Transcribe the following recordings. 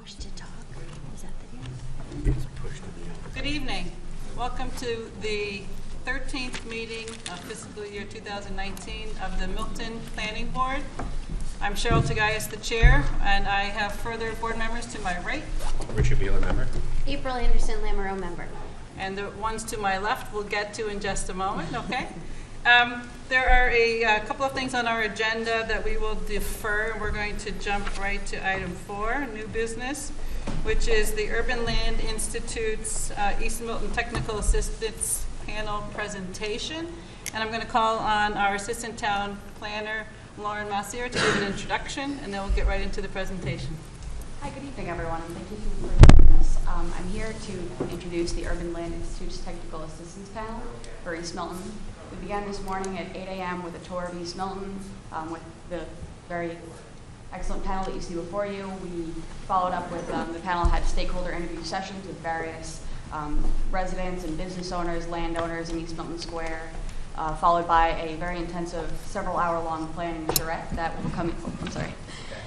Push to talk. Is that the deal? Good evening. Welcome to the 13th meeting of fiscal year 2019 of the Milton Planning Board. I'm Cheryl Tagayas, the chair, and I have further board members to my right. Richard Beeler, member. April Anderson Lamoureux, member. And the ones to my left we'll get to in just a moment, okay? There are a couple of things on our agenda that we will defer. We're going to jump right to item 4, new business, which is the Urban Land Institute's East Milton Technical Assistance Panel presentation. And I'm going to call on our Assistant Town Planner, Lauren Massier, to give an introduction, and then we'll get right into the presentation. Hi, good evening, everyone, and thank you for joining us. I'm here to introduce the Urban Land Institute's Technical Assistance Panel for East Milton. We began this morning at 8 a.m. with a tour of East Milton with the very excellent panel that you see before you. We followed up with, the panel had stakeholder interview sessions with various residents and business owners, landowners in East Milton Square, followed by a very intensive several-hour-long planning charrette that will come,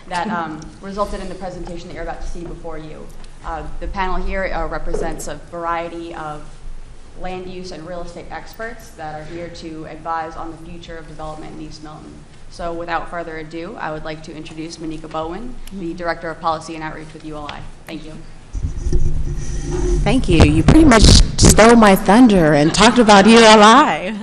that resulted in the presentation that you're about to see before you. The panel here represents a variety of land use and real estate experts that are here to advise on the future of development in East Milton. So without further ado, I would like to introduce Monica Bowen, the Director of Policy and Outreach with ULI. Thank you. Thank you. You pretty much stole my thunder and talked about ULI.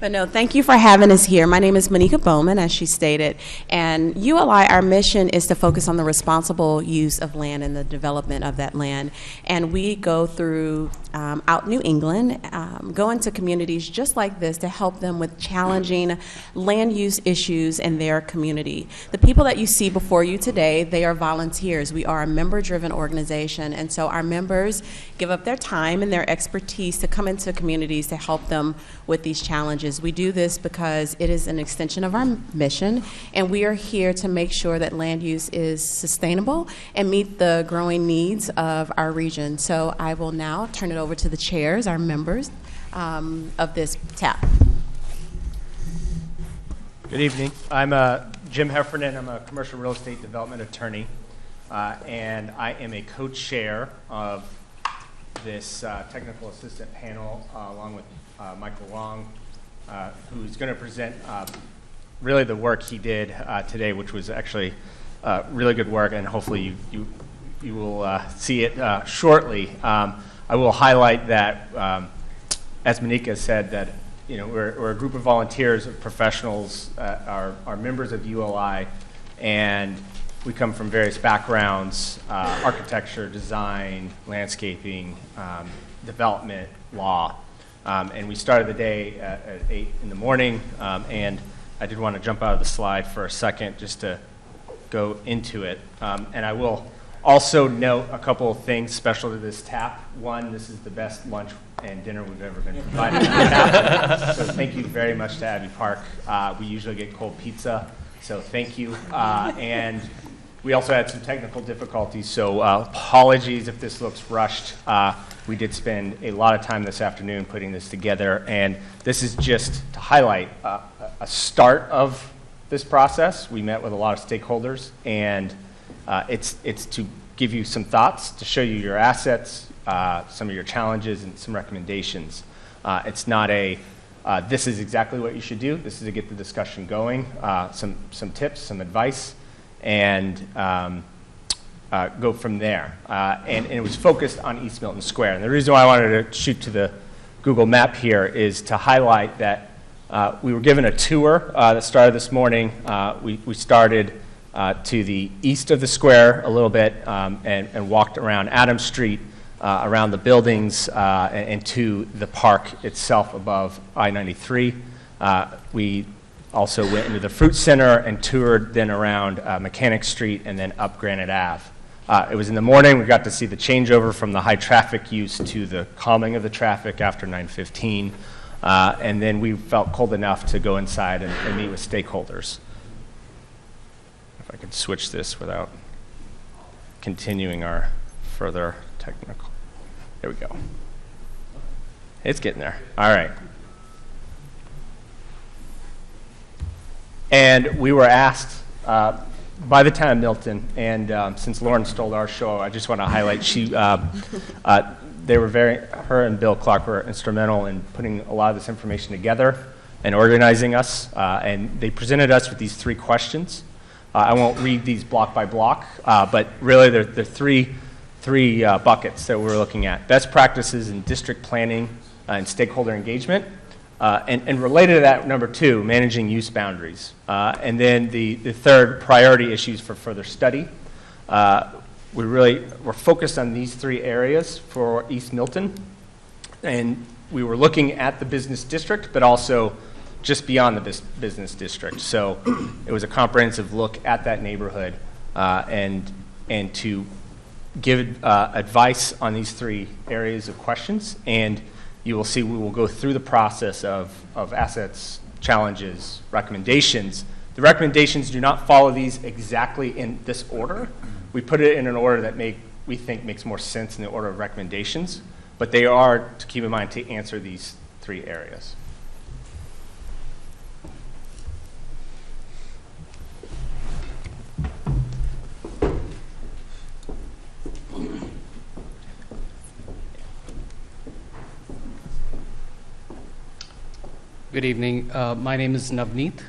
But no, thank you for having us here. My name is Monica Bowman, as she stated, and ULI, our mission is to focus on the responsible use of land and the development of that land. And we go through out New England, go into communities just like this to help them with challenging land use issues in their community. The people that you see before you today, they are volunteers. We are a member-driven organization, and so our members give up their time and their expertise to come into communities to help them with these challenges. We do this because it is an extension of our mission, and we are here to make sure that land use is sustainable and meet the growing needs of our region. So I will now turn it over to the chairs, our members of this TAP. Good evening. I'm Jim Heffernan. I'm a commercial real estate development attorney, and I am a co-chair of this technical assistant panel along with Michael Long, who's going to present really the work he did today, which was actually really good work, and hopefully you will see it shortly. I will highlight that, as Monica said, that we're a group of volunteers, of professionals, are members of ULI, and we come from various backgrounds: architecture, design, landscaping, development, law. And we started the day at 8 in the morning, and I did want to jump out of the slide for a second just to go into it. And I will also note a couple of things special to this TAP. One, this is the best lunch and dinner we've ever been provided to TAP. So thank you very much to Abbey Park. We usually get cold pizza, so thank you. And we also had some technical difficulties, so apologies if this looks rushed. We did spend a lot of time this afternoon putting this together, and this is just to highlight a start of this process. We met with a lot of stakeholders, and it's to give you some thoughts, to show you your assets, some of your challenges, and some recommendations. It's not a this is exactly what you should do. This is to get the discussion going, some tips, some advice, and go from there. And it was focused on East Milton Square. And the reason why I wanted to shoot to the Google map here is to highlight that we were given a tour that started this morning. We started to the east of the square a little bit and walked around Adams Street, around the buildings, and to the park itself above I-93. We also went into the Fruit Center and toured then around Mechanic Street and then up Granite Ave. It was in the morning. We got to see the changeover from the high traffic use to the calming of the traffic after 9:15. And then we felt cold enough to go inside and meet with stakeholders. If I could switch this without continuing our further technical. There we go. It's getting there. All right. And we were asked by the town of Milton, and since Lauren stole our show, I just want to highlight they were her and Bill Clark were instrumental in putting a lot of this information together and organizing us, and they presented us with these 3 questions. I won't read these block by block, but really they're three buckets that we're looking at. Best practices in district planning and stakeholder engagement. And related to that, number 2, managing use boundaries. And then the third, priority issues for further study. We're focused on these 3 areas for East Milton. And we were looking at the business district, but also just beyond the business district. So it was a comprehensive look at that neighborhood and to give advice on these 3 areas of questions. And you will see we will go through the process of assets, challenges, recommendations. The recommendations do not follow these exactly in this order. We put it in an order that we think makes more sense in the order of recommendations, but they are, to keep in mind, to answer these 3 areas. Good evening. My name is Navneet.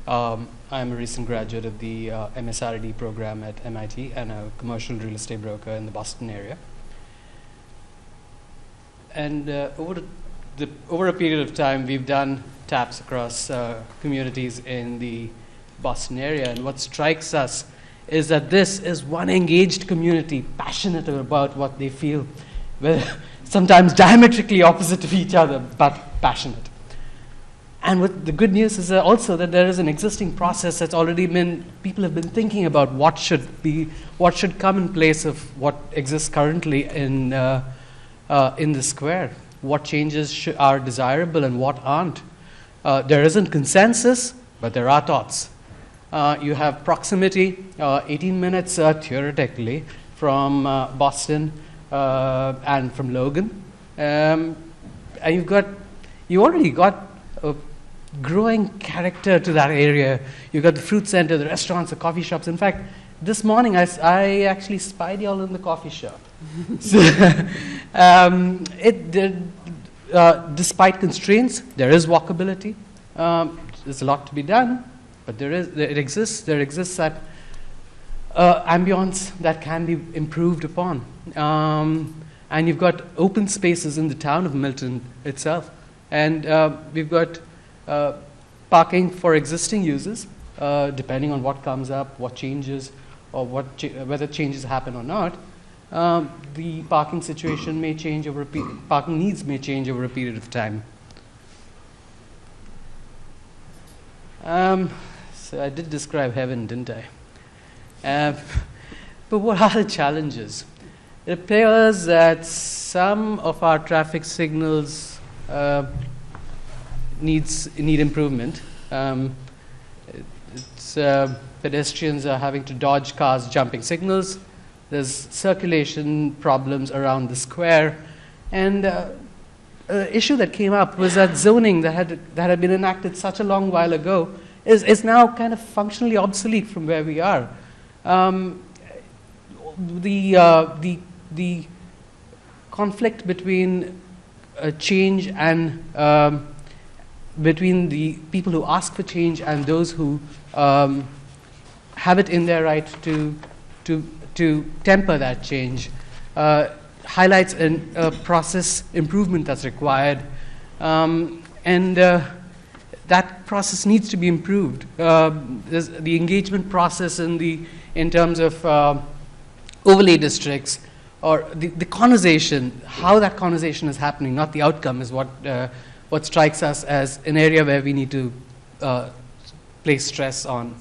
I'm a recent graduate of the MSRD program at MIT and a commercial real estate broker in the Boston area. And over a period of time, we've done taps across communities in the Boston area. And what strikes us is that this is one engaged community, passionate about what they feel, sometimes diametrically opposite of each other, but passionate. And the good news is also that there is an existing process that's already people have been thinking about what should come in place of what exists currently in the square. What changes are desirable and what aren't. There isn't consensus, but there are thoughts. You have proximity, 18 minutes theoretically from Boston and from Logan. And you already got a growing character to that area. You've got the fruit center, the restaurants, the coffee shops. In fact, this morning I actually spied y'all in the coffee shop. So, despite constraints, there is walkability. There's a lot to be done, but there exists that ambience that can be improved upon. And you've got open spaces in the town of Milton itself. And we've got parking for existing users, depending on what comes up, what changes, or whether changes happen or not. The parking situation may change parking needs may change over a period of time. So I did describe heaven, didn't I? But what are the challenges? It appears that some of our traffic signals need improvement. Pedestrians are having to dodge cars jumping signals. There's circulation problems around the square, and an issue that came up was that zoning that had been enacted such a long while ago is now kind of functionally obsolete from where we are. The conflict between change and between the people who ask for change and those who have it in their right to temper that change highlights a process improvement that's required, and that process needs to be improved. There's the engagement process in terms of overlay districts, or the conversation, how that conversation is happening, not the outcome, is what strikes us as an area where we need to place stress on.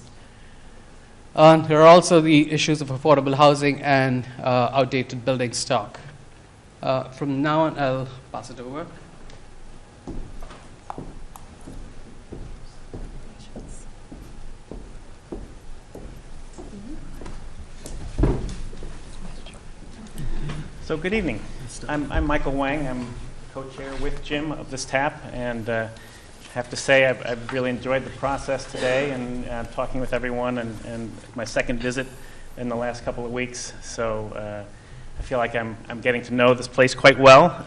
There are also the issues of affordable housing and outdated building stock. From now on, I'll pass it over. So good evening. I'm Michael Wang. I'm co-chair with Jim of this TAP, and have to say I've really enjoyed the process today and talking with everyone, and my second visit in the last couple of weeks. So I feel like I'm getting to know this place quite well.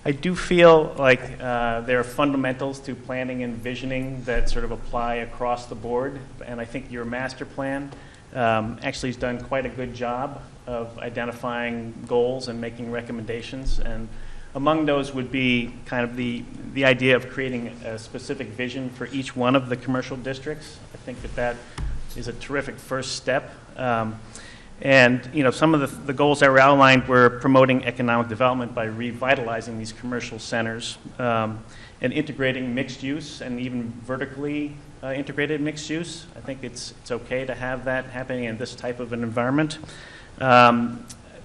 I do feel like there are fundamentals to planning and visioning that sort of apply across the board, and I think your master plan actually has done quite a good job of identifying goals and making recommendations, and among those would be kind of the idea of creating a specific vision for each one of the commercial districts. I think that is a terrific first step. And some of the goals that were outlined were promoting economic development by revitalizing these commercial centers and integrating mixed use and even vertically integrated mixed use. I think it's okay to have that happening in this type of an environment.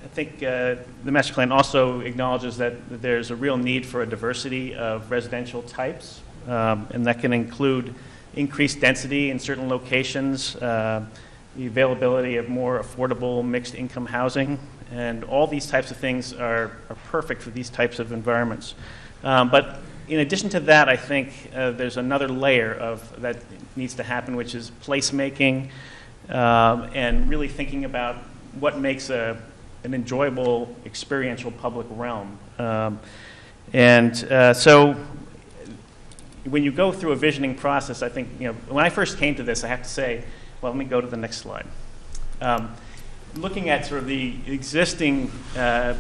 I think the master plan also acknowledges that there's a real need for a diversity of residential types, and that can include increased density in certain locations, the availability of more affordable mixed income housing, and all these types of things are perfect for these types of environments. But in addition to that, I think there's another layer that needs to happen, which is placemaking and really thinking about what makes an enjoyable experiential public realm. So when you go through a visioning process, I think, when I first came to this, I have to say, well, let me go to the next slide. Looking at sort of the existing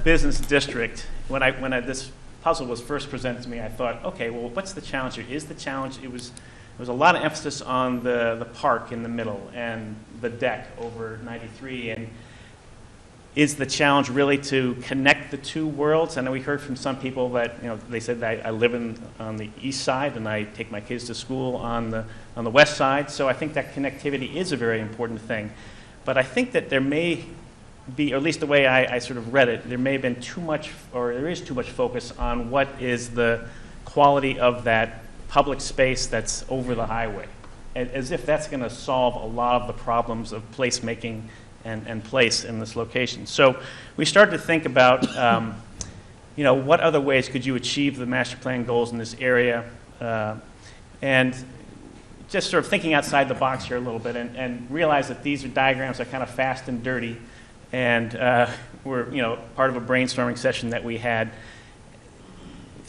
business district, when this puzzle was first presented to me, I thought, okay, well, what's the challenge here? Is the challenge, there was a lot of emphasis on the park in the middle and the deck over 93, and is the challenge really to connect the two worlds? I know we heard from some people that, they said that I live on the east side and I take my kids to school on the west side, so I think that connectivity is a very important thing. But I think that there may be, or at least the way I sort of read it, there may have been too much, or there is too much focus on what is the quality of that public space that's over the highway, as if that's going to solve a lot of the problems of placemaking and place in this location. So we started to think about, what other ways could you achieve the master plan goals in this area, and just sort of thinking outside the box here a little bit, and realize that these are diagrams that are kind of fast and dirty, and were part of a brainstorming session that we had.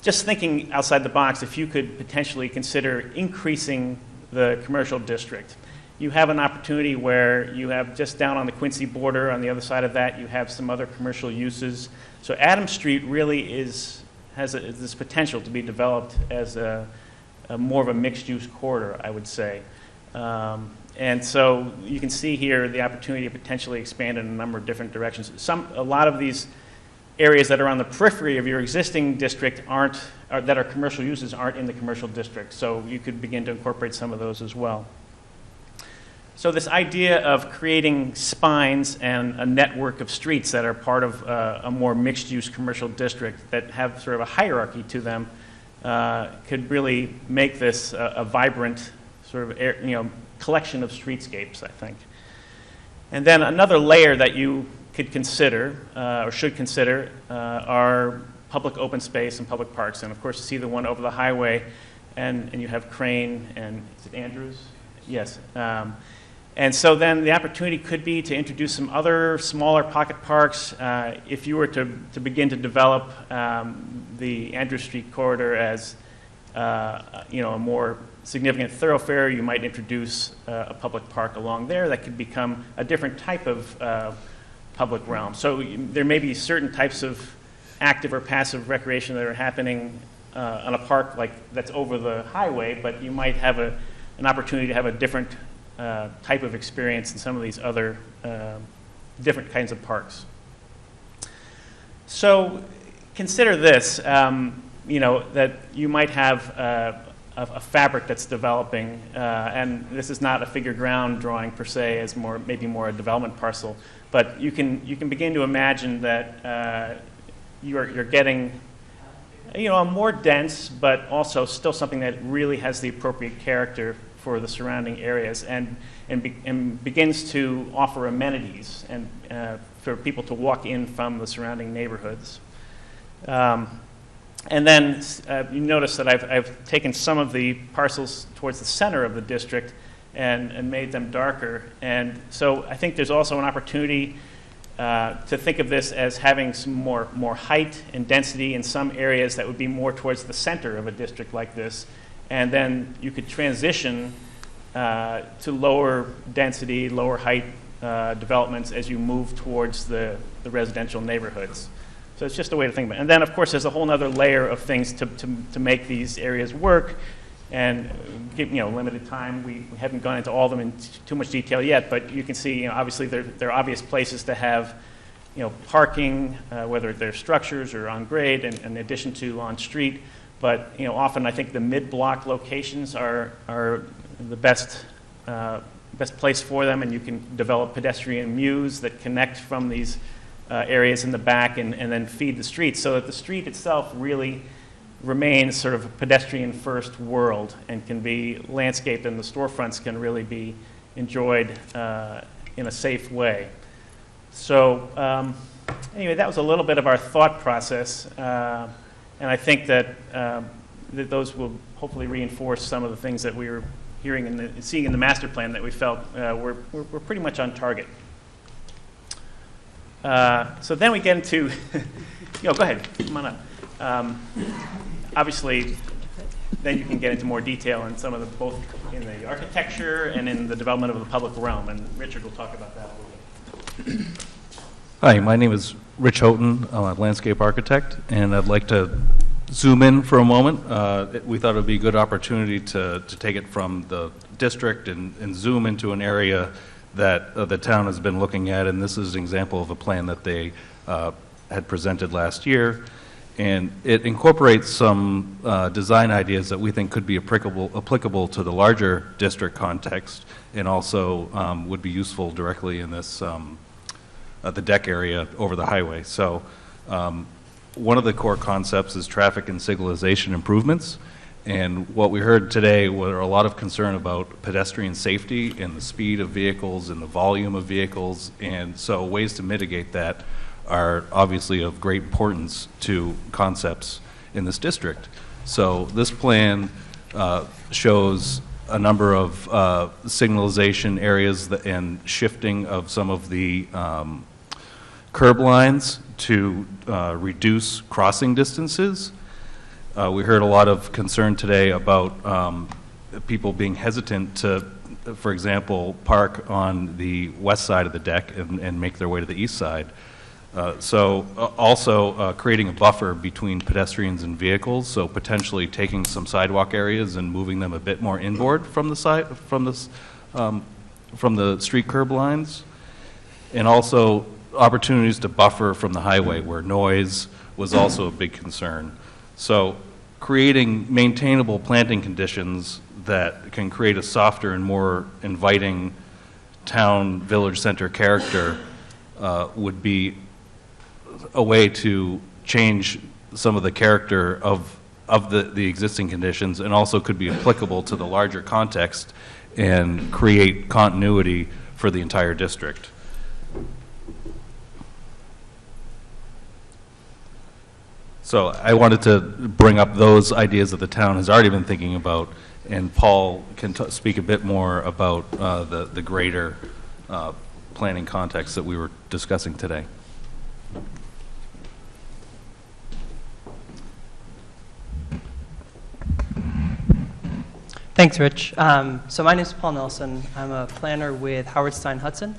Just thinking outside the box, if you could potentially consider increasing the commercial district. You have an opportunity where you have just down on the Quincy border, on the other side of that, you have some other commercial uses. So Adams Street really has this potential to be developed as a more of a mixed-use corridor, I would say. And so you can see here the opportunity to potentially expand in a number of different directions. A lot of these areas that are on the periphery of your existing district that are commercial uses aren't in the commercial district. So you could begin to incorporate some of those as well. So this idea of creating spines and a network of streets that are part of a more mixed-use commercial district that have sort of a hierarchy to them could really make this a vibrant sort of collection of streetscapes, I think. And then another layer that you could consider or should consider are public open space and public parks. And of course, you see the one over the highway, and you have Crane and is it Andrews? Yes. And so then the opportunity could be to introduce some other smaller pocket parks. If you were to begin to develop the Andrews Street corridor as a more significant thoroughfare, you might introduce a public park along there that could become a different type of public realm. So there may be certain types of active or passive recreation that are happening on a park like that's over the highway, but you might have an opportunity to have a different type of experience in some of these other different kinds of parks. So consider this, that you might have a fabric that's developing, and this is not a figure ground drawing per se, as maybe more a development parcel, but you can begin to imagine that you're getting a more dense, but also still something that really has the appropriate character for the surrounding areas, and begins to offer amenities and for people to walk in from the surrounding neighborhoods. And then you notice that I've taken some of the parcels towards the center of the district and made them darker. And so I think there's also an opportunity to think of this as having some more height and density in some areas that would be more towards the center of a district like this. And then you could transition to lower density, lower height developments as you move towards the residential neighborhoods. So it's just a way to think about it. And then, of course, there's a whole other layer of things to make these areas work. And limited time, we haven't gone into all of them in too much detail yet, but you can see, obviously there are obvious places to have, parking, whether they're structures or on grade, and in addition to on street. But often I think the mid-block locations are the best place for them, and you can develop pedestrian mews that connect from these areas in the back and then feed the street, so that the street itself really remains sort of a pedestrian-first world and can be landscaped, and the storefronts can really be enjoyed in a safe way. So anyway, that was a little bit of our thought process, and I think that those will hopefully reinforce some of the things that we were hearing and seeing in the master plan that we felt were pretty much on target. So then we get into, go ahead, come on up. Obviously, then you can get into more detail in some of the, both in the architecture and in the development of the public realm, and Richard will talk about that a little bit. Hi, my name is Rich Houghton. I'm a landscape architect, and I'd like to zoom in for a moment. We thought it would be a good opportunity to take it from the district and zoom into an area that the town has been looking at, and this is an example of a plan that they had presented last year. And it incorporates some design ideas that we think could be applicable to the larger district context, and also would be useful directly in this the deck area over the highway. So one of the core concepts is traffic and signalization improvements. And what we heard today were a lot of concern about pedestrian safety and the speed of vehicles and the volume of vehicles. And so ways to mitigate that are obviously of great importance to concepts in this district. So this plan shows a number of signalization areas and shifting of some of the curb lines to reduce crossing distances. We heard a lot of concern today about people being hesitant to, for example, park on the west side of the deck and make their way to the east side. So also creating a buffer between pedestrians and vehicles, so potentially taking some sidewalk areas and moving them a bit more inboard from the side, from the street curb lines, and also opportunities to buffer from the highway where noise was also a big concern. So creating maintainable planting conditions that can create a softer and more inviting town village center character would be a way to change some of the character of the existing conditions, and also could be applicable to the larger context and create continuity for the entire district. So I wanted to bring up those ideas that the town has already been thinking about, and Paul can speak a bit more about the greater planning context that we were discussing today. Thanks, Rich. So my name is Paul Nelson. I'm a planner with Howard Stein Hudson,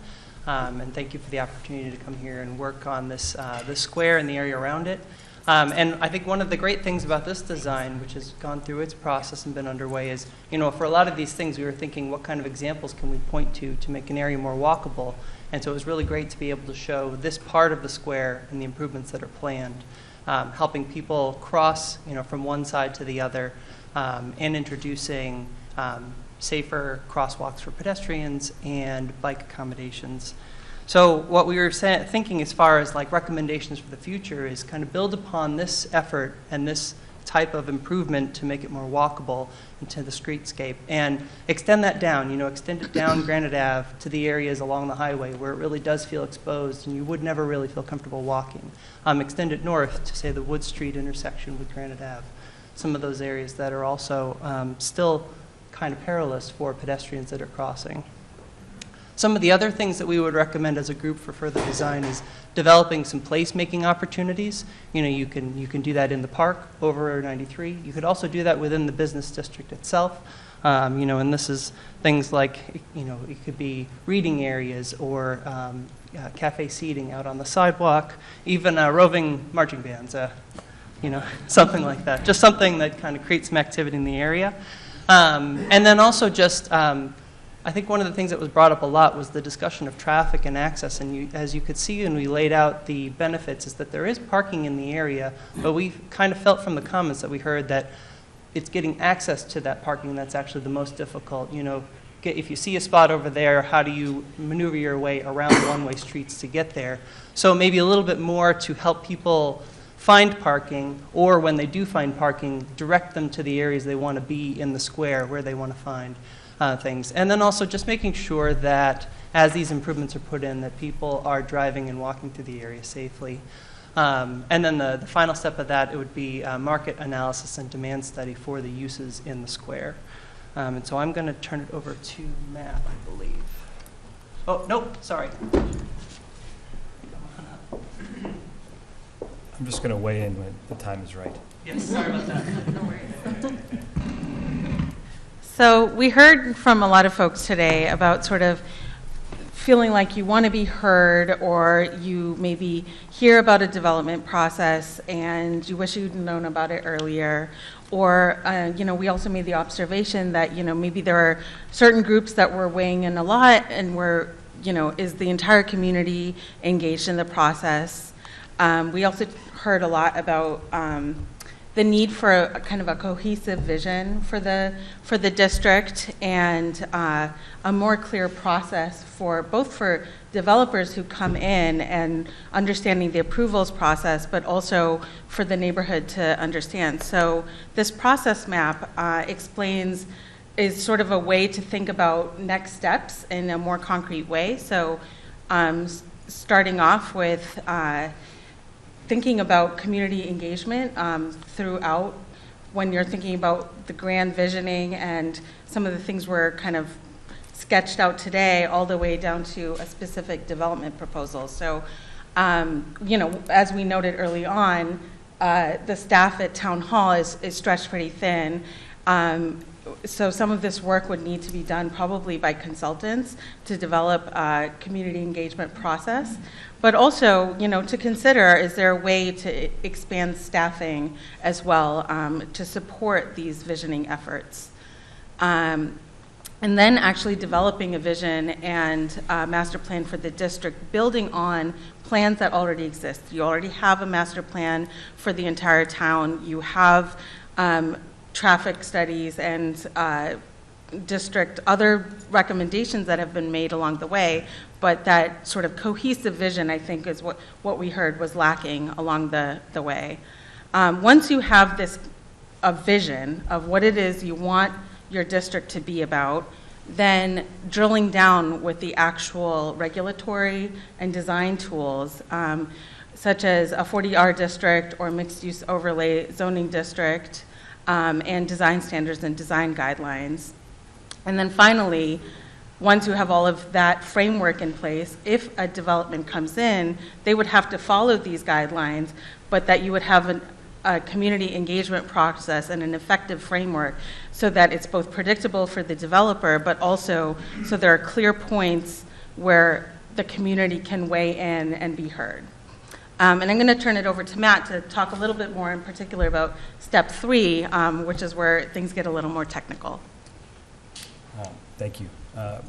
and thank you for the opportunity to come here and work on this square and the area around it. And I think one of the great things about this design, which has gone through its process and been underway, is, for a lot of these things, we were thinking, what kind of examples can we point to make an area more walkable? And so it was really great to be able to show this part of the square and the improvements that are planned, helping people cross, from one side to the other, and introducing safer crosswalks for pedestrians and bike accommodations. So what we were thinking as far as recommendations for the future is kind of build upon this effort and this type of improvement to make it more walkable into the streetscape, and extend that down, extend it down Granite Ave to the areas along the highway where it really does feel exposed and you would never really feel comfortable walking. Extend it north to, say, the Wood Street intersection with Granite Ave, some of those areas that are also still kind of perilous for pedestrians that are crossing. Some of the other things that we would recommend as a group for further design is developing some placemaking opportunities. You can do that in the park over 93. You could also do that within the business district itself. And this is things like, it could be reading areas or cafe seating out on the sidewalk, even roving marching bands, something like that. Just something that kind of creates some activity in the area. And then also just, I think one of the things that was brought up a lot was the discussion of traffic and access. And as you could see when we laid out the benefits, is that there is parking in the area, but we kind of felt from the comments that we heard that it's getting access to that parking that's actually the most difficult. If you see a spot over there, how do you maneuver your way around one-way streets to get there? So maybe a little bit more to help people find parking, or when they do find parking, direct them to the areas they want to be in the square where they want to find things. And then also just making sure that as these improvements are put in, that people are driving and walking through the area safely. And then the final step of that, it would be market analysis and demand study for the uses in the square. And so I'm going to turn it over to Matt, I believe. Oh, nope, sorry. I'm just going to weigh in when the time is right. Yes, sorry about that. No worries. So we heard from a lot of folks today about sort of feeling like you want to be heard, or you maybe hear about a development process and you wish you'd known about it earlier. Or, we also made the observation that, maybe there are certain groups that were weighing in a lot and were, is the entire community engaged in the process? We also heard a lot about the need for a kind of a cohesive vision for the district, and a more clear process for both for developers who come in and understanding the approvals process, but also for the neighborhood to understand. So this process map is sort of a way to think about next steps in a more concrete way. So starting off with thinking about community engagement throughout when you're thinking about the grand visioning and some of the things were kind of sketched out today, all the way down to a specific development proposal. So, as we noted early on, the staff at Town Hall is stretched pretty thin. So some of this work would need to be done probably by consultants to develop a community engagement process. But also, to consider, is there a way to expand staffing as well to support these visioning efforts? And then actually developing a vision and a master plan for the district, building on plans that already exist. You already have a master plan for the entire town. You have traffic studies and other recommendations that have been made along the way, but that sort of cohesive vision, I think, is what we heard was lacking along the way. Once you have a vision of what it is you want your district to be about, then drilling down with the actual regulatory and design tools, such as a 40R district or mixed-use overlay zoning district, and design standards and design guidelines. And then finally, once you have all of that framework in place, if a development comes in, they would have to follow these guidelines, but that you would have a community engagement process and an effective framework so that it's both predictable for the developer, but also so there are clear points where the community can weigh in and be heard. And I'm going to turn it over to Matt to talk a little bit more in particular about step 3, which is where things get a little more technical. Thank you.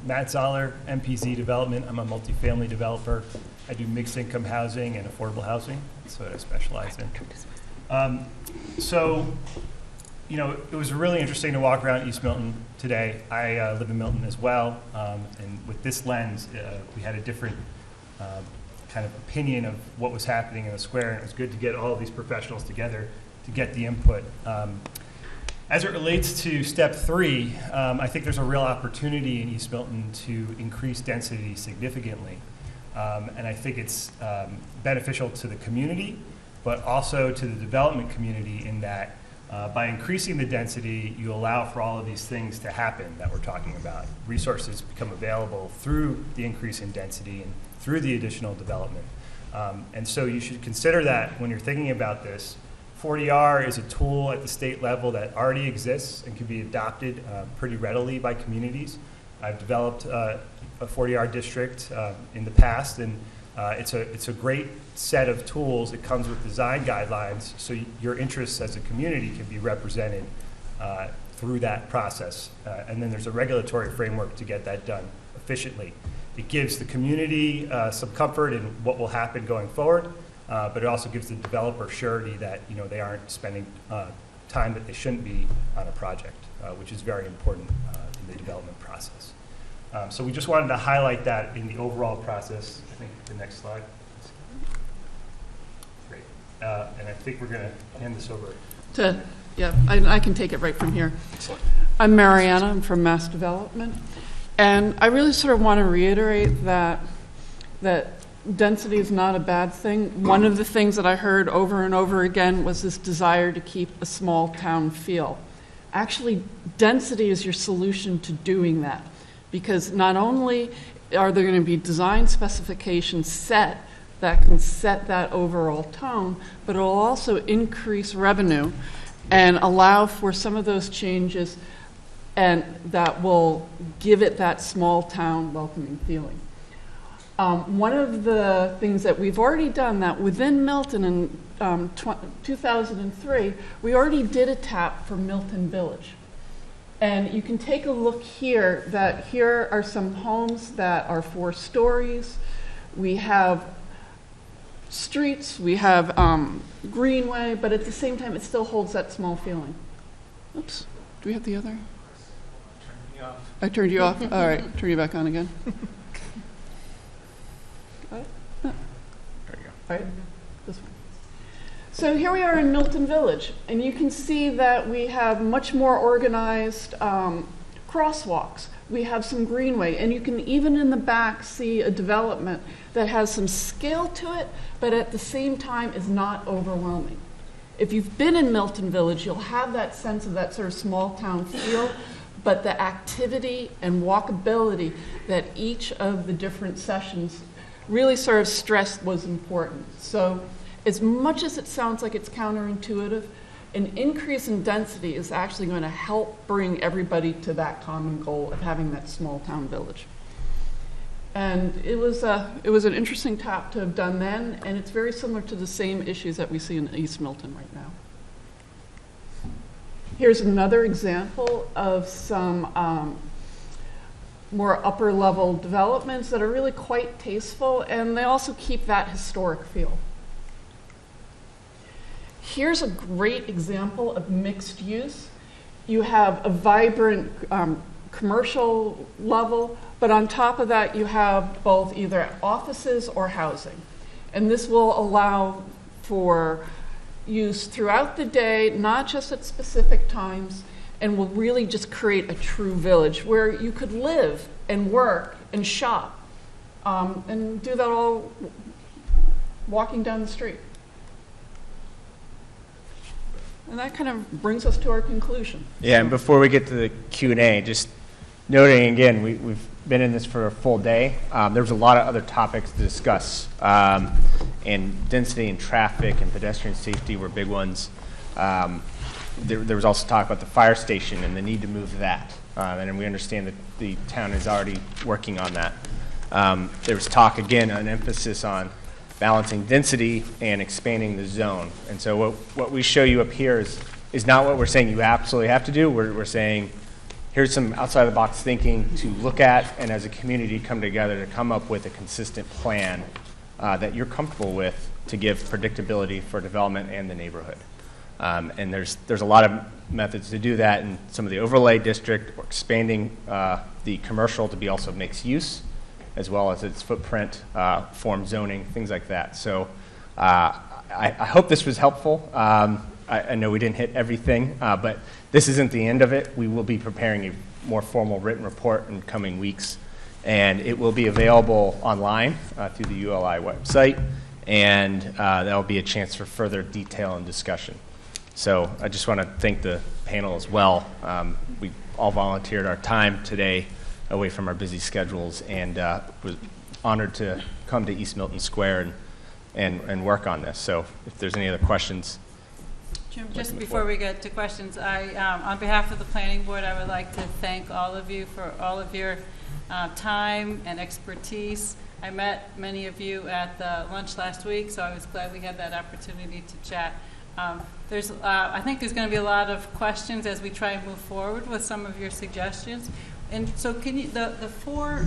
Matt Zoller, MPZ Development. I'm a multifamily developer. I do mixed income housing and affordable housing. That's what I specialize in. It was really interesting to walk around East Milton today. I live in Milton as well, and with this lens, we had a different kind of opinion of what was happening in the square, and it was good to get all of these professionals together get the input. As it relates to step 3, I think there's a real opportunity in East Milton to increase density significantly. And I think it's beneficial to the community, but also to the development community in that by increasing the density, you allow for all of these things to happen that we're talking about. Resources become available through the increase in density and through the additional development. And so you should consider that when you're thinking about this. 40R is a tool at the state level that already exists and can be adopted pretty readily by communities. I've developed a 40R district in the past, and it's a great set of tools. It comes with design guidelines, so your interests as a community can be represented through that process. And then there's a regulatory framework to get that done efficiently. It gives the community some comfort in what will happen going forward, but it also gives the developer surety that they aren't spending time that they shouldn't be on a project, which is very important in the development process. So we just wanted to highlight that in the overall process. I think the next slide. Great. And I think we're going to hand this over. I can take it right from here. Excellent. I'm Mariana. I'm from Mass Development. And I really sort of want to reiterate that density is not a bad thing. One of the things that I heard over and over again was this desire to keep a small town feel. Actually, density is your solution to doing that, because not only are there going to be design specifications set that can set that overall tone, but it will also increase revenue and allow for some of those changes, and that will give it that small town welcoming feeling. One of the things that we've already done that within Milton in 2003, we already did a tap for Milton Village. And you can take a look here, that here are some homes that are 4 stories. We have streets, we have greenway, but at the same time it still holds that small feeling. Oops, do we have the other? I turned you off. All right, turn you back on again. Got it? No. There you go. All right, this one. So here we are in Milton Village, and you can see that we have much more organized crosswalks. We have some greenway, and you can even in the back see a development that has some scale to it, but at the same time is not overwhelming. If you've been in Milton Village, you'll have that sense of that sort of small town feel, but the activity and walkability that each of the different sessions really sort of stressed was important. So as much as it sounds like it's counterintuitive, an increase in density is actually going to help bring everybody to that common goal of having that small town village. And it was an interesting tap to have done then, and it's very similar to the same issues that we see in East Milton right now. Here's another example of some more upper level developments that are really quite tasteful, and they also keep that historic feel. Here's a great example of mixed use. You have a vibrant commercial level, but on top of that you have both either offices or housing. And this will allow for use throughout the day, not just at specific times, and will really just create a true village where you could live and work and shop and do that all walking down the street. And that kind of brings us to our conclusion. Yeah, and before we get to the Q&A, just noting again, we've been in this for a full day. There was a lot of other topics to discuss, and density and traffic and pedestrian safety were big ones. There was also talk about the fire station and the need to move that, and we understand that the town is already working on that. There was talk, again, an emphasis on balancing density and expanding the zone. And so what we show you up here is not what we're saying you absolutely have to do. We're saying here's some outside the box thinking to look at, and as a community come together to come up with a consistent plan that you're comfortable with to give predictability for development and the neighborhood. And there's a lot of methods to do that in some of the overlay district, or expanding the commercial to be also mixed use, as well as its footprint, form zoning, things like that. So I hope this was helpful. I know we didn't hit everything, but this isn't the end of it. We will be preparing a more formal written report in coming weeks, and it will be available online through the ULI website, and that will be a chance for further detail and discussion. So I just want to thank the panel as well. We all volunteered our time today away from our busy schedules, and was honored to come to East Milton Square and work on this. So if there's any other questions. Jim, just before we get to questions, on behalf of the Planning Board, I would like to thank all of you for all of your time and expertise. I met many of you at the lunch last week, so I was glad we had that opportunity to chat. I think there's going to be a lot of questions as we try and move forward with some of your suggestions. And so can you, the four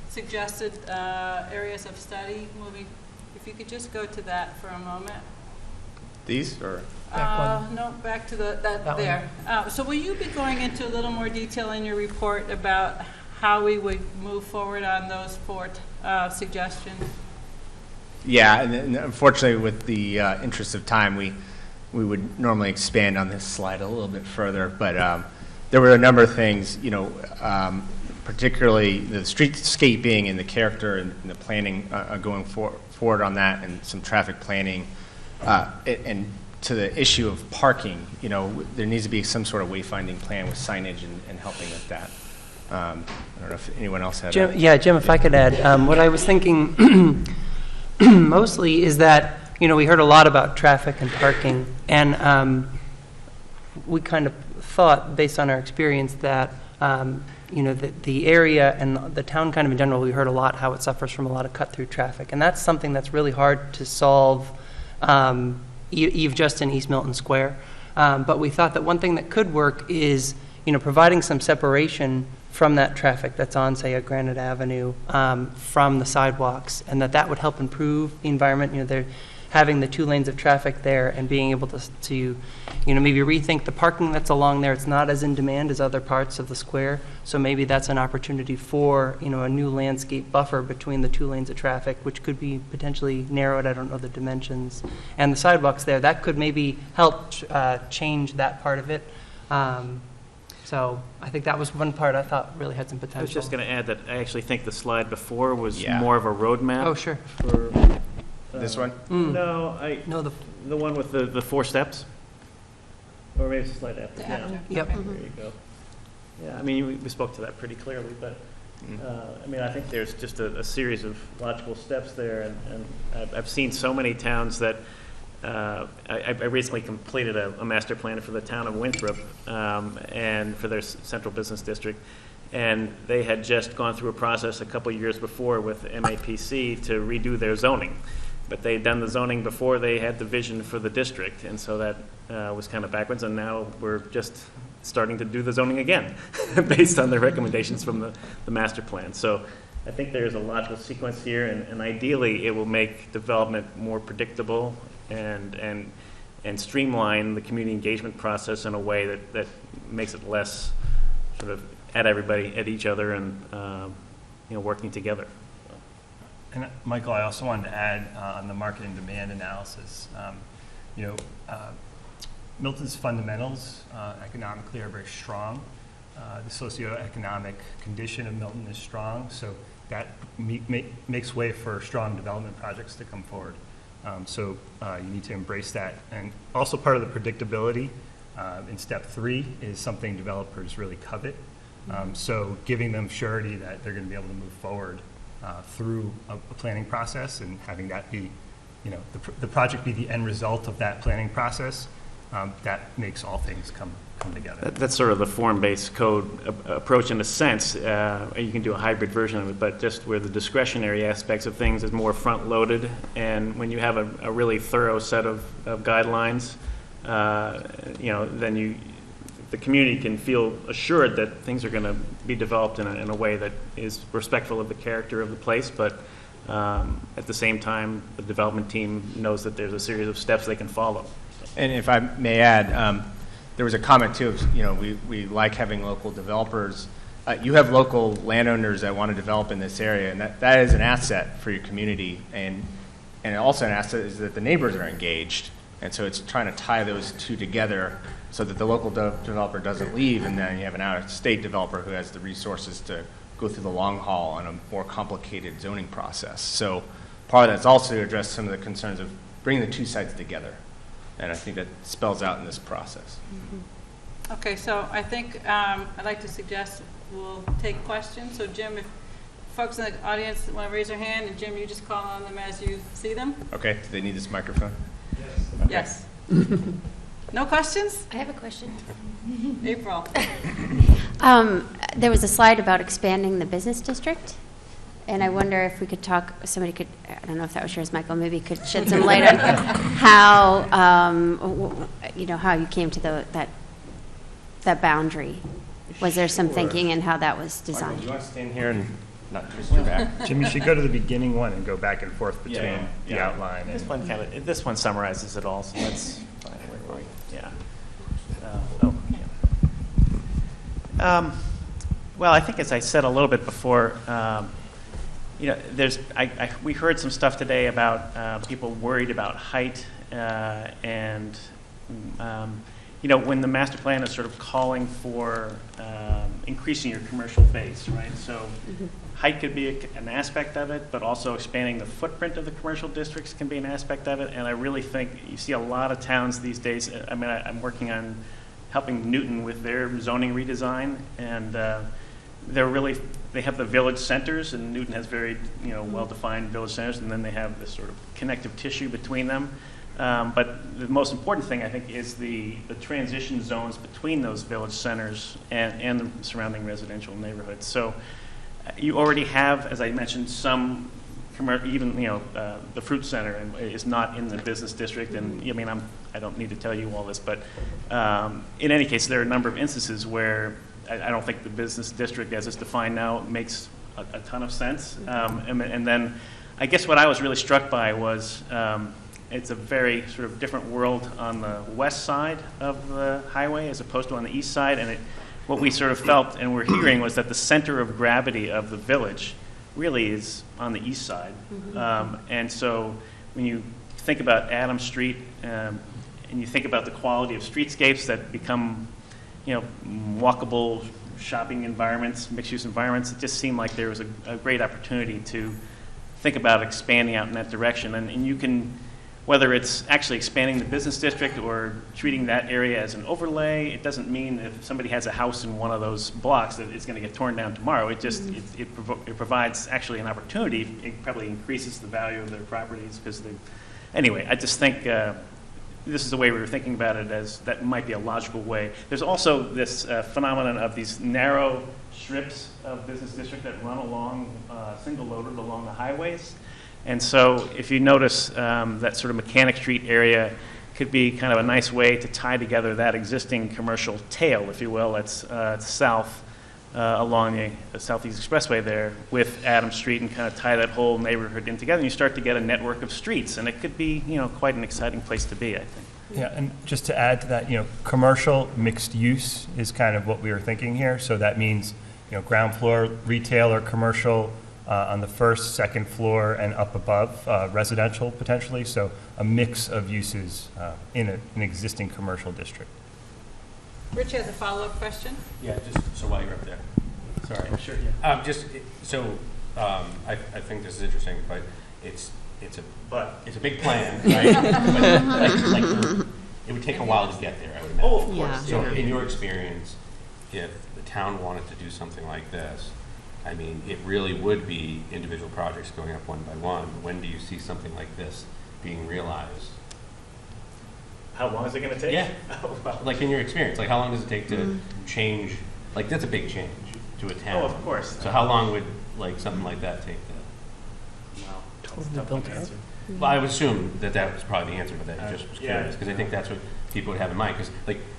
suggested areas of study, if you could just go to that for a moment. These, or? No, back to that there. So will you be going into a little more detail in your report about how we would move forward on those four suggestions? Yeah, and unfortunately, with the interest of time, we would normally expand on this slide a little bit further, but there were a number of things, particularly the streetscaping and the character and the planning going forward on that, and some traffic planning, and to the issue of parking, there needs to be some sort of wayfinding plan with signage and helping with that. I don't know if anyone else had. Jim, if I could add, what I was thinking mostly is that, we heard a lot about traffic and parking, and we kind of thought, based on our experience, that the area and the town kind of in general, we heard a lot how it suffers from a lot of cut-through traffic, and that's something that's really hard to solve even just in East Milton Square. But we thought that one thing that could work is, providing some separation from that traffic that's on, say, a Granite Avenue from the sidewalks, and that would help improve the environment. They're having the 2 lanes of traffic there and being able to maybe rethink the parking that's along there. It's not as in demand as other parts of the square, so maybe that's an opportunity for, a new landscape buffer between the 2 lanes of traffic, which could be potentially narrowed. I don't know the dimensions. And the sidewalks there, that could maybe help change that part of it. So I think that was one part I thought really had some potential. I was just going to add that I actually think the slide before was more of a roadmap. Oh, sure. For, this one? No, No, the one with the 4 steps. Or maybe it's the slide after. Yep. There you go. Yeah, I mean, we spoke to that pretty clearly, but I think there's just a series of logical steps there, and I've seen so many towns that I recently completed a master plan for the town of Winthrop and for their central business district, and they had just gone through a process a couple years before with MAPC to redo their zoning. But they had done the zoning before they had the vision for the district, and so that was kind of backwards, and now we're just starting to do the zoning again based on the recommendations from the master plan. So I think there's a logical sequence here, and ideally it will make development more predictable and streamline the community engagement process in a way that makes it less sort of at each other and working together. And Michael, I also wanted to add on the market and demand analysis. Milton's fundamentals economically are very strong. The socioeconomic condition of Milton is strong, so that makes way for strong development projects to come forward. So you need to embrace that. And also part of the predictability in step 3 is something developers really covet. So giving them surety that they're going to be able to move forward through a planning process, and having that be, the project be the end result of that planning process, that makes all things come together. That's sort of the form-based code approach in a sense. You can do a hybrid version of it, but just where the discretionary aspects of things is more front-loaded, and when you have a really thorough set of guidelines, then the community can feel assured that things are going to be developed in a way that is respectful of the character of the place, but at the same time, the development team knows that there's a series of steps they can follow. And if I may add, there was a comment too of, we like having local developers. You have local landowners that want to develop in this area, and that is an asset for your community, and also an asset is that the neighbors are engaged, And so it's trying to tie those two together so that the local developer doesn't leave, and then you have an out-of-state developer who has the resources to go through the long haul on a more complicated zoning process. So part of that's also to address some of the concerns of bringing the two sides together. And I think that spells out in this process. Okay, so I think I'd like to suggest we'll take questions. So Jim, if folks in the audience want to raise their hand, and Jim, you just call on them as you see them. Okay, do they need this microphone? Yes. No questions? I have a question. April. There was a slide about expanding the business district, and I wonder if we could talk, somebody could, I don't know if that was yours, Michael, maybe could shed some light on how, how you came to that boundary. Was there some thinking in how that was Michael, designed? do you want to stand here and not twist your back? Jim, you should go to the beginning one and go back and forth between the outline and. This one summarizes it all, so that's fine. Where were we? Yeah. Well, I think as I said a little bit before, we heard some stuff today about people worried about height and when the master plan is sort of calling for increasing your commercial base, right? So height could be an aspect of it, but also expanding the footprint of the commercial districts can be an aspect of it. And I really think you see a lot of towns these days. I mean, I'm working on helping Newton with their zoning redesign, and they have the village centers, and Newton has very well-defined village centers, and then they have this sort of connective tissue between them. But the most important thing, I think, is the transition zones between those village centers and the surrounding residential neighborhoods. So you already have, as I mentioned, some even the fruit center is not in the business district, and I mean I don't need to tell you all this, but in any case, there are a number of instances where I don't think the business district, as it's defined now, makes a ton of sense. And then I guess what I was really struck by was it's a very sort of different world on the west side of the highway as opposed to on the east side. And what we sort of felt and we're hearing was that the center of gravity of the village really is on the east side. And so when you think about Adams Street and you think about the quality of streetscapes that become, walkable shopping environments, mixed-use environments, it just seemed like there was a great opportunity to think about expanding out in that direction. And you can, whether it's actually expanding the business district or treating that area as an overlay, it doesn't mean if somebody has a house in one of those blocks that it's going to get torn down tomorrow. It just it provides actually an opportunity. It probably increases the value of their properties because anyway, I just think this is the way we were thinking about it, as that might be a logical way. There's also this phenomenon of these narrow strips of business district that run along, single-loaded along the highways. And so if you notice that sort of Mechanic Street area could be kind of a nice way to tie together that existing commercial tail, if you will, that's south along the Southeast Expressway there with Adams Street, and kind of tie that whole neighborhood in together, and you start to get a network of streets, and it could be quite an exciting place to be, I think. Yeah, and just to add to that, commercial mixed use is kind of what we were thinking here. So that means, ground floor retail or commercial on the first, second floor, and up above, residential potentially. So a mix of uses in an existing commercial district. Rich has a follow-up question. Yeah, just so while you're up there. Sorry. Sure. Yeah. I think this is interesting, but it's a big plan, right? but it would take a while to get there, I would imagine. Oh, of course. So in your experience, if the town wanted to do something like this, I mean, it really would be individual projects going up one by one. When do you see something like this being realized? How long is it going to take? Yeah. Like in your experience, how long does it take to change? Like that's a big change to a town. Oh, of course. So how long would something like that take to? Wow. Totally built out. Well, I would assume that was probably the answer, but I just was curious because I think that's what people would have in mind. Because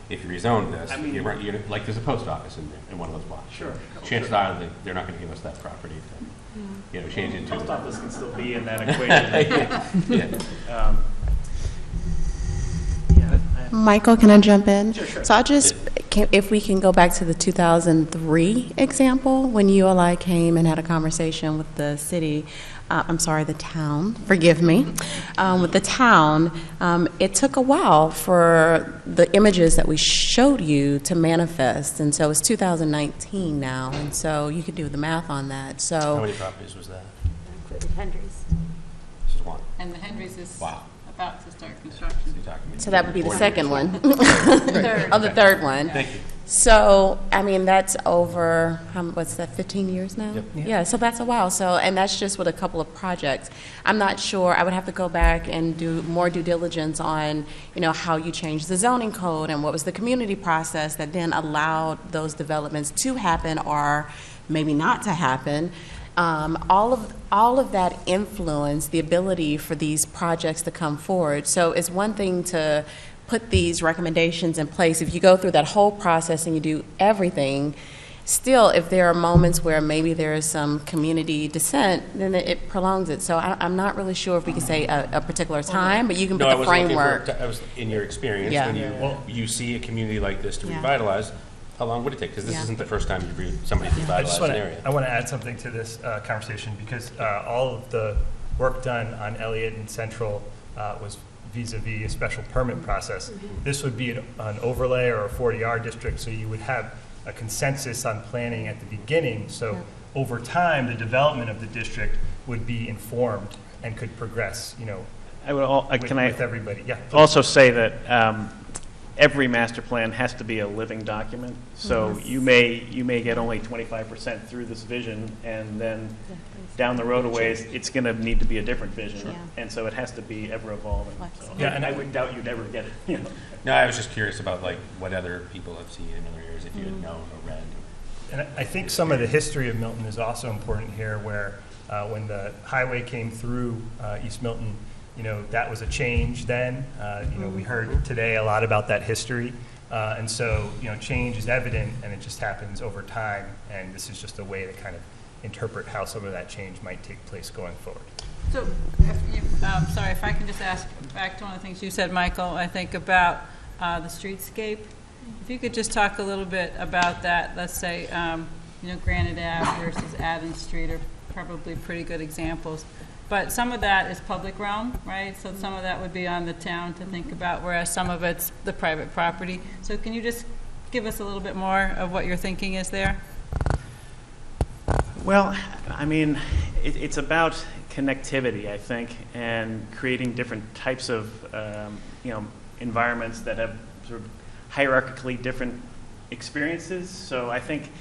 if you rezone this, you're like there's a post office in one of those blocks. Sure. Chances are that they're not going to give us that property to change into. Post office can still be in that equation. Yeah. Michael, can I jump in? Sure. So if we can go back to the 2003 example, when ULI came and had a conversation with the city, I'm sorry, the town, forgive me, with the town, it took a while for the images that we showed you to manifest. And so it's 2019 now, and so you could do the math on that. So How many properties was that? Included Henry's. This is one. And the Henry's is Wow. about to start construction. So you're talking So that would be the 40 second years. one. Third. Oh, the third one. Thank you. So, I mean, that's over, what's that, 15 years now? Yep. Yeah, so that's a while. So, and that's just with a couple of projects. I'm not sure, I would have to go back and do more due diligence on, you know, how you changed the zoning code and what was the community process that then allowed those developments to happen or maybe not to happen. All of that influence the ability for these projects to come forward. So it's one thing to put these recommendations in place. If you go through that whole process and you do everything, still, if there are moments where maybe there is some community dissent, then it prolongs it. So I'm not really sure if we can say a particular time, but you can No, put I the wasn't looking framework. for, I was, in your experience, Yeah. when you see a community like this to Yeah. revitalize, how long would it take? Because this Yeah. isn't the first time somebody's I just revitalized want an to, area. I want to add something to this conversation because all of the work done on Elliott and Central was vis-a-vis a special permit process. This would be an overlay or a 40R district, so you would have a consensus on planning at the beginning. So over time, the development of the district would be informed and could progress, you know, I would with everybody. Yeah. also say that every master plan has to be a living document. So you may get only 25% through this vision, and then down the road a ways, it's going to need to be a different vision, and so it has to be ever evolving. So Yeah, and I would doubt you'd ever get it. You know? No, I was just curious about like what other people have seen in other areas, if you had known or read. And I think some of the history of Milton is also important here, where when the highway came through East Milton, you know, that was a change then. You know, we heard today a lot about that history. And so, you know, change is evident, and it just happens over time. And this is just a way to kind of interpret how some of that change might take place going forward. So, sorry, if I can just ask back to one of the things you said, Michael, I think about the streetscape. If you could just talk a little bit about that, let's say, you know, Granite Ave versus Adams Street are probably pretty good examples. But some of that is public realm, right? So some of that would be on the town to think about, whereas some of it's the private property. So can you just give us a little bit more of what your thinking is there? Well, I mean, it's about connectivity, I think, and creating different types of, you know, environments that have sort of hierarchically different experiences. So I think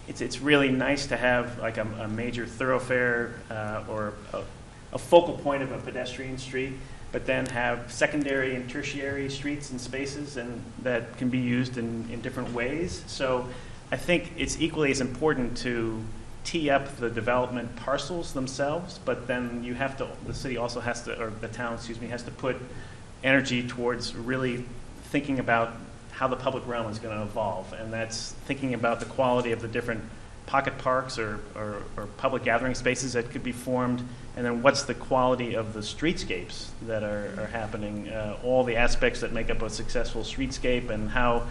it's really nice to have like a major thoroughfare or a focal point of a pedestrian street, but then have secondary and tertiary streets and spaces and that can be used in different ways. So I think it's equally as important to tee up the development parcels themselves, but then you have to, the city also has to, or the town, excuse me, has to put energy towards really thinking about how the public realm is going to evolve, and that's thinking about the quality of the different pocket parks or public gathering spaces that could be formed, and then what's the quality of the streetscapes that are happening, all the aspects that make up a successful streetscape, and how,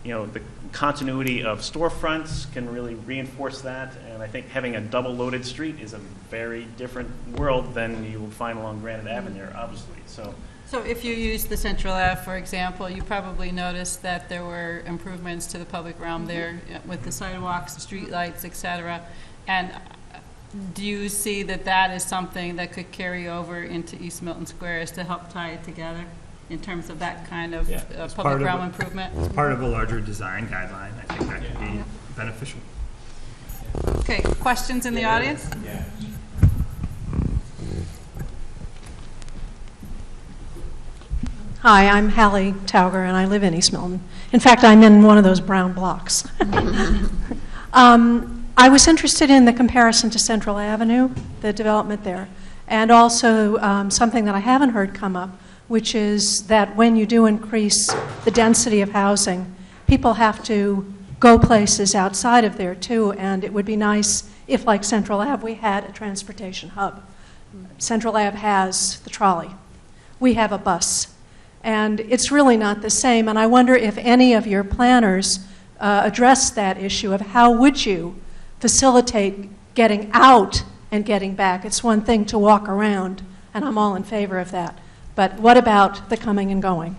you know, the continuity of storefronts can really reinforce that. And I think having a double-loaded street is a very different world than you will find along Granite Avenue, obviously. So if you use the Central Ave, for example, you probably noticed that there were improvements to the public realm there with the sidewalks, the streetlights, et cetera. And do you see that that is something that could carry over into East Milton Square to help tie it together in terms of that kind of public realm improvement? It's part of a larger design guideline. I think that could be beneficial. Okay, questions in the audience? Yeah. Hi, I'm Hallie Tauger, and I live in East Milton. In fact, I'm in one of those brown blocks. I was interested in the comparison to Central Avenue, the development there, and also something that I haven't heard come up, which is that when you do increase the density of housing, people have to go places outside of there too, and it would be nice if, like Central Ave, we had a transportation hub. Central Ave has the trolley. We have a bus. And it's really not the same, and I wonder if any of your planners address that issue of how would you facilitate getting out and getting back. It's one thing to walk around, and I'm all in favor of that. But what about the coming and going?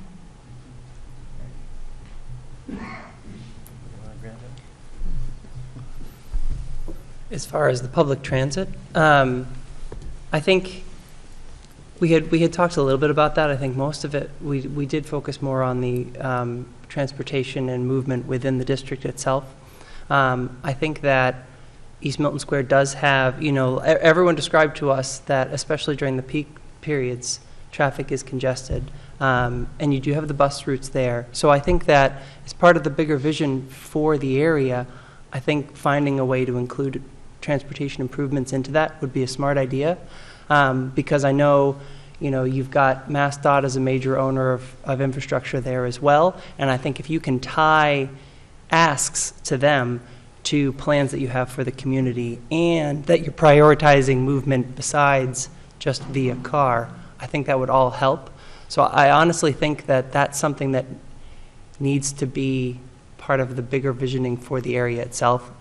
As far as the public transit, I think we had talked a little bit about that. I think most of it, we did focus more on the transportation and movement within the district itself. I think that East Milton Square does have, everyone described to us that, especially during the peak periods, traffic is congested, and you do have the bus routes there. So I think that as part of the bigger vision for the area, I think finding a way to include transportation improvements into that would be a smart idea, because I know, you've got MassDOT as a major owner of infrastructure there as well, and I think if you can tie asks to them to plans that you have for the community and that you're prioritizing movement besides just via car, I think that would all help. So I honestly think that that's something that needs to be part of the bigger visioning for the area itself,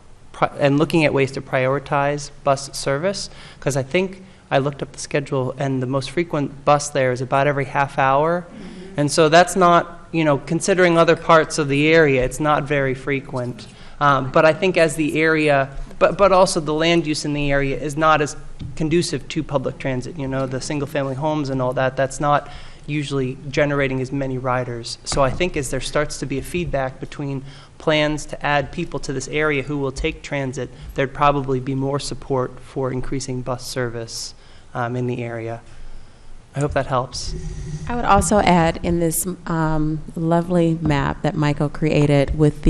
and looking at ways to prioritize bus service, because I think I looked up the schedule and the most frequent bus there is about every half hour. And so that's not, considering other parts of the area, it's not very frequent. But I think as the area, but also the land use in the area is not as conducive to public transit, the single family homes and all that, that's not usually generating as many riders. So I think as there starts to be a feedback between plans to add people to this area who will take transit, there'd probably be more support for increasing bus service in the area. I hope that helps. I would also add in this lovely map that Michael created with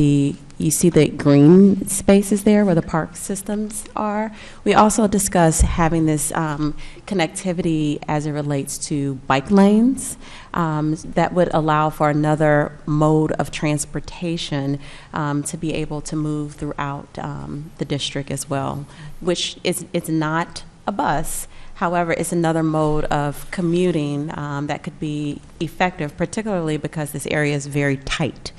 you see the green spaces there where the park systems are. We also discussed having this connectivity as it relates to bike lanes that would allow for another mode of transportation to be able to move throughout the district as well, which it's not a bus. However, it's another mode of commuting that could be effective, particularly because this area is very tight.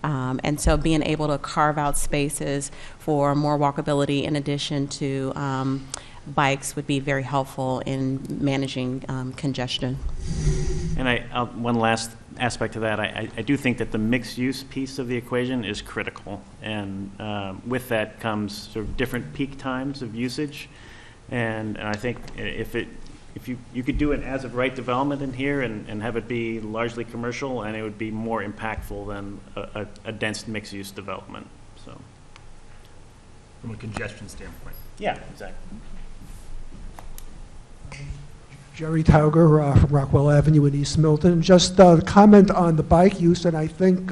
And so being able to carve out spaces for more walkability in addition to bikes would be very helpful in managing congestion. And one last aspect of that, I do think that the mixed use piece of the equation is critical. And with that comes sort of different peak times of usage. And I think if you could do an as of right development in here and have it be largely commercial, and it would be more impactful than a dense mixed use development. So, from a congestion standpoint. Yeah, exactly. Jerry Tauger from Rockwell Avenue in East Milton. Just a comment on the bike use, and I think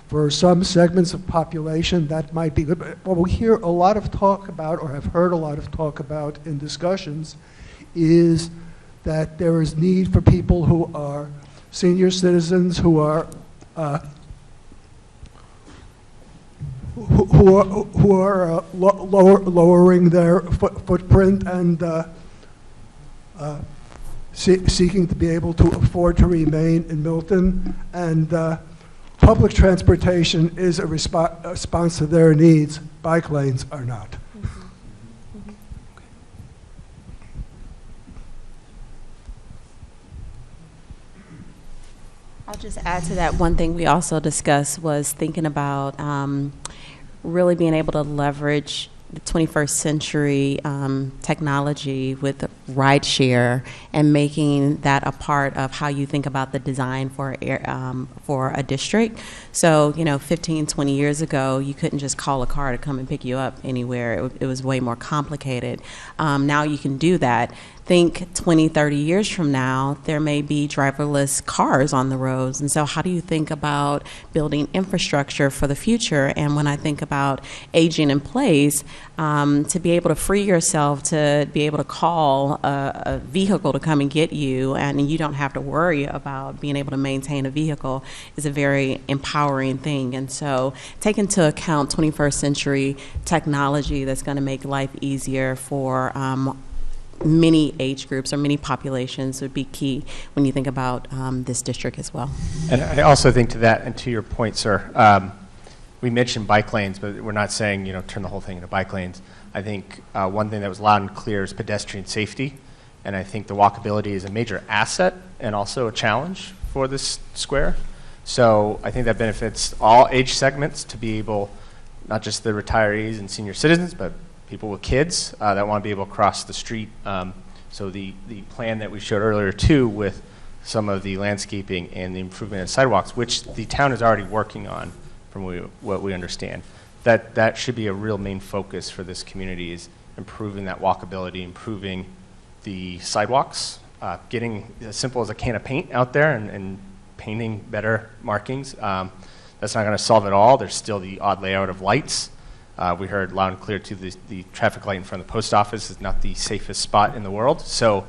for some segments of population that might be good. But what we hear a lot of talk about, or have heard a lot of talk about in discussions, is that there is need for people who are senior citizens, who are lowering their footprint and seeking to be able to afford to remain in Milton, and public transportation is a response to their needs. Bike lanes are not. I'll just add to that. One thing we also discussed was thinking about really being able to leverage the 21st century technology with rideshare and making that a part of how you think about the design for a district. So, 15, 20 years ago, you couldn't just call a car to come and pick you up anywhere. It was way more complicated. Now you can do that. Think 20, 30 years from now, there may be driverless cars on the roads. And so how do you think about building infrastructure for the future? And when I think about aging in place, to be able to free yourself to be able to call a vehicle to come and get you, and you don't have to worry about being able to maintain a vehicle, is a very empowering thing. And so take into account 21st century technology that's going to make life easier for many age groups or many populations would be key when you think about this district as well. And I also think to that, and to your point, sir, we mentioned bike lanes, but we're not saying, turn the whole thing into bike lanes. I think one thing that was loud and clear is pedestrian safety, and I think the walkability is a major asset and also a challenge for this square. So I think that benefits all age segments to be able, not just the retirees and senior citizens, but people with kids that want to be able to cross the street. So the plan that we showed earlier too, with some of the landscaping and the improvement of sidewalks, which the town is already working on from what we understand, that should be a real main focus for this community, is improving that walkability, improving the sidewalks, getting as simple as a can of paint out there and painting better markings. That's not going to solve it all. There's still the odd layout of lights. We heard loud and clear too, the traffic light in front of the post office is not the safest spot in the world. So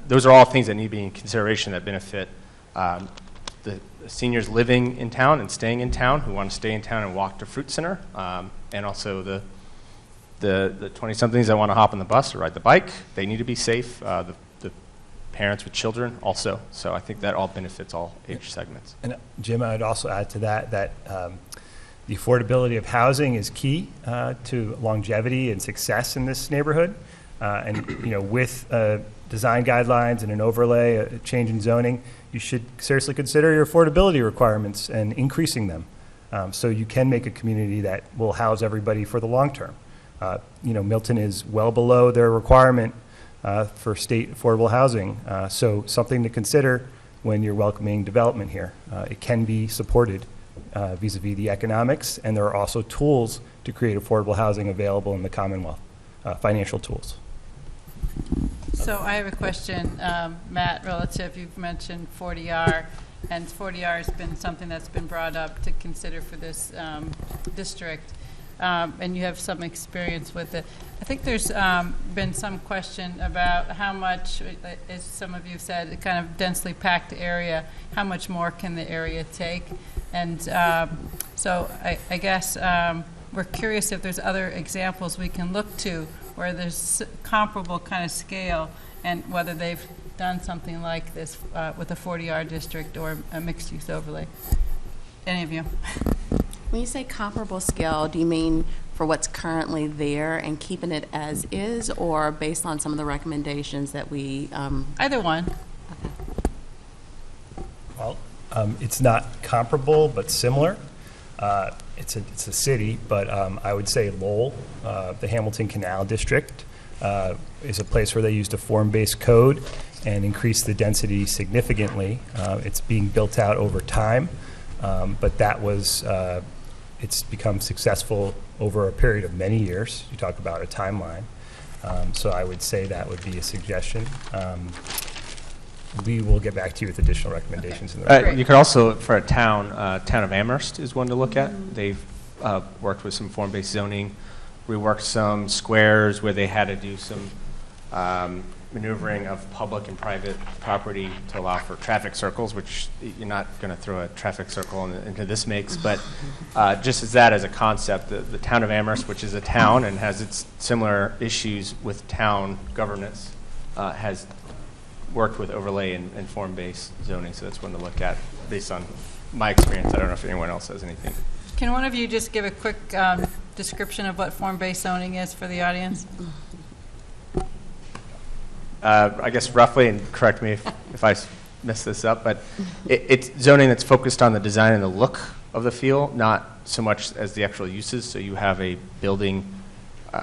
those are all things that need to be in consideration that benefit the seniors living in town and staying in town, who want to stay in town and walk to Fruit Center, and also the 20-somethings that want to hop on the bus or ride the bike. They need to be safe. The parents with children also. So I think that all benefits all age segments. And Jim, I would also add to that the affordability of housing is key to longevity and success in this neighborhood. And with design guidelines and an overlay, a change in zoning, you should seriously consider your affordability requirements and increasing them, so you can make a community that will house everybody for the long term. Milton is well below their requirement for state affordable housing, so something to consider when you're welcoming development here. It can be supported vis-a-vis the economics, and there are also tools to create affordable housing available in the Commonwealth, financial tools. So I have a question, Matt, relative, you've mentioned 40R, and 40R has been something that's been brought up to consider for this district, and you have some experience with it. I think there's been some question about how much, as some of you said, a kind of densely packed area, how much more can the area take? And so I guess we're curious if there's other examples we can look to where there's comparable kind of scale, and whether they've done something like this with a 40R district or a mixed-use overlay. Any of you? When you say comparable scale, do you mean for what's currently there and keeping it as is, or based on some of the recommendations that we... Either one. Well, it's not comparable, but similar. It's a city, but I would say Lowell, the Hamilton Canal District, is a place where they used a form-based code and increased the density significantly. It's being built out over time, but that was, it's become successful over a period of many years. You talk about a timeline. So I would say that would be a suggestion. We will get back to you with additional recommendations in the report. You could also, for a town of Amherst is one to look at. They've worked with some form-based zoning, reworked some squares where they had to do some maneuvering of public and private property to allow for traffic circles, which you're not going to throw a traffic circle into this mix, but just as that as a concept, the town of Amherst, which is a town and has its similar issues with town governance, has worked with overlay and form-based zoning, so that's one to look at based on my experience. I don't know if anyone else has anything. Can one of you just give a quick description of what form-based zoning is for the audience? I guess roughly, and correct me if I mess this up, but it's zoning that's focused on the design and the look of the field, not so much as the actual uses. So you have a building,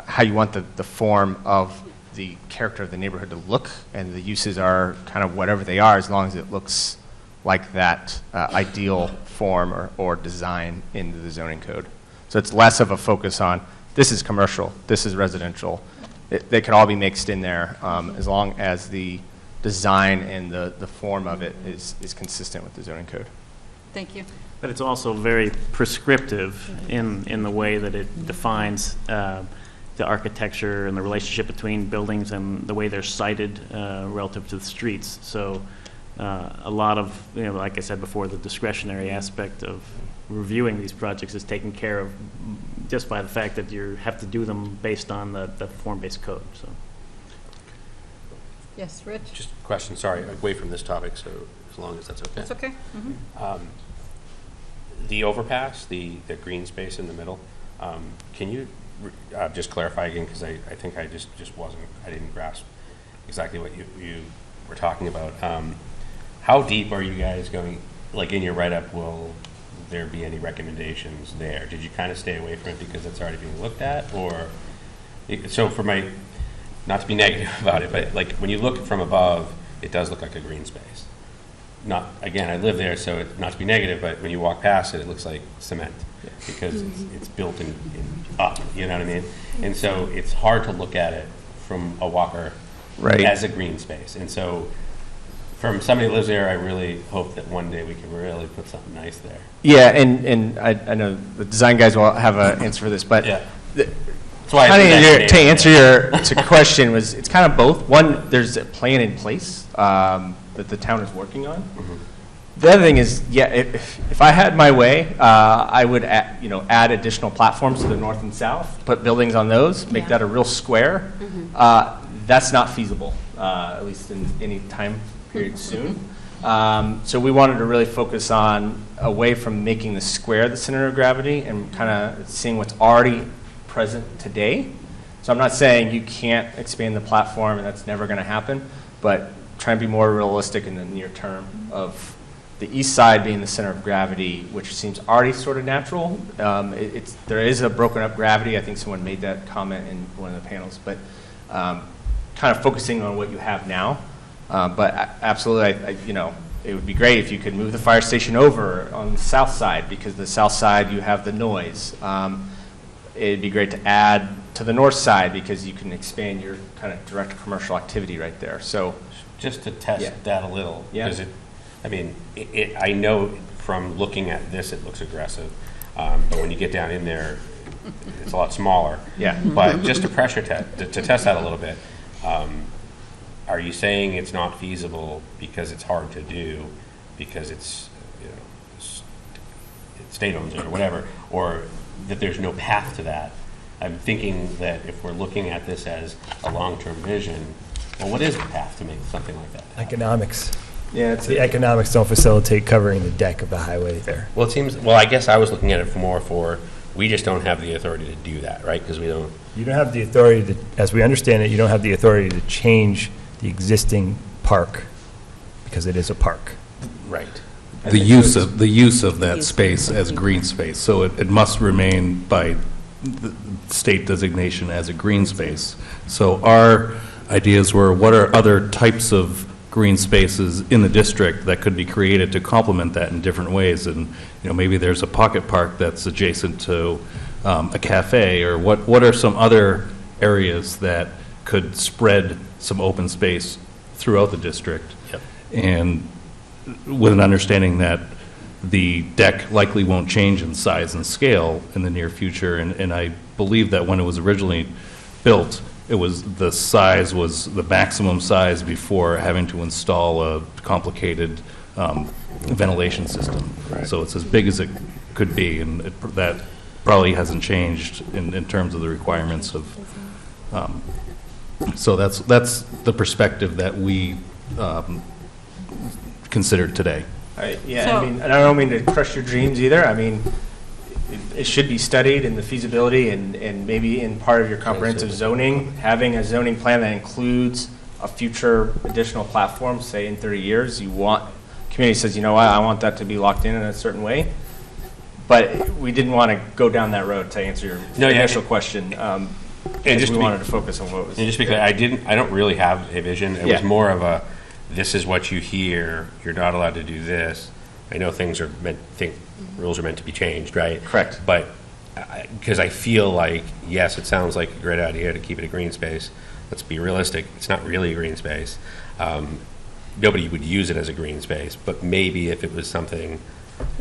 how you want the form of the character of the neighborhood to look, and the uses are kind of whatever they are, as long as it looks like that ideal form or design into the zoning code. So it's less of a focus on this is commercial, this is residential. They could all be mixed in there as long as the design and the form of it is consistent with the zoning code. Thank you. But it's also very prescriptive in the way that it defines the architecture and the relationship between buildings and the way they're sited relative to the streets. So a lot of, like I said before, the discretionary aspect of reviewing these projects is taken care of just by the fact that you have to do them based on the form-based code. So. Yes, Rich? Just a question, sorry, away from this topic, so as long as that's okay. That's okay. The overpass, the green space in the middle, can you just clarify again, because I think I just I didn't grasp exactly what you were talking about. How deep are you guys going, like in your write-up, will there be any recommendations there? Did you kind of stay away from it because it's already being looked at? Or, so for my, not to be negative about it, but like when you look from above, it does look like a green space. Not, again, I live there, so not to be negative, but when you walk past it, it looks like cement because it's built in up, you know what I mean? And so it's hard to look at it from a walker as a green space. And so from somebody who lives there, I really hope that one day we can really put something nice there. Yeah, and I know the design guys will have an answer for this, but Yeah. to answer your question was, it's kind of both. One, there's a plan in place that the town is working on. Mm-hmm. The other thing is, yeah, if I had my way, I would add additional platforms to the north and south, put buildings on those, make that a real square. That's not feasible, at least in any time period soon. So we wanted to really focus on away from making the square the center of gravity and kind of seeing what's already present today. So I'm not saying you can't expand the platform and that's never going to happen, but trying to be more realistic in the near term of the east side being the center of gravity, which seems already sort of natural. There is a broken up gravity. I think someone made that comment in one of the panels, but kind of focusing on what you have now. But absolutely, it would be great if you could move the fire station over on the south side, because the south side you have the noise. It'd be great to add to the north side because you can expand your kind of direct commercial activity right there. So just to test that a little, because I know from looking at this it looks aggressive, but when you get down in there, it's a lot smaller. Yeah. But just to pressure test, to test that a little bit, are you saying it's not feasible because it's hard to do, because it's state owns it or whatever, or that there's no path to that? I'm thinking that if we're looking at this as a long-term vision, well, what is the path to make something like that? Economics. Yeah, the economics don't facilitate covering the deck of the highway there. Well, it seems. Well, I guess I was looking at it for we just don't have the authority to do that, right? Because we don't. You don't have the authority to, as we understand it, you don't have the authority to change the existing park because it is a park. Right. The use of that space as green space, so it must remain by the state designation as a green space. So our ideas were, what are other types of green spaces in the district that could be created to complement that in different ways? And maybe there's a pocket park that's adjacent to a cafe, or what are some other areas that could spread some open space throughout the district? Yep. And with an understanding that the deck likely won't change in size and scale in the near future. And I believe that when it was originally built, the size was the maximum size before having to install a complicated ventilation system. Right. So it's as big as it could be, and that probably hasn't changed in terms of the requirements of. So that's the perspective that we considered today. I don't mean to crush your dreams either. I mean, it should be studied in the feasibility and maybe in part of your comprehensive zoning, having a zoning plan that includes a future additional platform, say in 30 years, community says, I want that to be locked in a certain way. But we didn't want to go down that road to answer your initial question. And we wanted to focus on what was. And just because I don't really have a vision. It was more of a, this is what you hear. You're not allowed to do this. I know rules are meant to be changed, right? Correct. But because I feel like, yes, it sounds like a great idea to keep it a green space. Let's be realistic. It's not really a green space. Nobody would use it as a green space, but maybe if it was something,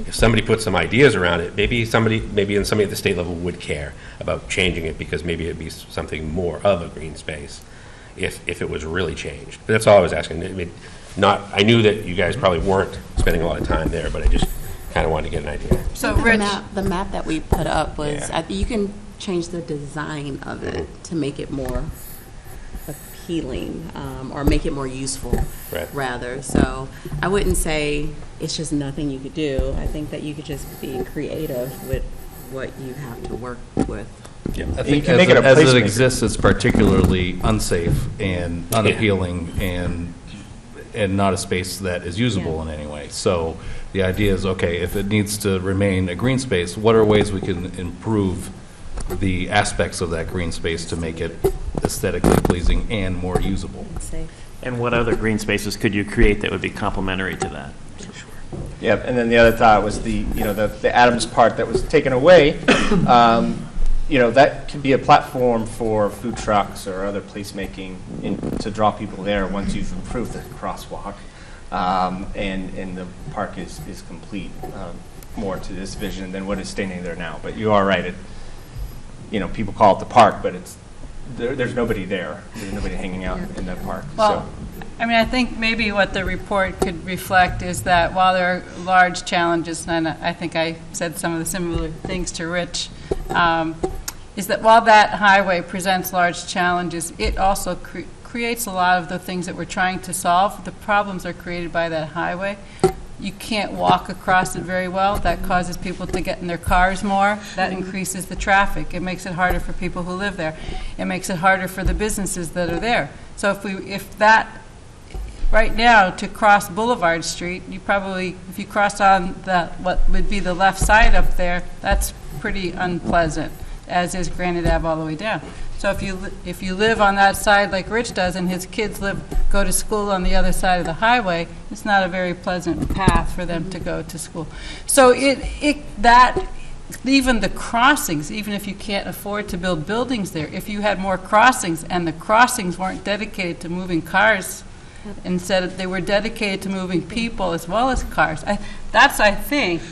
if somebody put some ideas around it, maybe somebody at the state level would care about changing it, because maybe it'd be something more of a green space if it was really changed. But that's all I was asking. I knew that you guys probably weren't spending a lot of time there, but I just kind of wanted to get an idea. So the map that we put up was, you can change the design of it to make it more appealing, or make it more useful, rather. So I wouldn't say it's just nothing you could do. I think that you could just be creative with what you have to work with. Yeah, I You think can make it a as it placemaker. exists, it's particularly unsafe and unappealing and not a space that is usable in any way. So the idea is, okay, if it needs to remain a green space, what are ways we can improve the aspects of that green space to make it aesthetically pleasing and more usable? Safe. And what other green spaces could you create that would be complementary to that? Yeah, and then the other thought was the Adams part that was taken away. That could be a platform for food trucks or other placemaking to draw people there once you've improved the crosswalk, and the park is complete, more to this vision than what is standing there now. But you are right. People call it the park, but there's nobody there. There's nobody hanging out in that park. Well, I mean, I think maybe what the report could reflect is that while there are large challenges, and I think I said some of the similar things to Rich, is that while that highway presents large challenges, it also creates a lot of the things that we're trying to solve. The problems are created by that highway. You can't walk across it very well. That causes people to get in their cars more. That increases the traffic. It makes it harder for people who live there. It makes it harder for the businesses that are there. So if that, right now, to cross Boulevard Street, you probably, if you cross on what would be the left side up there, that's pretty unpleasant, as is Granite Ave all the way down. So if you live on that side like Rich does, and his kids go to school on the other side of the highway, it's not a very pleasant path for them to go to school. So even the crossings, even if you can't afford to build buildings there, if you had more crossings and the crossings weren't dedicated to moving cars, instead they were dedicated to moving people as well as cars. I think,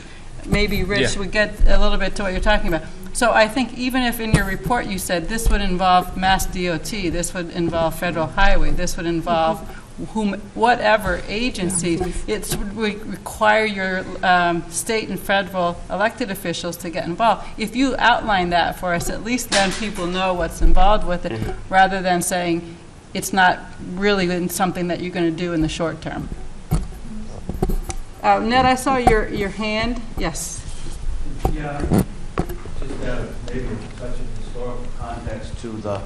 maybe Rich would get a little bit to what you're talking about. So I think even if in your report you said this would involve Mass DOT, this would involve Federal Highway, this would involve whatever agency, it would require your state and federal elected officials to get involved. If you outline that for us, at least then people know what's involved with it, rather than saying it's not really something that you're going to do in the short term. Ned, I saw your hand. Yes. Yeah. Maybe such a historical context to the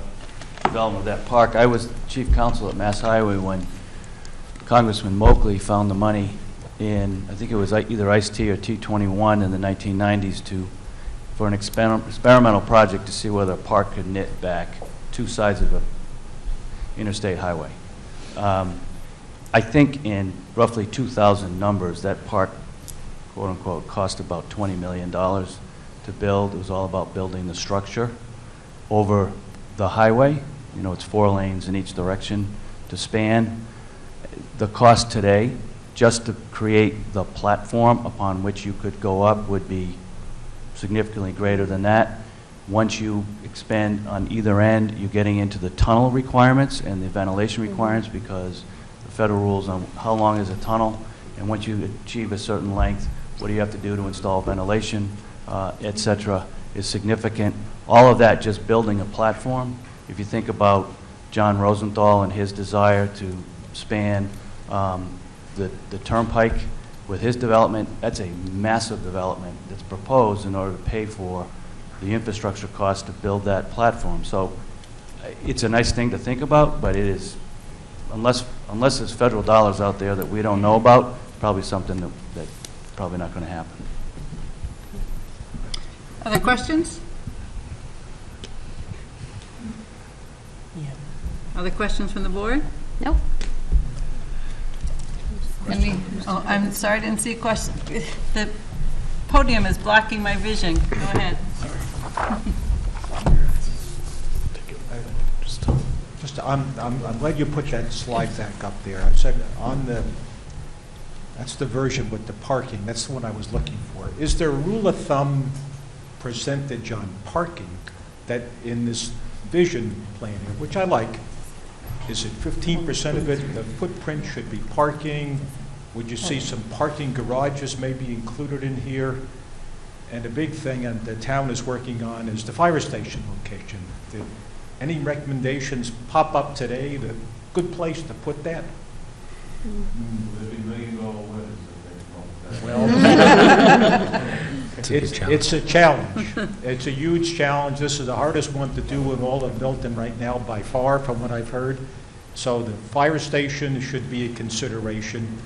development of that park. I was chief counsel at Mass Highway when Congressman Moakley found the money in, I think it was either ICE-T or T-21 in the 1990s for an experimental project to see whether a park could knit back two sides of an interstate highway. I think in roughly 2,000 numbers, that park, quote unquote, cost about $20 million to build. It was all about building the structure over the highway. It's 4 lanes in each direction to span. The cost today, just to create the platform upon which you could go up, would be significantly greater than that. Once you expand on either end, you're getting into the tunnel requirements and the ventilation requirements, because the federal rules on how long is a tunnel, and once you achieve a certain length, what do you have to do to install ventilation, et cetera, is significant. All of that just building a platform. If you think about John Rosenthal and his desire to span the turnpike with his development, that's a massive development that's proposed in order to pay for the infrastructure costs to build that platform. So it's a nice thing to think about, but it is, unless there's federal dollars out there that we don't know about, probably something that's probably not going to happen. Other questions? Other questions from the board? Nope. I'm sorry, I didn't see a question. The podium is blocking my vision. Go ahead. I'm glad you put that slide back up there. I said that's the version with the parking. That's the one I was looking for. Is there a rule of thumb percentage on parking that in this vision plan here, which I like? Is it 15% of it, the footprint should be parking? Would you see some parking garages maybe included in here? And the big thing that the town is working on is the fire station location. Did any recommendations pop up today? The good place to put that? Well, It's a challenge. It's a huge challenge. This is the hardest one to do in all of Milton right now by far, from what I've heard. So the fire station should be a consideration.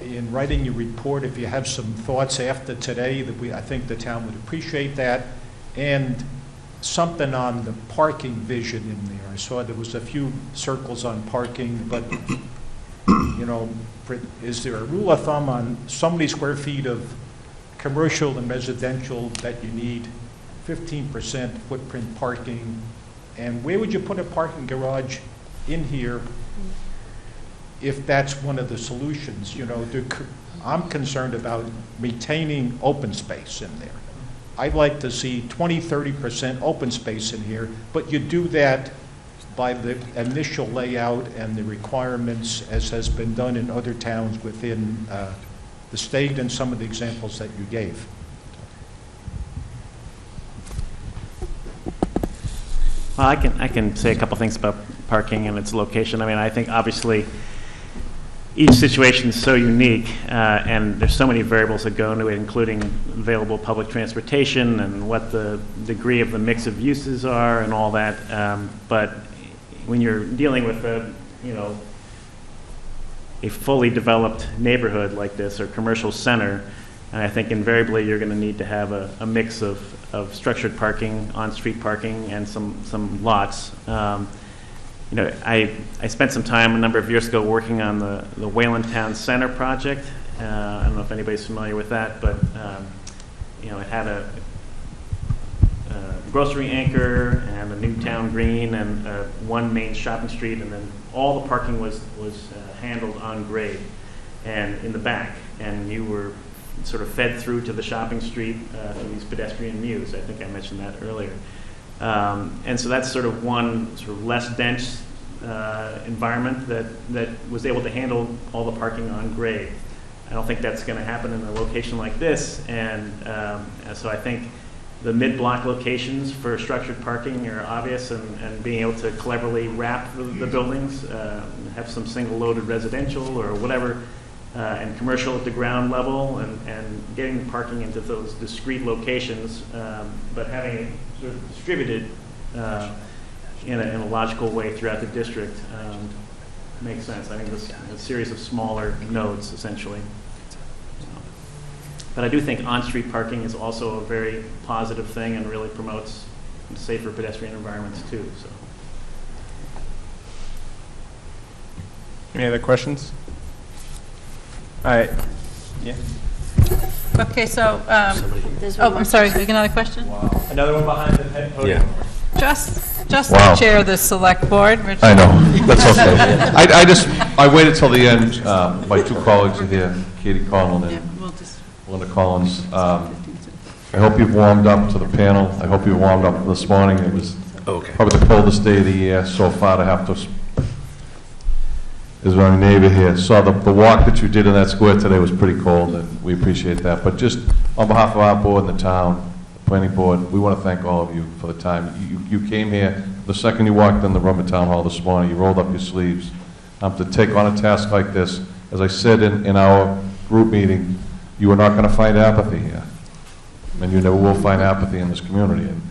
In writing your report, if you have some thoughts after today, I think the town would appreciate that. And something on the parking vision in there. I saw there was a few circles on parking, but, you know, is there a rule of thumb on so many square feet of commercial and residential that you need 15% footprint parking? And where would you put a parking garage in here if that's one of the solutions? You know, I'm concerned about retaining open space in there. I'd like to see 20, 30% open space in here, but you do that by the initial layout and the requirements as has been done in other towns within the state and some of the examples that you gave. Well, I can say a couple things about parking and its location. I mean, I think obviously each situation is so unique, and there's so many variables that go into it, including available public transportation and what the degree of the mix of uses are and all that. But when you're dealing with a fully developed neighborhood like this or commercial center, I think invariably you're going to need to have a mix of structured parking, on-street parking, and some lots. I spent some time a number of years ago working on the Wayland Town Center project. I don't know if anybody's familiar with that, but it had a grocery anchor and a new town green and one main shopping street, and then all the parking was handled on grade and in the back, and you were sort of fed through to the shopping street through these pedestrian mews. I think I mentioned that earlier. And so that's sort of one sort of less dense environment that was able to handle all the parking on grade. I don't think that's going to happen in a location like this, and so I think the mid-block locations for structured parking are obvious, and being able to cleverly wrap the buildings, have some single-loaded residential or whatever, and commercial at the ground level, and getting the parking into those discrete locations, but having it sort of distributed in a logical way throughout the district makes sense. I think this a series of smaller nodes, essentially. But I do think on-street parking is also a very positive thing and really promotes safer pedestrian environments too. So. Any other questions? All right. Yeah. Okay, so, I'm sorry, we get another question? Wow. Another one behind the head podium. Yeah. Just Wow. to chair the select board, Richard. I know, that's okay. I waited till the end. My two colleagues are here, Katie Conlon and Linda Collins. I hope you've warmed up to the panel. I hope you warmed up this morning. It was probably the coldest day of the year so far to have to. Is my neighbor here. Saw the walk that you did in that square today was pretty cold, and we appreciate that. But just on behalf of our board and the town, the planning board, we want to thank all of you for the time. You came here, the second you walked in the room at Town Hall this morning, you rolled up your sleeves to take on a task like this. As I said in our group meeting, you are not going to find apathy here. And you never will find apathy in this community. And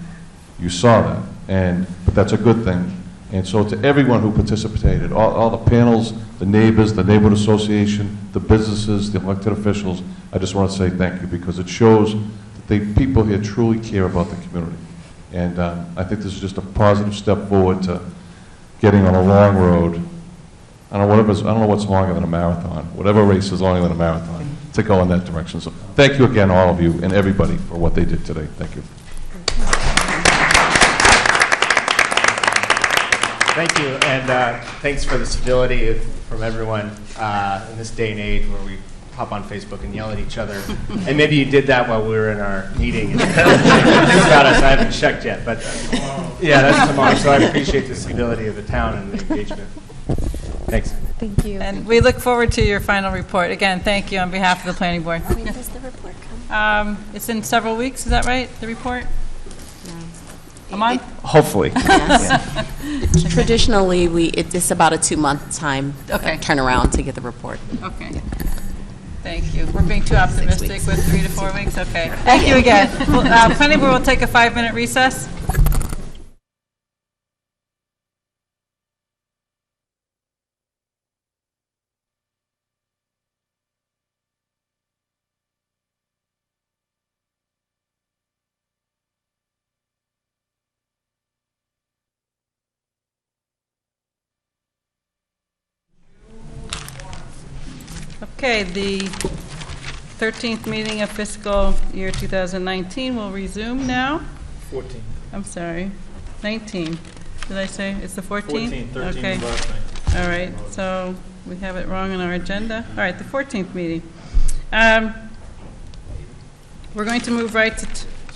you saw that. But that's a good thing. And so to everyone who participated, all the panels, the neighbors, the neighborhood association, the businesses, the elected officials, I just want to say thank you, because it shows that the people here truly care about the community. And I think this is just a positive step forward to getting on a long road. I don't know what's longer than a marathon. Whatever race is longer than a marathon, to go in that direction. So thank you again, all of you, and everybody for what they did today. Thank you. Thank you, and thanks for the civility from everyone in this day and age where we hop on Facebook and yell at each other. And maybe you did that while we were in our meeting. And about us, I haven't checked yet, but yeah, that's tomorrow. So I appreciate the civility of the town and the engagement. Thanks. Thank you. And we look forward to your final report. Again, thank you on behalf of the planning board. When does the report come? It's in several weeks, is that right, the report? A month? Hopefully. Yes. Traditionally, it's about a 2-month time Okay. turnaround to get the report. Okay. Yeah. Thank you. We're being too optimistic with 3 to 4 weeks? Okay. Thank you again. Planning board will take a 5-minute recess. Okay, the 13th meeting of fiscal year 2019 will resume now. 14. I'm sorry, 19. Did I say it's the 14th? 13 okay. last night. All right, so we have it wrong on our agenda. All right, the 14th meeting. We're going to move right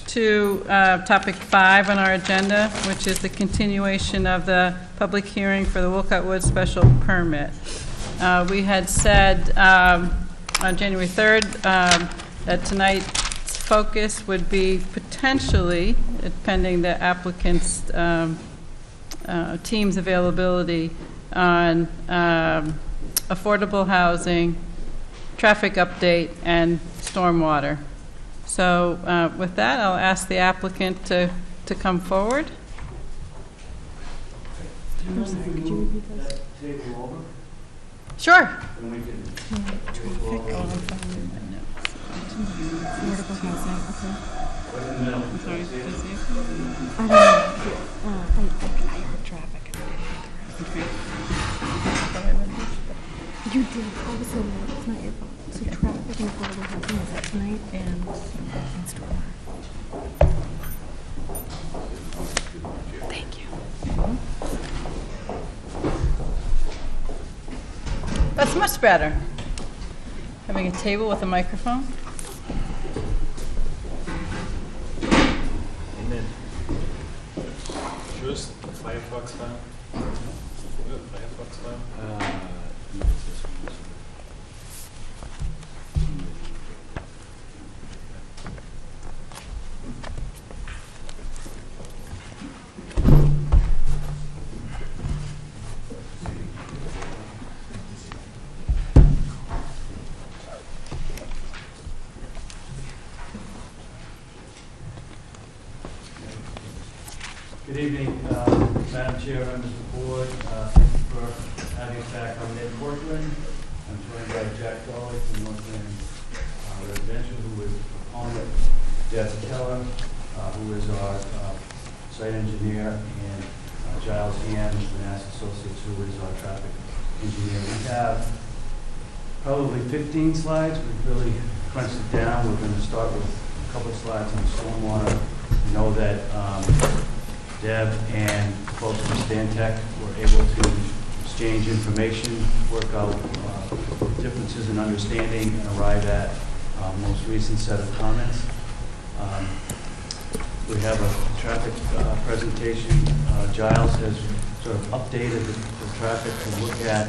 to topic 5 on our agenda, which is the continuation of the public hearing for the Wolcott Woods special permit. We had said on January 3rd that tonight's focus would be potentially, pending the applicant's team's availability, on affordable housing, traffic update, and stormwater. So with that, I'll ask the applicant to come forward. Could you repeat those? Sure. And we can. Traffic. Affordable housing, okay. I'm sorry, I don't know. I heard traffic. Okay. You did. All of a sudden, it's not your fault. So traffic and affordable housing, is that tonight? And stormwater. Thank you. That's much better. Having a table with a microphone. Amen. Just Firefox file. Firefox file. Good evening, Madam Chair, members of the board. Thank you for having us back. I'm Ned Portland. I'm joined by Jack Dolly from Northland Residential, who is the proponent, Jess Keller, who is our site engineer, and Giles Ham, who's the Nass Associates, who is our traffic engineer. We have probably 15 slides. We've really crunched it down. We're going to start with a couple of slides on stormwater. We know that Deb and folks from Stantec were able to exchange information, work out differences in understanding, and arrive at most recent set of comments. We have a traffic presentation. Giles has sort of updated the traffic to look at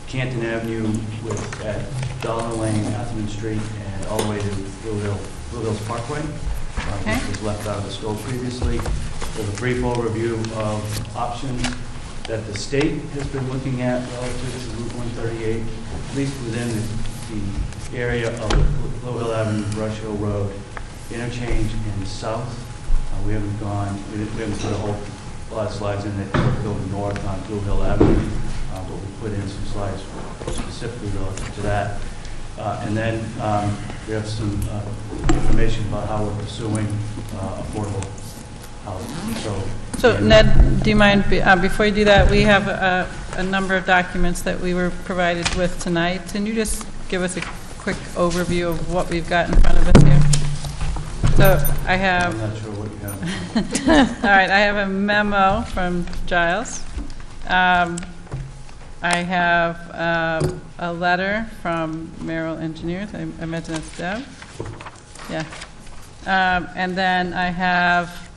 Canton Avenue at Dollar Lane, Atherton Street, and all the way to Blue Hills Parkway. Which was left out of the scope previously. There's a brief overview of options that the state has been looking at relative to Route 138, at least within the area of the Blue Hill Avenue, Brush Hill Road interchange in south. We haven't put a whole lot of slides in that go north on Blue Hill Avenue, but we put in some slides specifically relative to that. And then we have some information about how we're pursuing affordable housing. So Ned, do you mind, before you do that, we have a number of documents that we were provided with tonight. Can you just give us a quick overview of what we've got in front of us here? So I have... I'm not sure what you have. All right, I have a memo from Giles. I have a letter from Merrill Engineers. I imagine that's Deb. Yeah. And then I have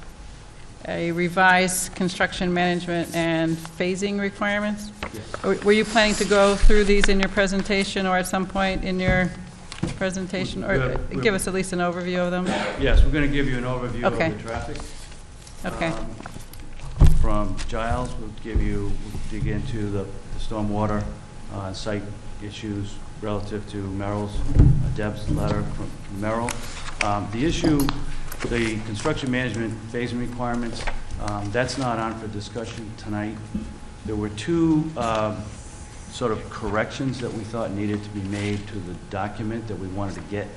a revised construction management and phasing requirements. Yes. Were you planning to go through these in your presentation or at some point in your presentation? Or give us at least an overview of them? Yes, we're going to give you an overview of the traffic. Okay. From Giles, we'll dig into the stormwater site issues relative to Deb's letter from Merrill. The issue, the construction management phasing requirements, that's not on for discussion tonight. There were two sort of corrections that we thought needed to be made to the document that we wanted to get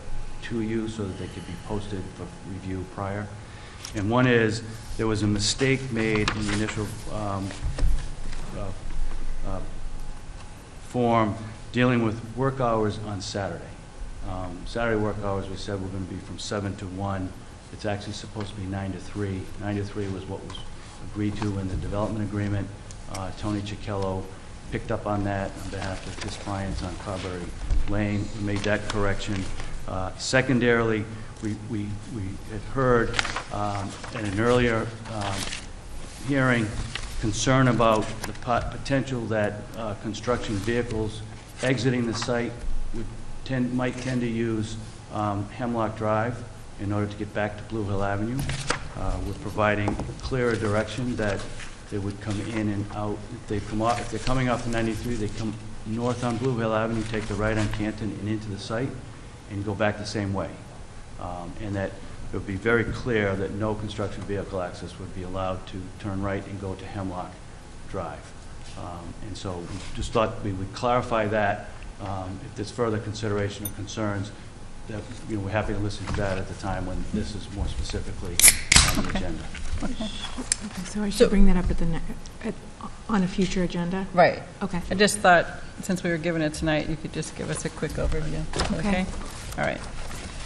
to you so that they could be posted for review prior. And one is, there was a mistake made in the initial form dealing with work hours on Saturday. Saturday work hours, we said, were going to be from 7 to 1. It's actually supposed to be 9 to 3. 9 to 3 was what was agreed to in the development agreement. Tony Cicchello picked up on that on behalf of his clients on Carberry Lane. We made that correction. Secondarily, we had heard in an earlier hearing concern about the potential that construction vehicles exiting the site might tend to use Hemlock Drive in order to get back to Blue Hill Avenue. We're providing clearer direction that they would come in and out. If they're coming off the 93, they come north on Blue Hill Avenue, take the right on Canton and into the site, and go back the same way. And that it would be very clear that no construction vehicle access would be allowed to turn right and go to Hemlock Drive. And so we just thought we would clarify that. If there's further consideration or concerns, that, we're happy to listen to that at the time when this is more specifically on the agenda. Okay, so I should bring that up on a future agenda? Right. Okay. I just thought, since we were given it tonight, you could just give us a quick overview. Okay? All right.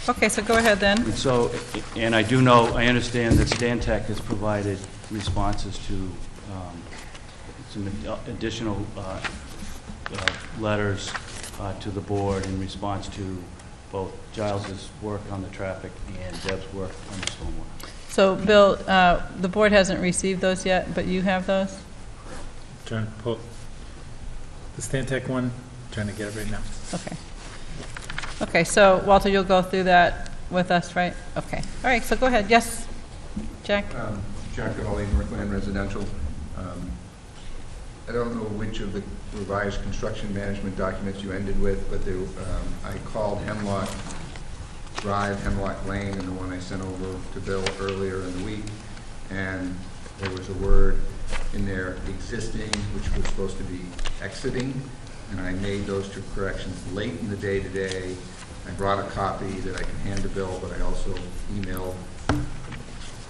Okay, so go ahead then. And so, and I understand that Stantec has provided responses to some additional letters to the board in response to both Giles's work on the traffic and Deb's work on the stormwater. So, Bill, the board hasn't received those yet, but you have those? Trying to pull the Stantec one, trying to get it right now. Okay. Okay, so Walter, you'll go through that with us, right? Okay. All right, so go ahead. Yes, Jack? Jack Hawley, Northland Residential. I don't know which of the revised construction management documents you ended with, but I called Hemlock Drive, Hemlock Lane, and the one I sent over to Bill earlier in the week, and there was a word in there, existing, which was supposed to be exiting, and I made those two corrections late in the day today. I brought a copy that I can hand to Bill, but I also emailed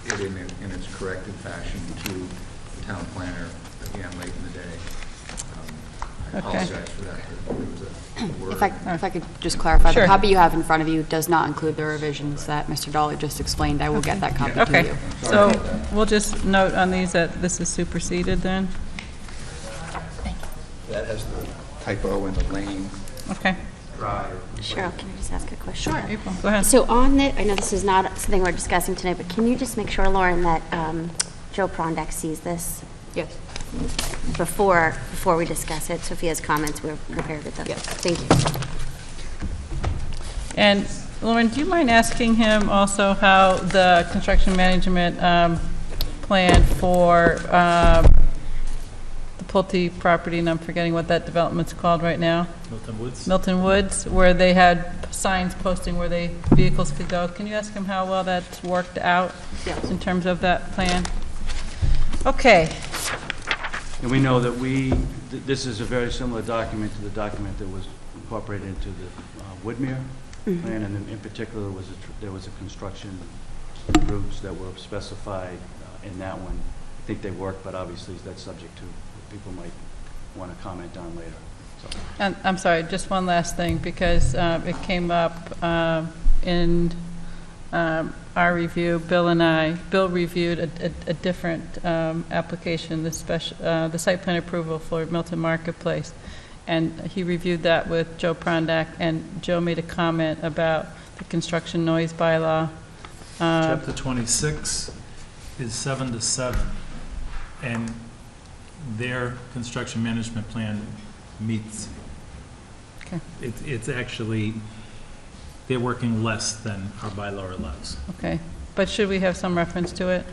it in its corrected fashion to the town planner again late in the day. I apologize for that, but it was a word. If I could just clarify, Sure. the copy you have in front of you does not include the revisions that Mr. Dolly just explained. I will get that copy to you. So we'll just note on these that this is superseded then? That has the typo in the lane. Okay. Drive. Cheryl, can I just ask a question? Sure, April, go ahead. So on the, I know this is not something we're discussing tonight, but can you just make sure, Lauren, that Joe Prondak sees this? Yes. Before we discuss it, so if he has comments, we're prepared with them. Yes. Thank you. And Lauren, do you mind asking him also how the construction management plan for the Pulte property, and I'm forgetting what that development's called right now? Milton Woods. Milton Woods, where they had signs posting where vehicles could go. Can you ask him how well that's worked out in terms of that plan? Okay. And we know that this is a very similar document to the document that was incorporated into the Woodmere plan, and in particular there was a construction routes that were specified in that one. I think they work, but obviously that's subject to what people might want to comment on later. So. And I'm sorry, just one last thing, because it came up in our review. Bill reviewed a different application, the site plan approval for Milton Marketplace, and he reviewed that with Joe Prondak, and Joe made a comment about the construction noise bylaw. Chapter 26 is 7 to 7, and their construction management plan meets. Okay. It's actually, they're working less than our bylaw allows Okay, but should we have some reference to it?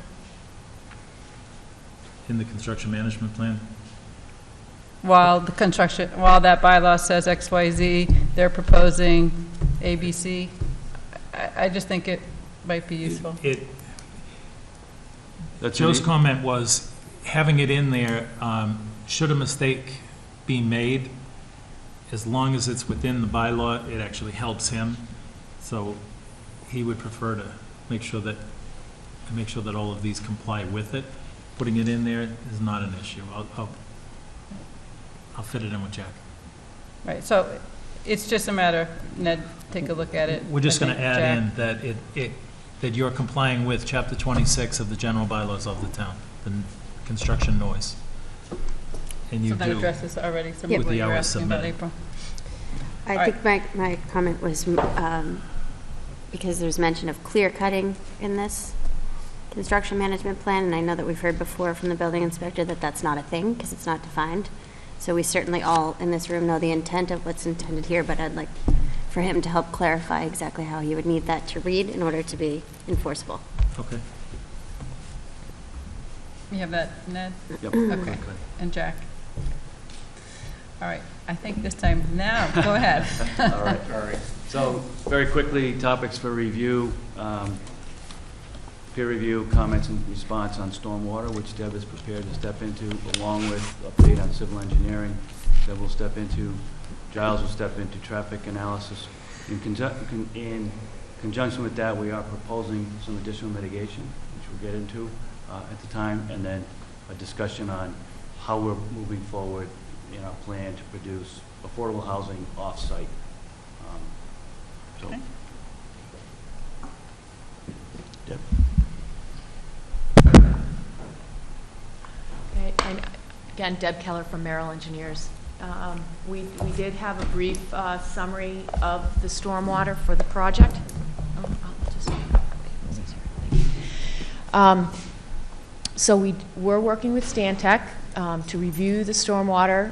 in the construction management plan. while the construction, while that bylaw says XYZ, they're proposing ABC. I just think it might be useful. Joe's comment was, having it in there, should a mistake be made, as long as it's within the bylaw, it actually helps him. So he would prefer to make sure that all of these comply with it. Putting it in there is not an issue. I'll fit it in with Jack. Right, so it's just a matter, Ned, take a look at it. We're just I going to think, add Jack. in that you're complying with Chapter 26 of the general bylaws of the town, the construction noise. And you So that do addresses already some with of what the you were hours asking about, submitted. April. I think my comment was because there's mention of clear cutting in this construction management plan, and I know that we've heard before from the building inspector that that's not a thing because it's not defined. So we certainly all in this room know the intent of what's intended here, but I'd like for him to help clarify exactly how he would need that to read in order to be enforceable. Okay. You have that, Ned? Yep. Okay, and Jack? All right, I think this time, now, go ahead. All right. So, very quickly, topics for review. Peer review, comments and response on stormwater, which Deb is prepared to step into, along with update on civil engineering. Deb will step into, Giles will step into traffic analysis. In conjunction with that, we are proposing some additional mitigation, which we'll get into at the time, and then a discussion on how we're moving forward in our plan to produce affordable housing off-site. Okay. Deb. Okay, and again, Deb Keller from Merrill Engineers. We did have a brief summary of the stormwater for the project. So we were working with Stantec to review the stormwater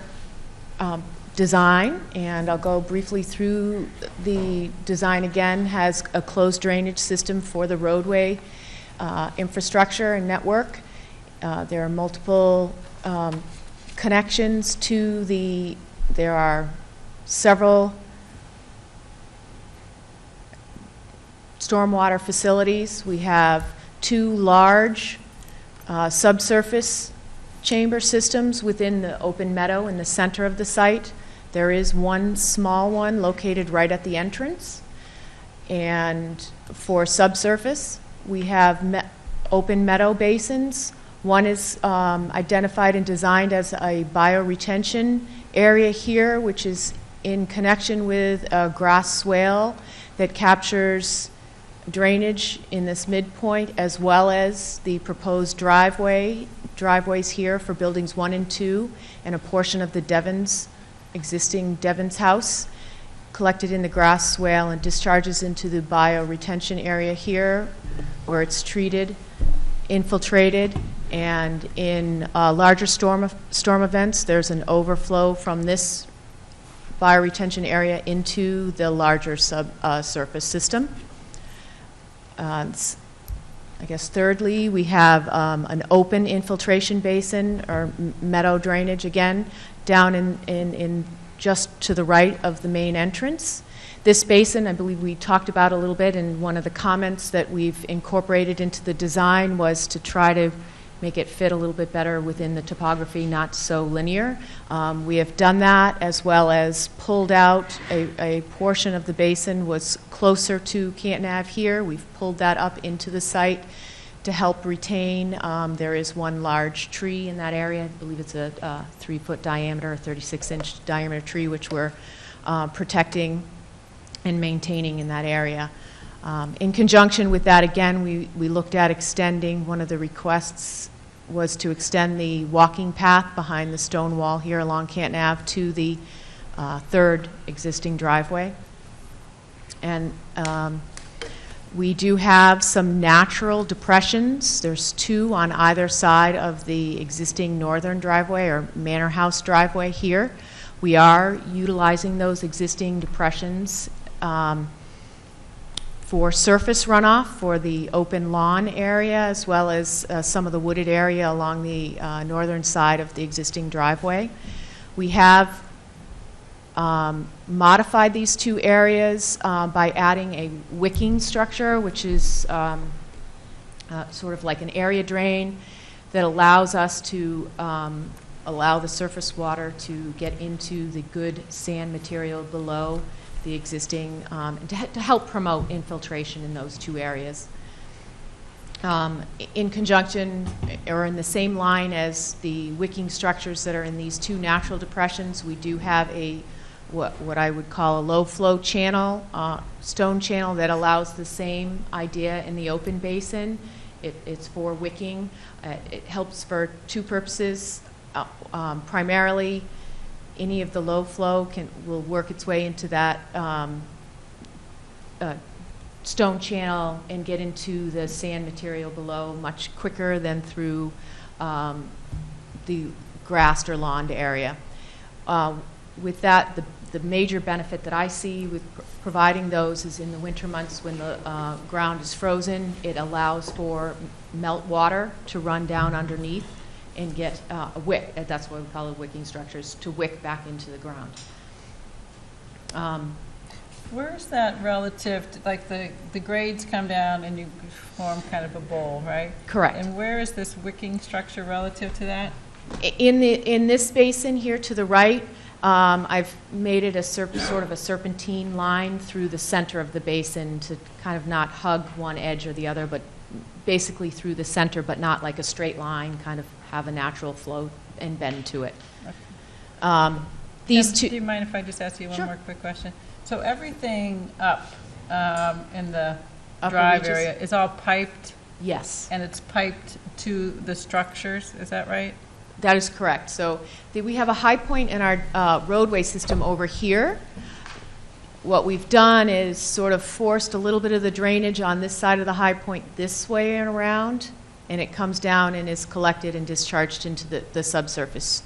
design, and I'll go briefly through the design again. Has a closed drainage system for the roadway infrastructure and network. There are multiple connections to there are several stormwater facilities. We have 2 large subsurface chamber systems within the open meadow in the center of the site. There is one small one located right at the entrance. And for subsurface, we have open meadow basins. One is identified and designed as a bioretention area here, which is in connection with a grass swale that captures drainage in this midpoint, as well as the proposed driveways here for buildings 1 and 2, and a portion of the existing Devon's house, collected in the grass swale and discharges into the bioretention area here, where it's treated, infiltrated, and in larger storm events, there's an overflow from this bioretention area into the larger surface system. I guess thirdly, we have an open infiltration basin or meadow drainage again down in just to the right of the main entrance. This basin, I believe we talked about a little bit, and one of the comments that we've incorporated into the design was to try to make it fit a little bit better within the topography, not so linear. We have done that, as well as pulled out a portion of the basin was closer to Canton Ave here. We've pulled that up into the site to help retain. There is one large tree in that area. I believe it's a 3-foot diameter, 36-inch diameter tree, which we're protecting and maintaining in that area. In conjunction with that, again, we looked at extending. One of the requests was to extend the walking path behind the stone wall here along Canton Ave to the 3rd existing driveway. And we do have some natural depressions. There's 2 on either side of the existing northern driveway or manor house driveway here. We are utilizing those existing depressions for surface runoff for the open lawn area, as well as some of the wooded area along the northern side of the existing driveway. We have modified these two areas by adding a wicking structure, which is sort of like an area drain that allows us to allow the surface water to get into the good sand material below the existing, and to help promote infiltration in those two areas. In conjunction, or in the same line as the wicking structures that are in these two natural depressions, we do have a what I would call a low flow channel, stone channel that allows the same idea in the open basin. It's for wicking. It helps for two purposes. Primarily, any of the low flow will work its way into that stone channel and get into the sand material below much quicker than through the grassed or lawned area. With that, the major benefit that I see with providing those is in the winter months when the ground is frozen, it allows for melt water to run down underneath and get a wick, that's what we call it, wicking structures, to wick back into the ground. Where is that relative to, like the grades come down and you form kind of a bowl, right? Correct. And where is this wicking structure relative to that? In this basin here to the right, I've made it a sort of a serpentine line through the center of the basin to kind of not hug one edge or the other, but basically through the center, but not like a straight line, kind of have a natural flow and bend to it. Okay. These two. Do you mind if I just ask you one Sure. more quick question? So everything up in the Upper drive reaches? area is all piped? Yes. And it's piped to the structures, is that right? That is correct. So we have a high point in our roadway system over here. What we've done is sort of forced a little bit of the drainage on this side of the high point this way and around, and it comes down and is collected and discharged into the subsurface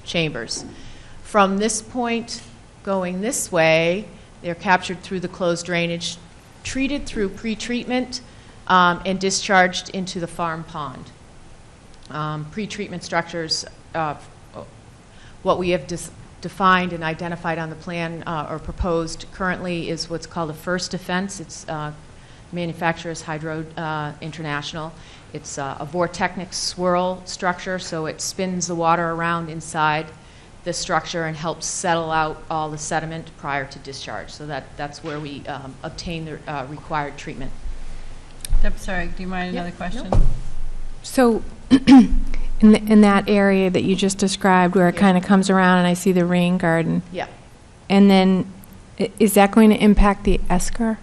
chambers. From this point going this way, they're captured through the closed drainage, treated through pre-treatment, and discharged into the farm pond. Pre-treatment structures, what we have defined and identified on the plan or proposed currently is what's called a first defense. It's manufacturer's Hydro International. It's a vortechnic swirl structure, so it spins the water around inside the structure and helps settle out all the sediment prior to discharge. So that's where we obtain the required treatment. Deb, sorry, do you mind another question? No. So in that area that you just described where it kind of comes around and I see the rain garden. Yeah. And then is that going to impact the esker?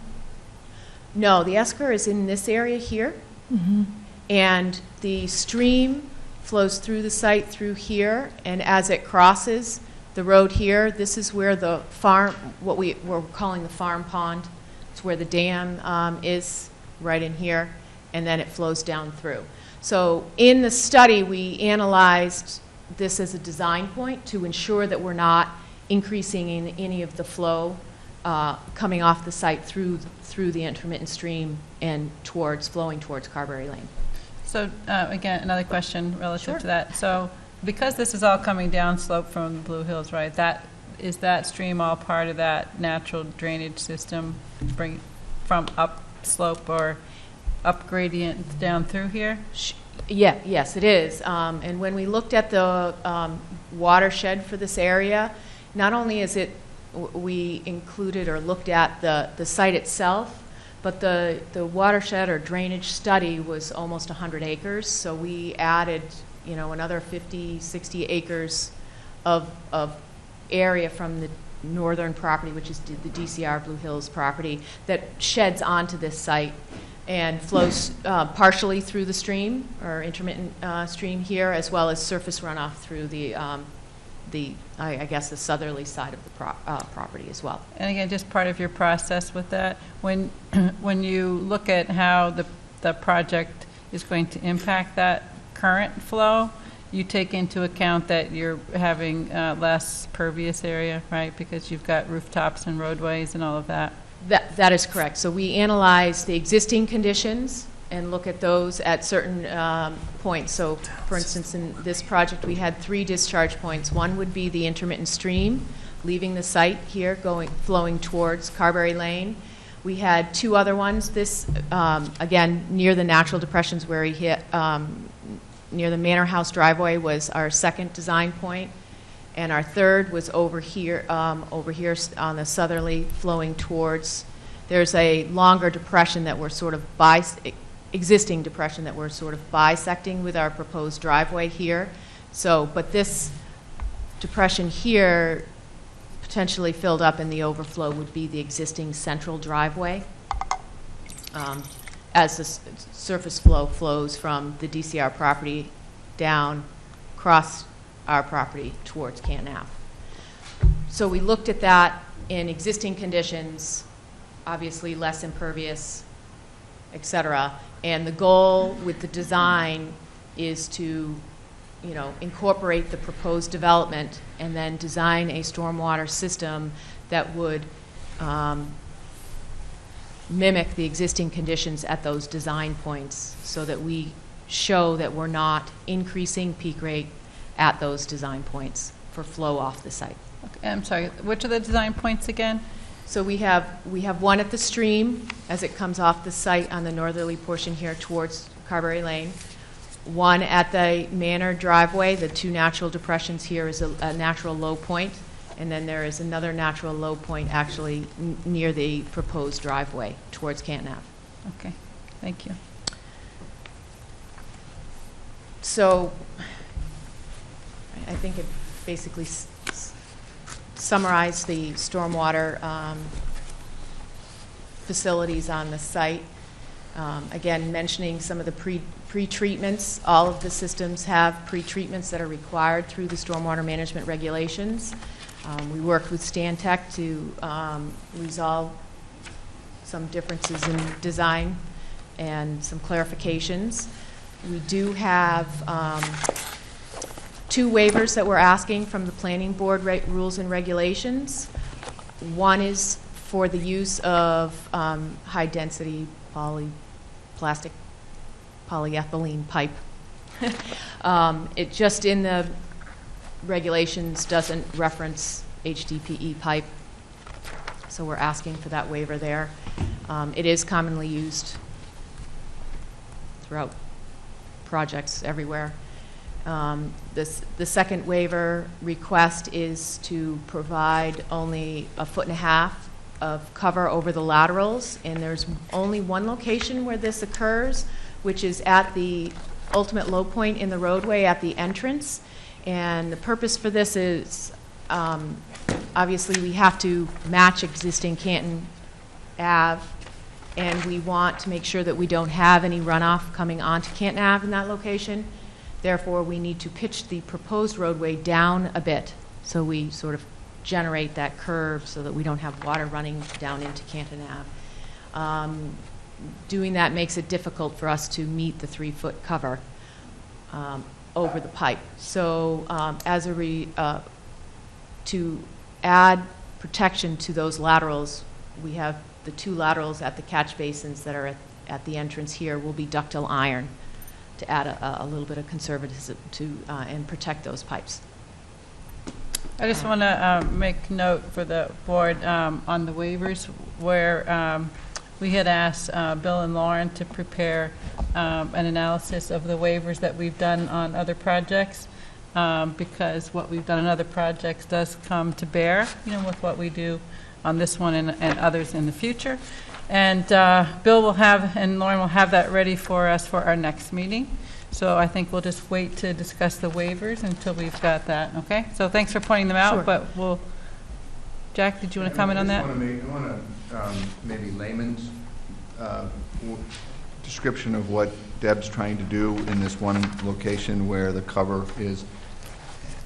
No, the esker is in this area here. Mm-hmm. And the stream flows through the site through here, and as it crosses the road here, this is where the farm, what we're calling the farm pond, it's where the dam is, right in here, and then it flows down through. So in the study, we analyzed this as a design point to ensure that we're not increasing in any of the flow coming off the site through the intermittent stream and flowing towards Carberry Lane. So again, another question relative Sure. to that. So because this is all coming down slope from the Blue Hills, right, is that stream all part of that natural drainage system from up slope or up gradient down through here? Yeah, yes, it is. And when we looked at the watershed for this area, not only is it, we included or looked at the site itself, but the watershed or drainage study was almost 100 acres. So we added, another 50, 60 acres of area from the northern property, which is the DCR Blue Hills property, that sheds onto this site and flows partially through the stream or intermittent stream here, as well as surface runoff through I guess the southerly side of the property as well. And again, just part of your process with that, when you look at how the project is going to impact that current flow, you take into account that you're having less pervious area, right? Because you've got rooftops and roadways and all of that. That is correct. So we analyze the existing conditions and look at those at certain points. So, for instance, in this project, we had 3 discharge points. One would be the intermittent stream leaving the site here, flowing towards Carberry Lane. We had 2 other ones. This, again, near the natural depressions where he hit, near the Manor House driveway was our second design point. And our third was over here on the southerly, flowing towards. There's a longer depression that we're sort of existing depression that we're sort of bisecting with our proposed driveway here. So, but this depression here, potentially filled up in the overflow, would be the existing central driveway as the surface flow flows from the DCR property down across our property towards Canton Ave. So we looked at that in existing conditions, obviously less impervious, et cetera. And the goal with the design is to, incorporate the proposed development and then design a stormwater system that would mimic the existing conditions at those design points so that we show that we're not increasing peak rate at those design points for flow off the site. Okay, I'm sorry, which are the design points again? So we have one at the stream as it comes off the site on the northerly portion here towards Carberry Lane. One at the Manor driveway. The 2 natural depressions here is a natural low point, and then there is another natural low point actually near the proposed driveway towards Canton Ave. Okay, thank you. So I think it basically summarized the stormwater facilities on the site. Again, mentioning some of the pre-treatments. All of the systems have pre-treatments that are required through the stormwater management regulations. We worked with Stantec to resolve some differences in design and some clarifications. We do have 2 waivers that we're asking from the planning board rules and regulations. One is for the use of high-density plastic polyethylene pipe. It just in the regulations doesn't reference HDPE pipe, so we're asking for that waiver there. It is commonly used throughout projects everywhere. The second waiver request is to provide only 1.5 feet of cover over the laterals, and there's only one location where this occurs, which is at the ultimate low point in the roadway at the entrance. And the purpose for this is, obviously we have to match existing Canton Ave, and we want to make sure that we don't have any runoff coming onto Canton Ave in that location. Therefore, we need to pitch the proposed roadway down a bit so we sort of generate that curve so that we don't have water running down into Canton Ave. Doing that makes it difficult for us to meet the 3-foot cover over the pipe. So to add protection to those laterals, we have the 2 laterals at the catch basins that are at the entrance here will be ductile iron to add a little bit of conservatism to and protect those pipes. I just want to make note for the board on the waivers where we had asked Bill and Lauren to prepare an analysis of the waivers that we've done on other projects because what we've done on other projects does come to bear, with what we do on this one and others in the future. And Bill will have, and Lauren will have that ready for us for our next meeting. So I think we'll just wait to discuss the waivers until we've got that, okay? So thanks for pointing them out, Sure. but we'll, Jack, did you want to comment on that? I want to maybe layman's description of what Deb's trying to do in this one location where the cover is.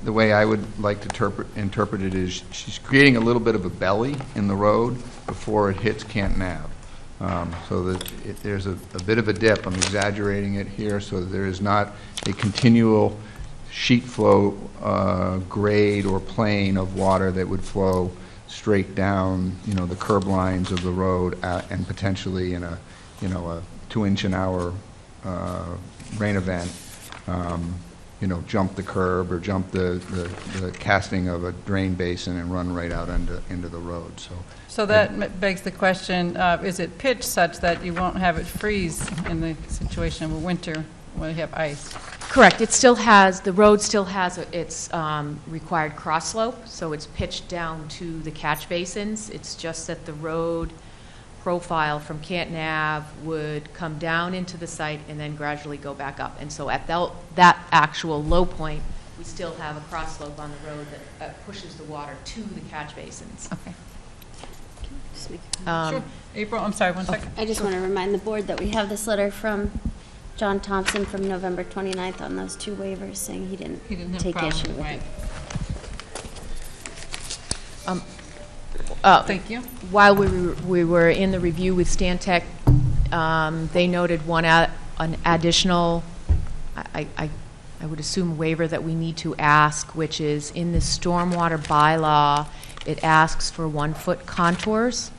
The way I would like to interpret it is she's creating a little bit of a belly in the road before it hits Canton Ave. So that there's a bit of a dip. I'm exaggerating it here so that there is not a continual sheet flow grade or plane of water that would flow straight down, the curb lines of the road and potentially in you know, a 2-inch-an-hour rain event, you know, jump the curb or jump the casting of a drain basin and run right out into the road. So that begs the question, is it pitched such that you won't have it freeze in the situation of winter when you have ice? Correct. It still has, the road still has its required cross slope, so it's pitched down to the catch basins. It's just that the road profile from Canton Ave would come down into the site and then gradually go back up. And so at that actual low point, we still have a cross slope on the road that pushes the water to the catch basins. Okay. Sure. April, I'm sorry, one second. I just want to remind the board that we have this letter from John Thompson from November 29th on those 2 waivers saying he didn't have take problem, issue with right. it. Thank you. While we were in the review with Stantec, they noted an additional, I would assume, waiver that we need to ask, which is in the stormwater bylaw, it asks for 1-foot contours.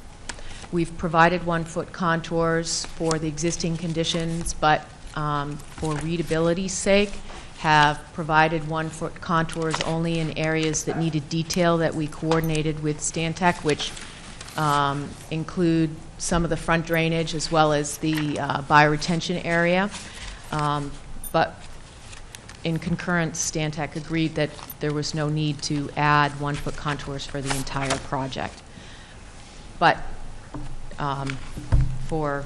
We've provided 1-foot contours for the existing conditions, but for readability's sake, have provided 1-foot contours only in areas that needed detail that we coordinated with Stantec, which include some of the front drainage as well as the bioretention area. But in concurrence, Stantec agreed that there was no need to add 1-foot contours for the entire project. But for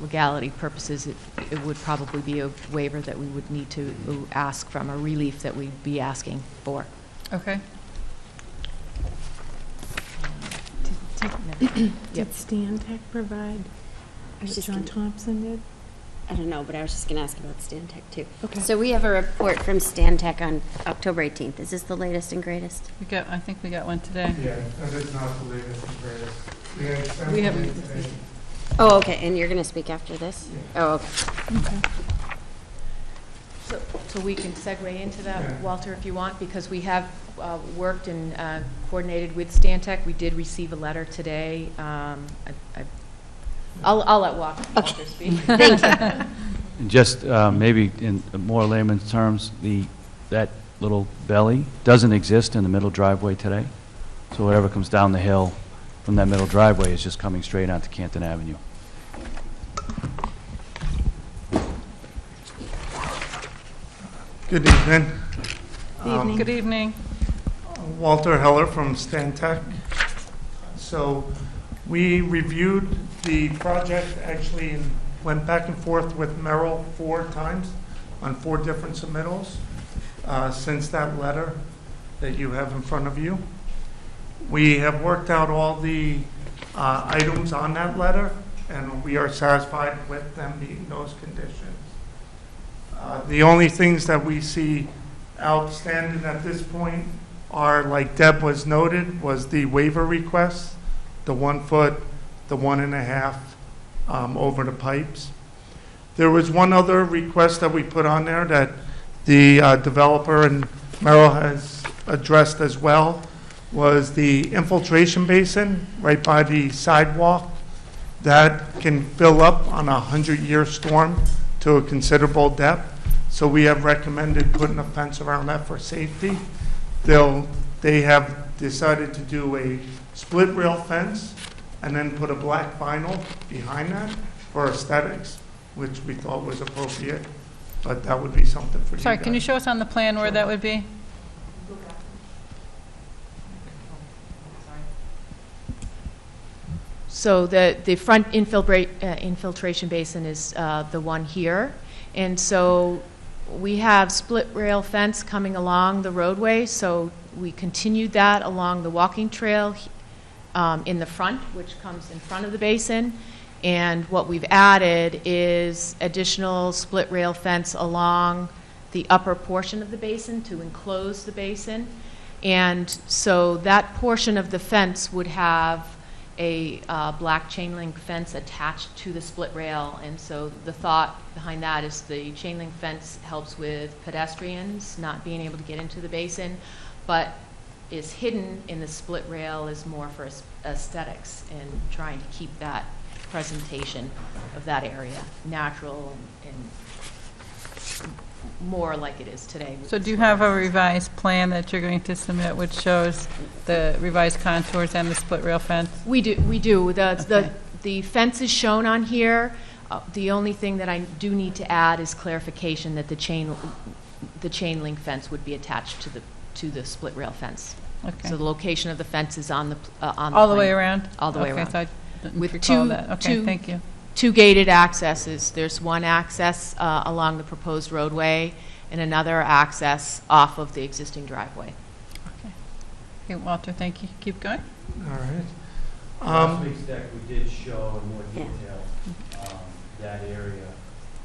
legality purposes, it would probably be a waiver that we would need to ask from, a relief that we'd be asking for. Okay. Did Stantec provide what John Thompson did? I don't know, but I was just going to ask about Stantec too. Okay. So we have a report from Stantec on October 18th. Is this the latest and greatest? I think we got one today. Yeah, that is not the latest and greatest. We haven't. Oh, okay, and you're going to speak after this? Yeah. Oh, okay. So we can segue into that, Yeah. Walter, if you want, because we have worked and coordinated with Stantec. We did receive a letter today. I'll let Walter speak. Thank you. Just maybe in more layman's terms, that little belly doesn't exist in the middle driveway today. So whatever comes down the hill from that middle driveway is just coming straight onto Canton Avenue. Good evening. Good evening. Walter Heller from Stantec. So we reviewed the project actually and went back and forth with Merrill 4 times on 4 different submittals since that letter that you have in front of you. We have worked out all the items on that letter, and we are satisfied with them meeting those conditions. The only things that we see outstanding at this point are, like Deb was noted, was the waiver request, the 1 foot, the 1.5 over the pipes. There was one other request that we put on there that the developer and Merrill has addressed as well, was the infiltration basin right by the sidewalk that can fill up on a 100-year storm to a considerable depth. So we have recommended putting a fence around that for safety. They have decided to do a split rail fence and then put a black vinyl behind that for aesthetics, which we thought was appropriate, but that would be something for you Sorry, guys. can you show us on the plan where that would be? So the front infiltration basin is the one here. And so we have split rail fence coming along the roadway, so we continued that along the walking trail in the front, which comes in front of the basin. And what we've added is additional split rail fence along the upper portion of the basin to enclose the basin. And so that portion of the fence would have a black chain link fence attached to the split rail. And so the thought behind that is the chain link fence helps with pedestrians not being able to get into the basin, but is hidden in the split rail is more for aesthetics and trying to keep that presentation of that area, natural and more like it is today. So do you have a revised plan that you're going to submit which shows the revised contours and the split rail fence? We do. The fence is shown on here. The only thing that I do need to add is clarification that the chain link fence would be attached to the split rail fence. Okay. So the location of the fence is on the all the plan. way around? All the way around. Okay, so I didn't With recall that. Okay, thank you. Two gated accesses. There's one access along the proposed roadway and another access off of the existing driveway. Okay, Walter, thank you. Keep going. All right. Last week's deck, we did show in more detail that area.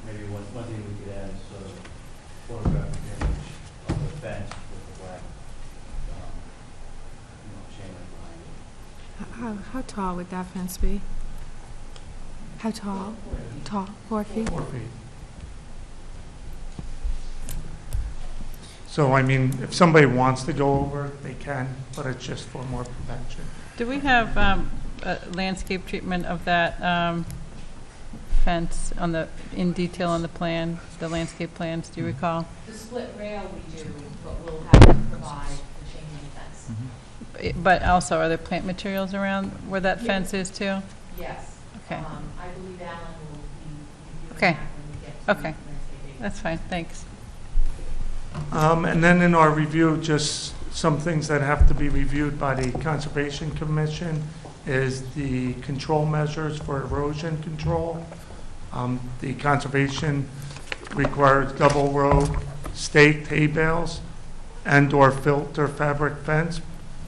Maybe one thing we could add is sort of photographic image of the fence with the black chain link behind it. How tall would that fence be? How tall? Tall, 4 feet? 4 feet. So, I mean, if somebody wants to go over, they can, but it's just for more prevention. Do we have a landscape treatment of that fence in detail on the plan, the landscape plans, do you recall? The split rail we do, but we'll have to provide the chain link fence. But also, are there plant materials around where that fence is too? Yes. Okay. I believe Alan will be Okay. that when we get to Okay. landscaping. That's fine, thanks. And then in our review, just some things that have to be reviewed by the Conservation Commission is the control measures for erosion control. The conservation requires double row staked hay bales and/or filter fabric fence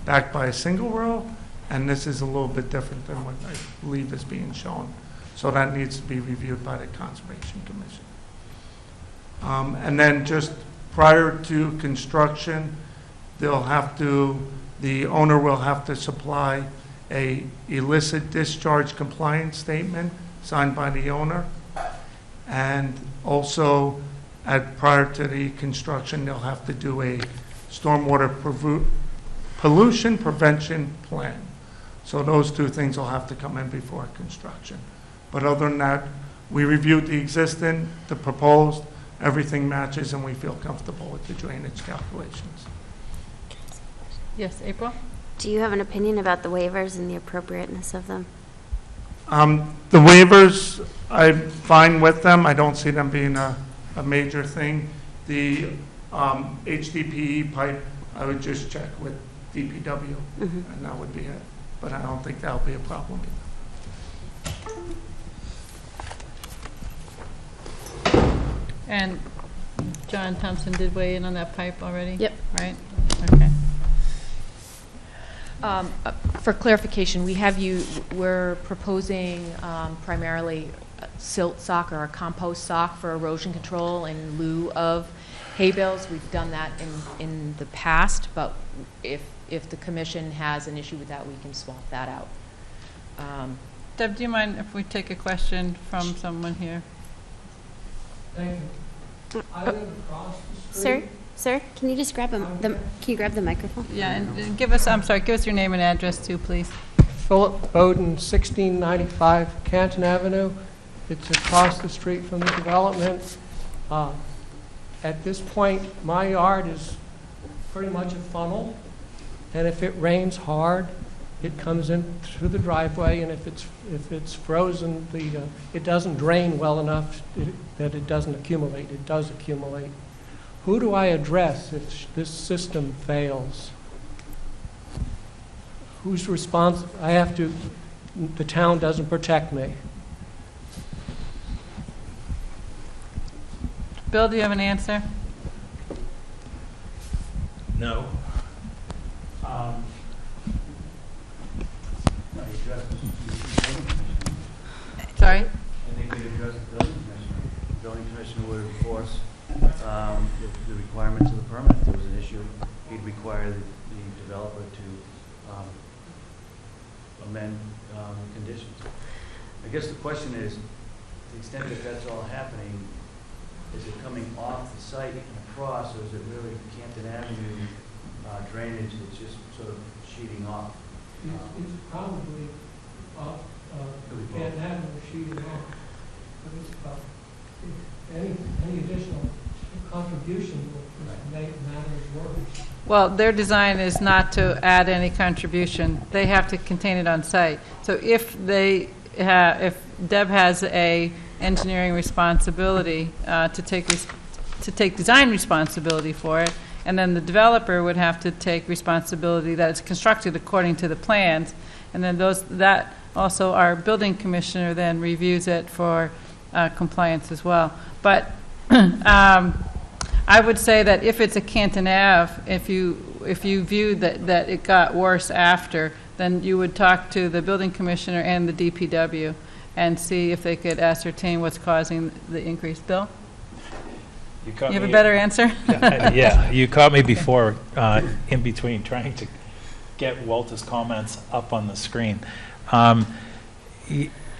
backed by a single row, and this is a little bit different than what I believe is being shown. So that needs to be reviewed by the Conservation Commission. And then just prior to construction, the owner will have to supply a illicit discharge compliance statement signed by the owner. And also, prior to the construction, they'll have to do a stormwater pollution prevention plan. So those two things will have to come in before construction. But other than that, we reviewed the existing, the proposed, everything matches, and we feel comfortable with the drainage calculations. Yes, April? Do you have an opinion about the waivers and the appropriateness of them? The waivers, I'm fine with them. I don't see them being a major thing. The HDPE pipe, I would just check with DPW, and that would be it. But I don't think that'll be a problem either. And John Thompson did weigh in on that pipe already? Yep. Right? Okay. For clarification, we're proposing primarily silt sock or a compost sock for erosion control in lieu of hay bales. We've done that in the past, but if the commission has an issue with that, we can swap that out. Deb, do you mind if we take a question from someone here? Thank you. I live across the street. Sir, can you just grab can you grab the microphone? Yeah, and give us your name and address too, please. Philip Bowden, 1695 Canton Avenue. It's across the street from the development. At this point, my yard is pretty much a funnel, and if it rains hard, it comes in through the driveway, and if it's frozen, it doesn't drain well enough that it doesn't accumulate. It does accumulate. Who do I address if this system fails? Who's responsible? The town doesn't protect me. Bill, do you have an answer? No. Sorry? I think we addressed the building commissioner. The building commissioner would enforce the requirements of the permit. If there was an issue, he'd require the developer to amend conditions. I guess the question is, to the extent that that's all happening, is it coming off the site and across, or is it really Canton Avenue drainage that's just sort of sheeting off? It's probably off Canton Avenue sheet at all. But it's about, any additional contribution will make matters worse. Well, their design is not to add any contribution. They have to contain it on site. So if if Deb has a engineering responsibility to take design responsibility for it, and then the developer would have to take responsibility that it's constructed according to the plans, and then that also our building commissioner then reviews it for compliance as well. But I would say that if it's a Canton Ave, if you view that it got worse after, then you would talk to the building commissioner and the DPW and see if they could ascertain what's causing the increase. Bill? You have a better answer? Yeah, you caught me before, in between, trying to get Walter's comments up on the screen. I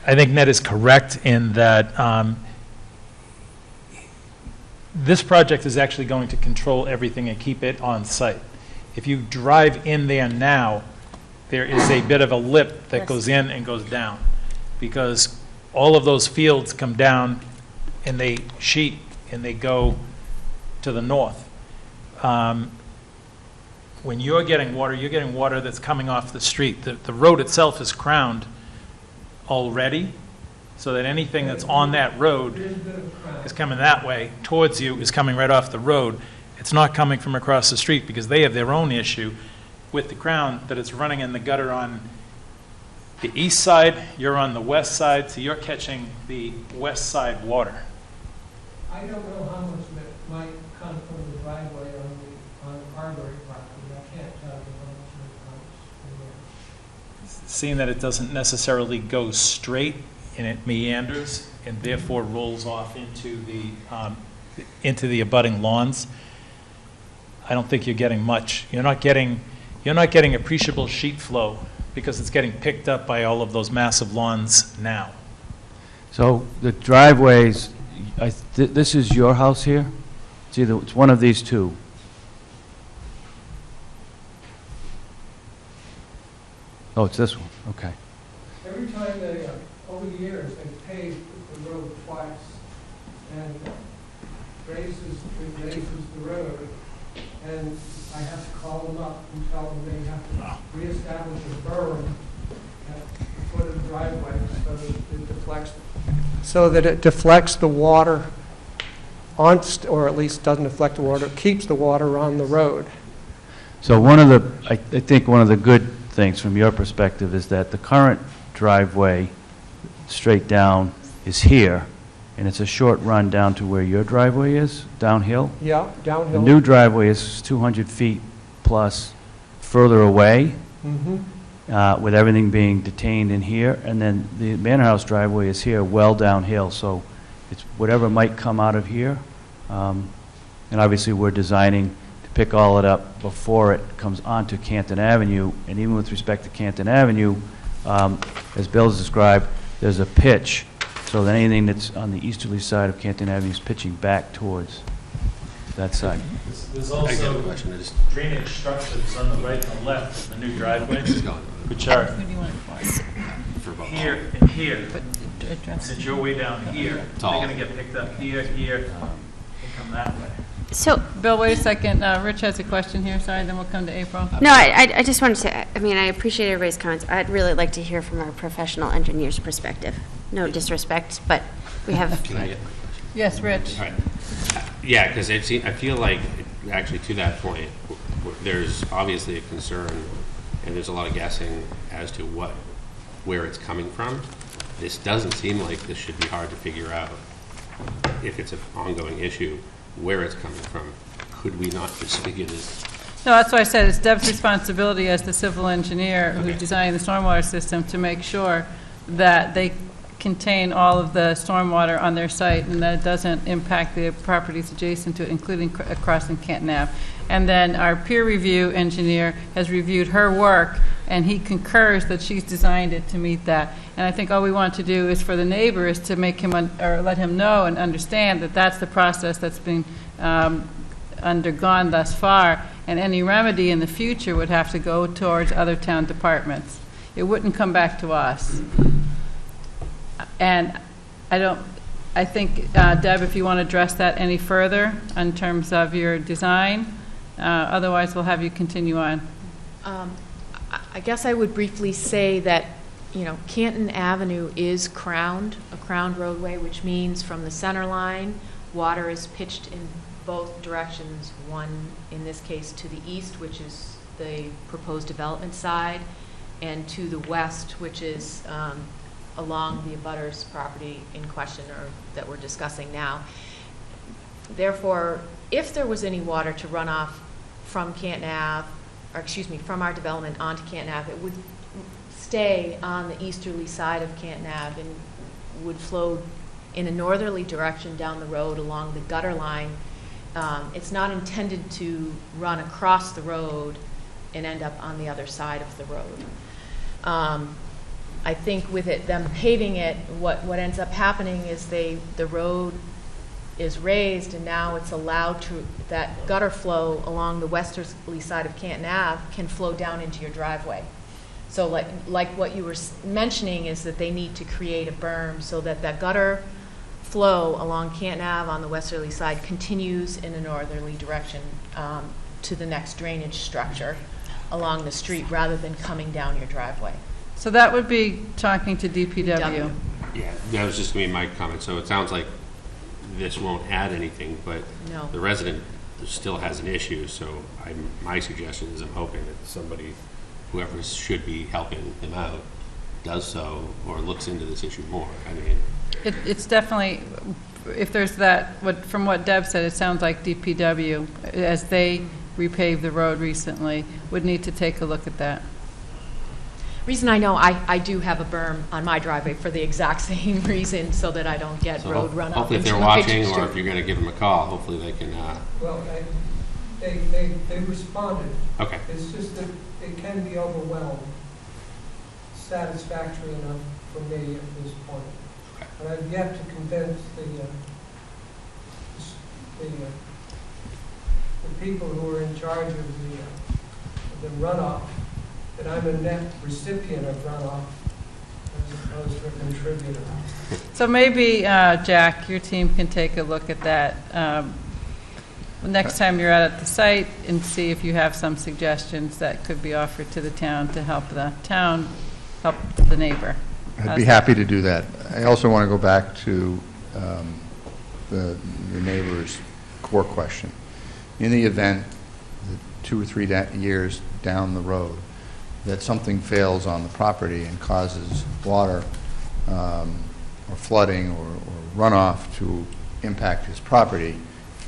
think Ned is correct in that this project is actually going to control everything and keep it on site. If you drive in there now, there is a bit of a lip that goes in and goes down, because all of those fields come down and they sheet and they go to the north. When you're getting water that's coming off the street. The road itself is crowned already, so that anything that's on that road is coming that way towards you, is coming right off the road. It's not coming from across the street, because they have their own issue with the crown, that it's running in the gutter on the east side, you're on the west side, so you're catching the west side water. I don't know how much of it might come from the driveway on Carberry property. I can't tell you how much of it comes from there. Seeing that it doesn't necessarily go straight and it meanders and therefore rolls off into the abutting lawns, I don't think you're getting much. You're not getting appreciable sheet flow, because it's getting picked up by all of those massive lawns now. So the driveways, this is your house here? It's one of these two. Oh, it's this one, okay. Every time they, over the years, they paved the road twice, and raises the road, and I have to call them up and tell them they have to reestablish a berm at the foot of the driveway so that it deflects the water on, or at least doesn't deflect the water, keeps the water on the road. So I think one of the good things from your perspective is that the current driveway straight down is here, and it's a short run down to where your driveway is, downhill? Yeah, downhill. The new driveway is 200 feet plus further away, with everything being detained in here, and then the Manor House driveway is here, well downhill, so it's whatever might come out of here. And obviously we're designing to pick all it up before it comes onto Canton Avenue, and even with respect to Canton Avenue, as Bill's described, there's a pitch, so that anything that's on the easterly side of Canton Avenue is pitching back towards that side. There's also drainage structures on the right and the left of the new driveways, which are here and here. Since you're way down here, they're going to get picked up here, and come that way. So, Bill, wait a second. Rich has a question here. Sorry, then we'll come to April. no, I just wanted to, I appreciate everybody's comments. I'd really like to hear from our professional engineer's perspective. No disrespect, but we have. Can I get my question? Yes, Rich. All right. Yeah, because I feel like, actually, to that point, there's obviously a concern, and there's a lot of guessing as to where it's coming from. This doesn't seem like this should be hard to figure out, if it's an ongoing issue, where it's coming from. Could we not just figure this? No, that's why I said it's Deb's responsibility as the civil engineer who designed the stormwater system to make sure that they contain all of the stormwater on their site and that it doesn't impact the properties adjacent to it, including across in Canton Ave. And then our peer review engineer has reviewed her work, and he concurs that she's designed it to meet that. And I think all we want to do is for the neighbors to make him, or let him know and understand that that's the process that's been undergone thus far, and any remedy in the future would have to go towards other town departments. It wouldn't come back to us. And I think, Deb, if you want to address that any further in terms of your design, otherwise we'll have you continue on. I guess I would briefly say that, Canton Avenue is crowned, a crowned roadway, which means from the center line, water is pitched in both directions, one, in this case, to the east, which is the proposed development side, and to the west, which is along the abutters property in question, or that we're discussing now. Therefore, if there was any water to run off from Canton Ave, or excuse me, from our development onto Canton Ave, it would stay on the easterly side of Canton Ave and would flow in a northerly direction down the road along the gutter line. It's not intended to run across the road and end up on the other side of the road. I think with them paving it, what ends up happening is the road is raised, and now it's allowed to, that gutter flow along the westerly side of Canton Ave can flow down into your driveway. So like what you were mentioning is that they need to create a berm so that that gutter flow along Canton Ave on the westerly side continues in a northerly direction to the next drainage structure along the street rather than coming down your driveway. So that would be talking to DPW. Yeah, that was just going to be my comment. So it sounds like this won't add anything, but No. the resident still has an issue. So my suggestion is I'm hoping that somebody, whoever should be helping them out, does so or looks into this issue more. I mean, It's definitely, if there's that, from what Deb said, it sounds like DPW, as they repaved the road recently, would need to take a look at that. Reason I know, I do have a berm on my driveway for the exact same reason, so that I don't get so road runoff. hopefully if they're into my watching, or street. if you're going to give them a call, hopefully they can. Well, they responded. Okay. It's just that it can be overwhelmed, satisfactory enough for me at this point. Okay. But I've yet to convince the people who are in charge of the runoff that I'm a net recipient of runoff as opposed to a contributor. So maybe, Jack, your team can take a look at that next time you're out at the site and see if you have some suggestions that could be offered to the town to help the town, help the neighbor. I'd be happy to do that. I also want to go back to the neighbor's core question. In the event that 2 or 3 years down the road that something fails on the property and causes water or flooding or runoff to impact his property,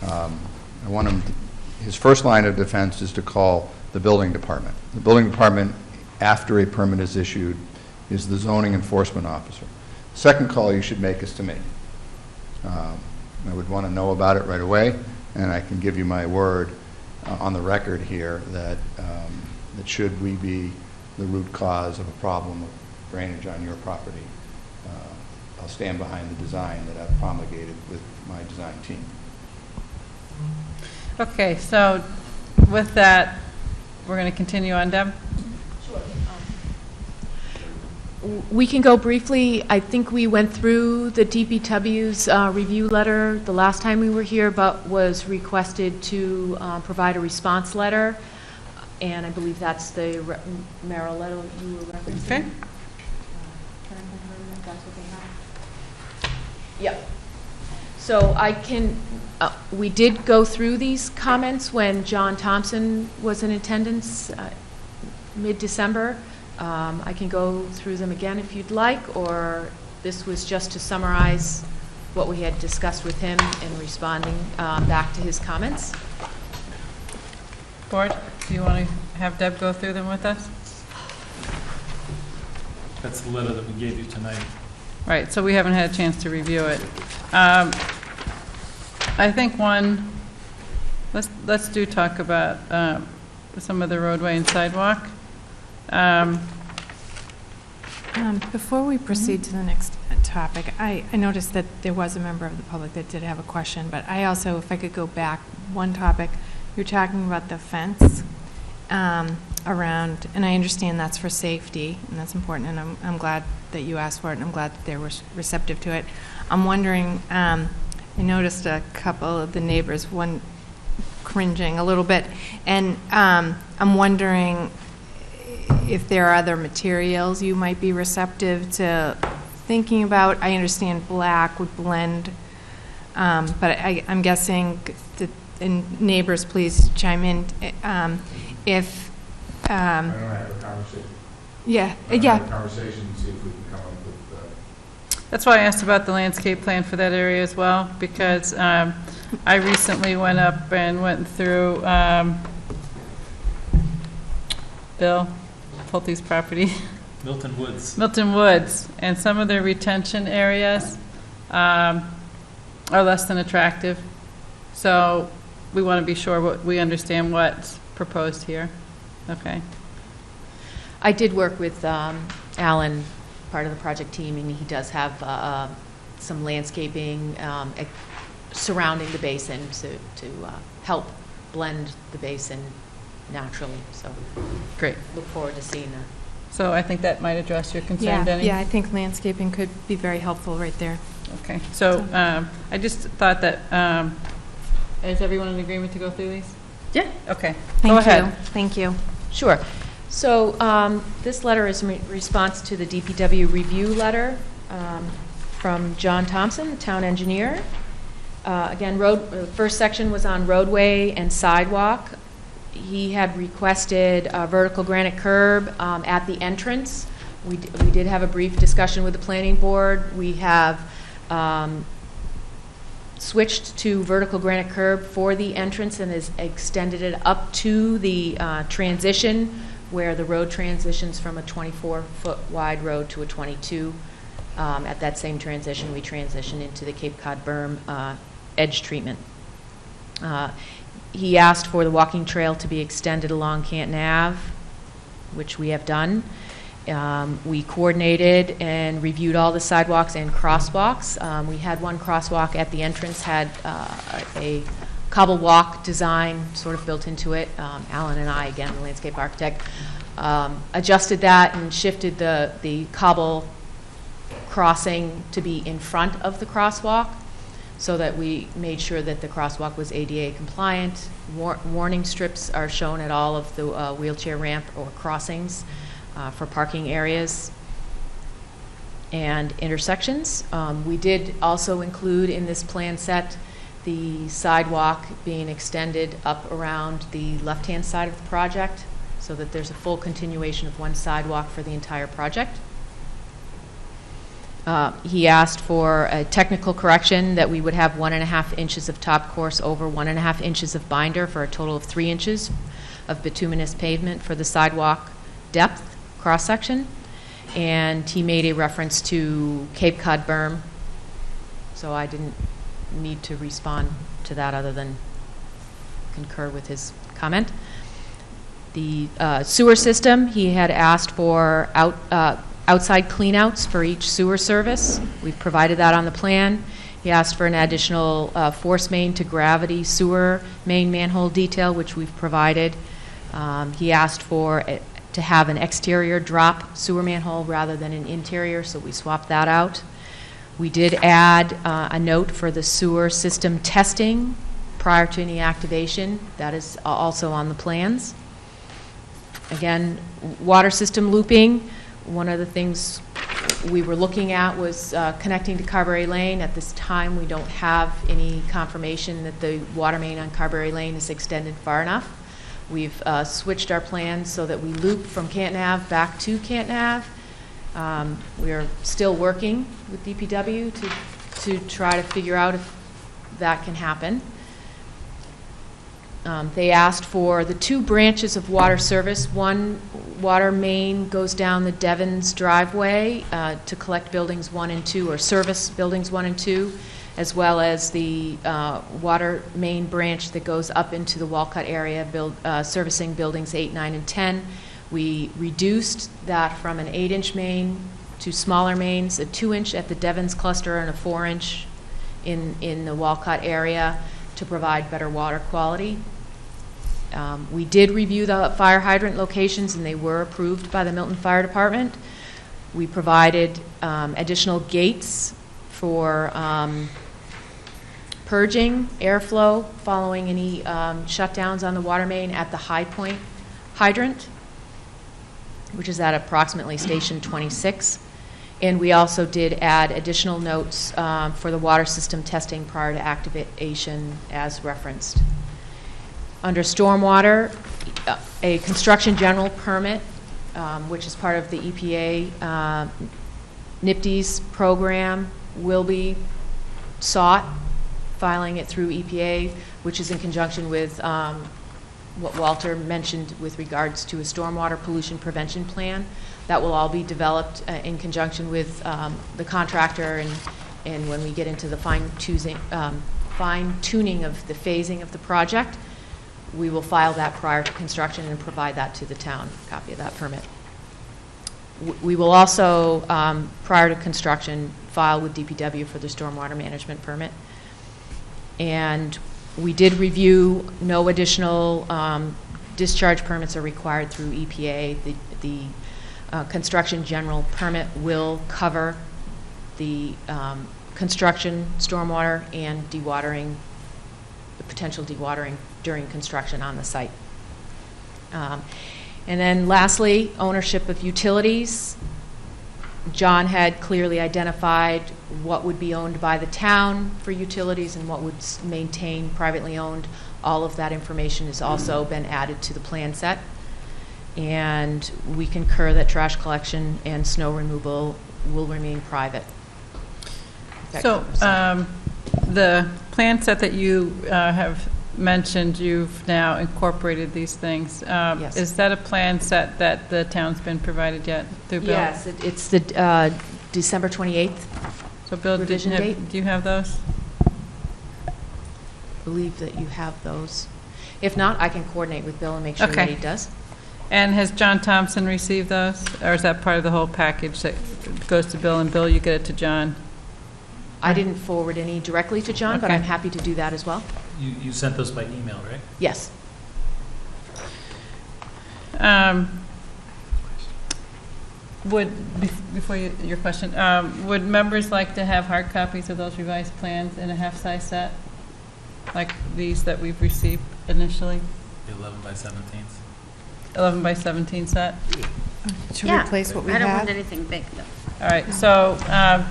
I want him, his first line of defense is to call the building department. The building department, after a permit is issued, is the zoning enforcement officer. Second call you should make is to me. I would want to know about it right away, and I can give you my word on the record here that that should we be the root cause of a problem of drainage on your property, I'll stand behind the design that I've promulgated with my design team. Okay, so with that, we're going to continue on, Deb? We can go briefly. I think we went through the DPW's review letter the last time we were here, but was requested to provide a response letter. And I believe that's the Merrill letter you were referencing. Okay. Can I confirm that that's what they have? Yep. So I can, we did go through these comments when John Thompson was in attendance mid-December. I can go through them again if you'd like, or this was just to summarize what we had discussed with him in responding back to his comments. Board, do you want to have Deb go through them with us? That's the letter that we gave you tonight. Right, so we haven't had a chance to review it. I think let's talk about some of the roadway and sidewalk. Before we proceed to the next topic, I noticed that there was a member of the public that did have a question, but I also, if I could go back one topic, you're talking about the fence, around, and I understand that's for safety, and that's important, and I'm glad that you asked for it, and I'm glad that they were receptive to it. I'm wondering, I noticed a couple of the neighbors, one cringing a little bit, and I'm wondering if there are other materials you might be receptive to thinking about. I understand black would blend, but I'm guessing that, and neighbors, please chime in, if I don't have a conversation. Yeah, Have yeah. a conversation and see if we can come up with. That's why I asked about the landscape plan for that area as well, because I recently went up and went through Bill Pulte's property. Milton Woods. Milton Woods, and some of the retention areas are less than attractive. So we want to be sure we understand what's proposed here. Okay. I did work with Alan, part of the project team, and he does have some landscaping surrounding the basin to help blend the basin naturally. So great. Look forward to seeing that. So I think that might address your concern, Denny. Yeah, I think landscaping could be very helpful right there. Okay. So I just thought that, is everyone in agreement to go through these? Yeah. Okay. Thank Go ahead. you. Thank you. Sure. So this letter is in response to the DPW review letter from John Thompson, the town engineer. Again, first section was on roadway and sidewalk. He had requested a vertical granite curb at the entrance. We did have a brief discussion with the planning board. We have switched to vertical granite curb for the entrance and has extended it up to the transition where the road transitions from a 24-foot wide road to a 22. At that same transition, we transition into the Cape Cod berm edge treatment. He asked for the walking trail to be extended along Canton Ave, which we have done. We coordinated and reviewed all the sidewalks and crosswalks. We had one crosswalk at the entrance, had a cobble walk design sort of built into it. Alan and I, again, the landscape architect, adjusted that and shifted the cobble crossing to be in front of the crosswalk so that we made sure that the crosswalk was ADA compliant. Warning strips are shown at all of the wheelchair ramp or crossings for parking areas and intersections. We did also include in this plan set the sidewalk being extended up around the left-hand side of the project so that there's a full continuation of one sidewalk for the entire project. He asked for a technical correction that we would have 1.5 inches of top course over 1.5 inches of binder for a total of 3 inches of bituminous pavement for the sidewalk depth cross-section. And he made a reference to Cape Cod berm, so I didn't need to respond to that other than concur with his comment. The sewer system, he had asked for outside cleanouts for each sewer service. We've provided that on the plan. He asked for an additional force main to gravity sewer main manhole detail, which we've provided. He asked for to have an exterior drop sewer manhole rather than an interior, so we swapped that out. We did add a note for the sewer system testing prior to any activation. That is also on the plans. Again, water system looping. One of the things we were looking at was connecting to Carberry Lane. At this time, we don't have any confirmation that the water main on Carberry Lane is extended far enough. We've switched our plans so that we loop from Canton Ave back to Canton Ave. We are still working with DPW to try to figure out if that can happen. They asked for the 2 branches of water service. One water main goes down the Devon's driveway to collect buildings 1 and 2, or service buildings 1 and 2, as well as the water main branch that goes up into the Walcott area, servicing buildings 8, 9, and 10. We reduced that from an 8-inch main to smaller mains, a 2-inch at the Devon's cluster and a 4-inch in the Walcott area to provide better water quality. We did review the fire hydrant locations, and they were approved by the Milton Fire Department. We provided additional gates for purging airflow following any shutdowns on the water main at the high point hydrant, which is at approximately station 26. And we also did add additional notes for the water system testing prior to activation as referenced. Under stormwater, a construction general permit, which is part of the EPA NIPD's program, will be sought, filing it through EPA, which is in conjunction with what Walter mentioned with regards to a stormwater pollution prevention plan. That will all be developed in conjunction with the contractor, and when we get into the fine-tuning of the phasing of the project, we will file that prior to construction and provide that to the town, a copy of that permit. We will also, prior to construction, file with DPW for the stormwater management permit. And we did review no additional discharge permits are required through EPA. The construction general permit will cover the construction, stormwater, and dewatering, the potential dewatering during construction on the site. And then lastly, ownership of utilities. John had clearly identified what would be owned by the town for utilities and what would maintain privately owned. All of that information has also been added to the plan set. And we concur that trash collection and snow removal will remain private. So the plan set that you have mentioned, you've now incorporated these things. Yes. Is that a plan set that the town's been provided yet through Bill? Yes, it's the December 28th. So Bill, do you have those? I believe that you have those. If not, I can coordinate with Bill and make sure that he does. And has John Thompson received those? Or is that part of the whole package that goes to Bill, and Bill, you get it to John? I didn't forward any directly to John, but I'm happy to do that as well. You sent those by email, right? Yes. Before your question, would members like to have hard copies of those revised plans in a half-size set? Like these that we've received initially? The 11 by 17s. 11 by 17 set? To replace what we have? I don't want anything big, though. All right, so,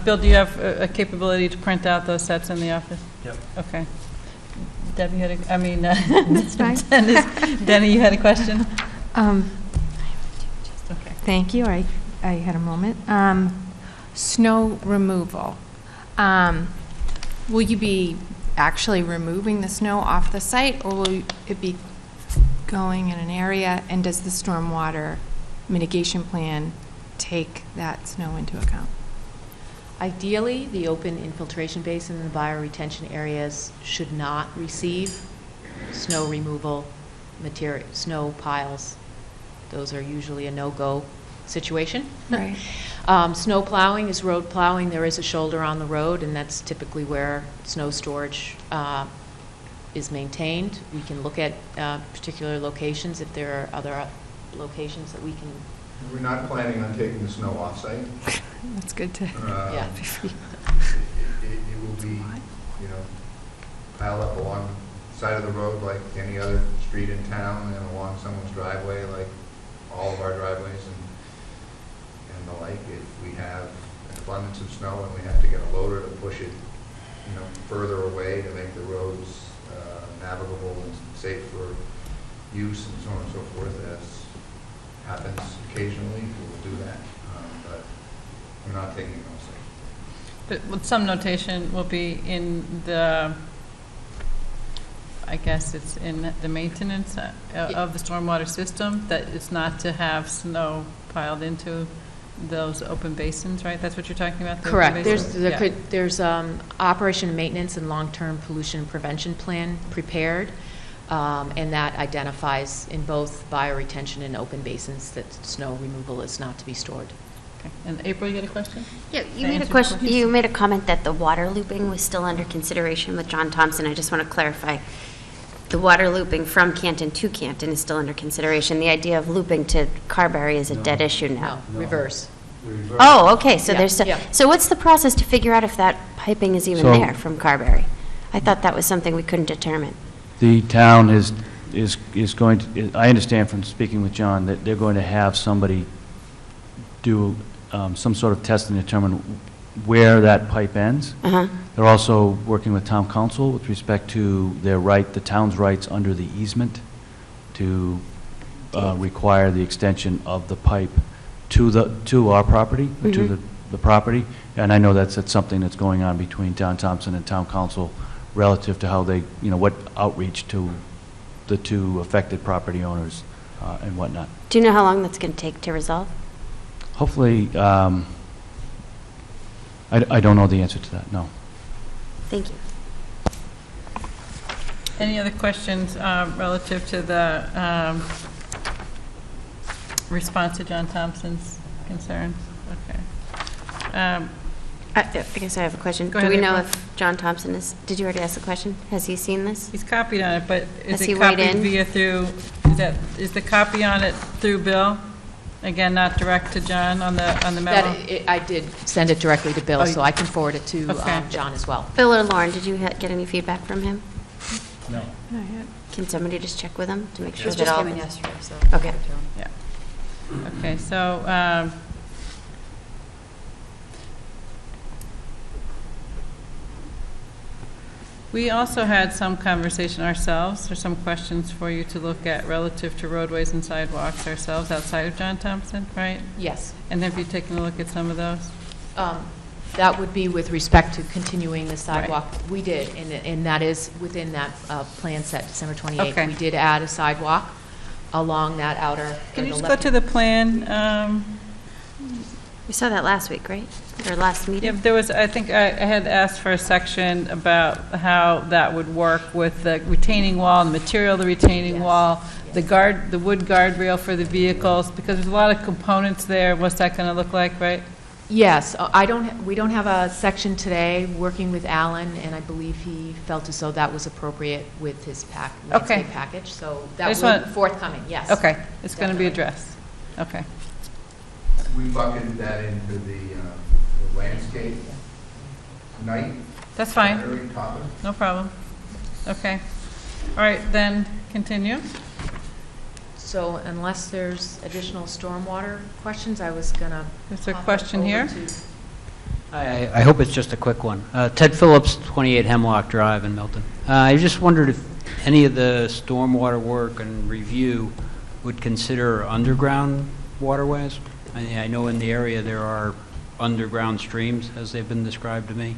Bill, do you have a capability to print out those sets in the office? Yep. Okay. Debbie had a, That's fine. Denny, you had a question? Okay. Thank you. I had a moment. Snow removal. Will you be actually removing the snow off the site, or will it be going in an area, and does the stormwater mitigation plan take that snow into account? Ideally, the open infiltration basin and the bioretention areas should not receive snow removal material, snow piles. Those are usually a no-go situation. Right. Snow plowing is road plowing. There is a shoulder on the road, and that's typically where snow storage is maintained. We can look at particular locations if there are other locations that we can. We're not planning on taking the snow off-site. That's good to. Yeah. It will be, piled up along the side of the road like any other street in town, and along someone's driveway like all of our driveways and the like. If we have an abundance of snow and we have to get a loader to push it, further away to make the roads navigable and safe for use and so on and so forth, as happens occasionally, we'll do that. But we're not taking it off-site. But with some notation will be in the, I guess it's in the maintenance of the stormwater system, that it's not to have snow piled into those open basins, right? That's what you're talking about? Correct. There's operation and maintenance and long-term pollution prevention plan prepared, and that identifies in both bioretention and open basins that snow removal is not to be stored. Okay. And April, you had a question? Yeah, you made a question. You made a comment that the water looping was still under consideration with John Thompson. I just want to clarify. the water looping from Canton to Canton is still under consideration. The idea of looping to Carberry is a dead issue now. No, reverse. Oh, okay, so Yeah, there's still, yeah. so what's the process to figure out if that piping is even So- there from Carberry? I thought that was something we couldn't determine. The town is going to, I understand from speaking with John, that they're going to have somebody do some sort of testing to determine where that pipe ends. Uh-huh. They're also working with town council with respect to their right, the town's rights under the easement to require the extension of the pipe to our property, to Mhm. the property. And I know that's something that's going on between Town Thompson and town council relative to how they, what outreach to the two affected property owners and whatnot. Do you know how long that's going to take to resolve? Hopefully, I don't know the answer to that, no. Thank you. Any other questions relative to the response to John Thompson's concerns? Okay. I guess I have a question. Go Do ahead, we know April. if John Thompson did you already ask the question? Has he seen this? He's copied on it, but is Has he it weighed copied in? via through, is the copy on it through Bill? Again, not direct to John on the memo? I did send it directly to Bill, Oh, so I can forward it to Okay. John as well. Bill or Lauren, did you get any feedback from him? No. Can somebody just check with him to make sure It that just all... came in yesterday, so. Okay. Yeah. Okay, so, we also had some conversation ourselves, there's some questions for you to look at relative to roadways and sidewalks ourselves outside of John Thompson, right? Yes. And have you taken a look at some of those? That would be with respect to continuing the sidewalk. We did, and that is within that plan set, December 28th. Okay. We did add a sidewalk along that outer. Can you or just the go left- to the plan? We saw that last week, right? Or last Yeah, meeting? there was, I think I had asked for a section about how that would work with the retaining wall, the material of the retaining wall, the wood guardrail for the vehicles, because there's a lot of components there. What's that going to look like, right? Yes, we don't have a section today, working with Alan, and I believe he felt as though that was appropriate with his landscape package, so I that just will want- be forthcoming, yes. Okay, it's going to be Definitely. addressed. Okay. We bucketed that into the landscape night. That's fine. Early topic. No problem. Okay. All right, then continue. So unless there's additional stormwater questions, I was going to... Is there a question here? I hope it's just a quick one. Ted Phillips, 28 Hemlock Drive in Milton. I just wondered if any of the stormwater work and review would consider underground waterways. I know in the area there are underground streams, as they've been described to me.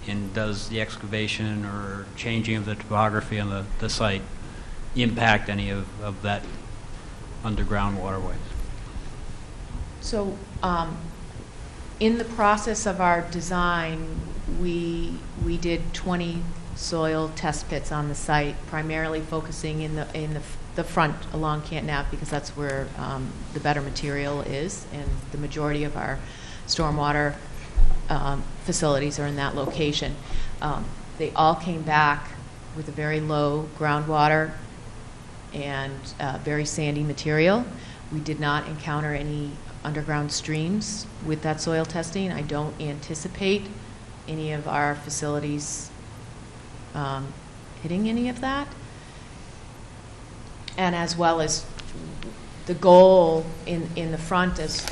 And does the excavation or changing of the topography on the site impact any of that underground waterways? So, in the process of our design, we did 20 soil test pits on the site, primarily focusing in the front along Canton Ave, because that's where the better material is, and the majority of our stormwater facilities are in that location. They all came back with a very low groundwater and very sandy material. We did not encounter any underground streams with that soil testing. I don't anticipate any of our facilities hitting any of that. And as well as the goal in the front is,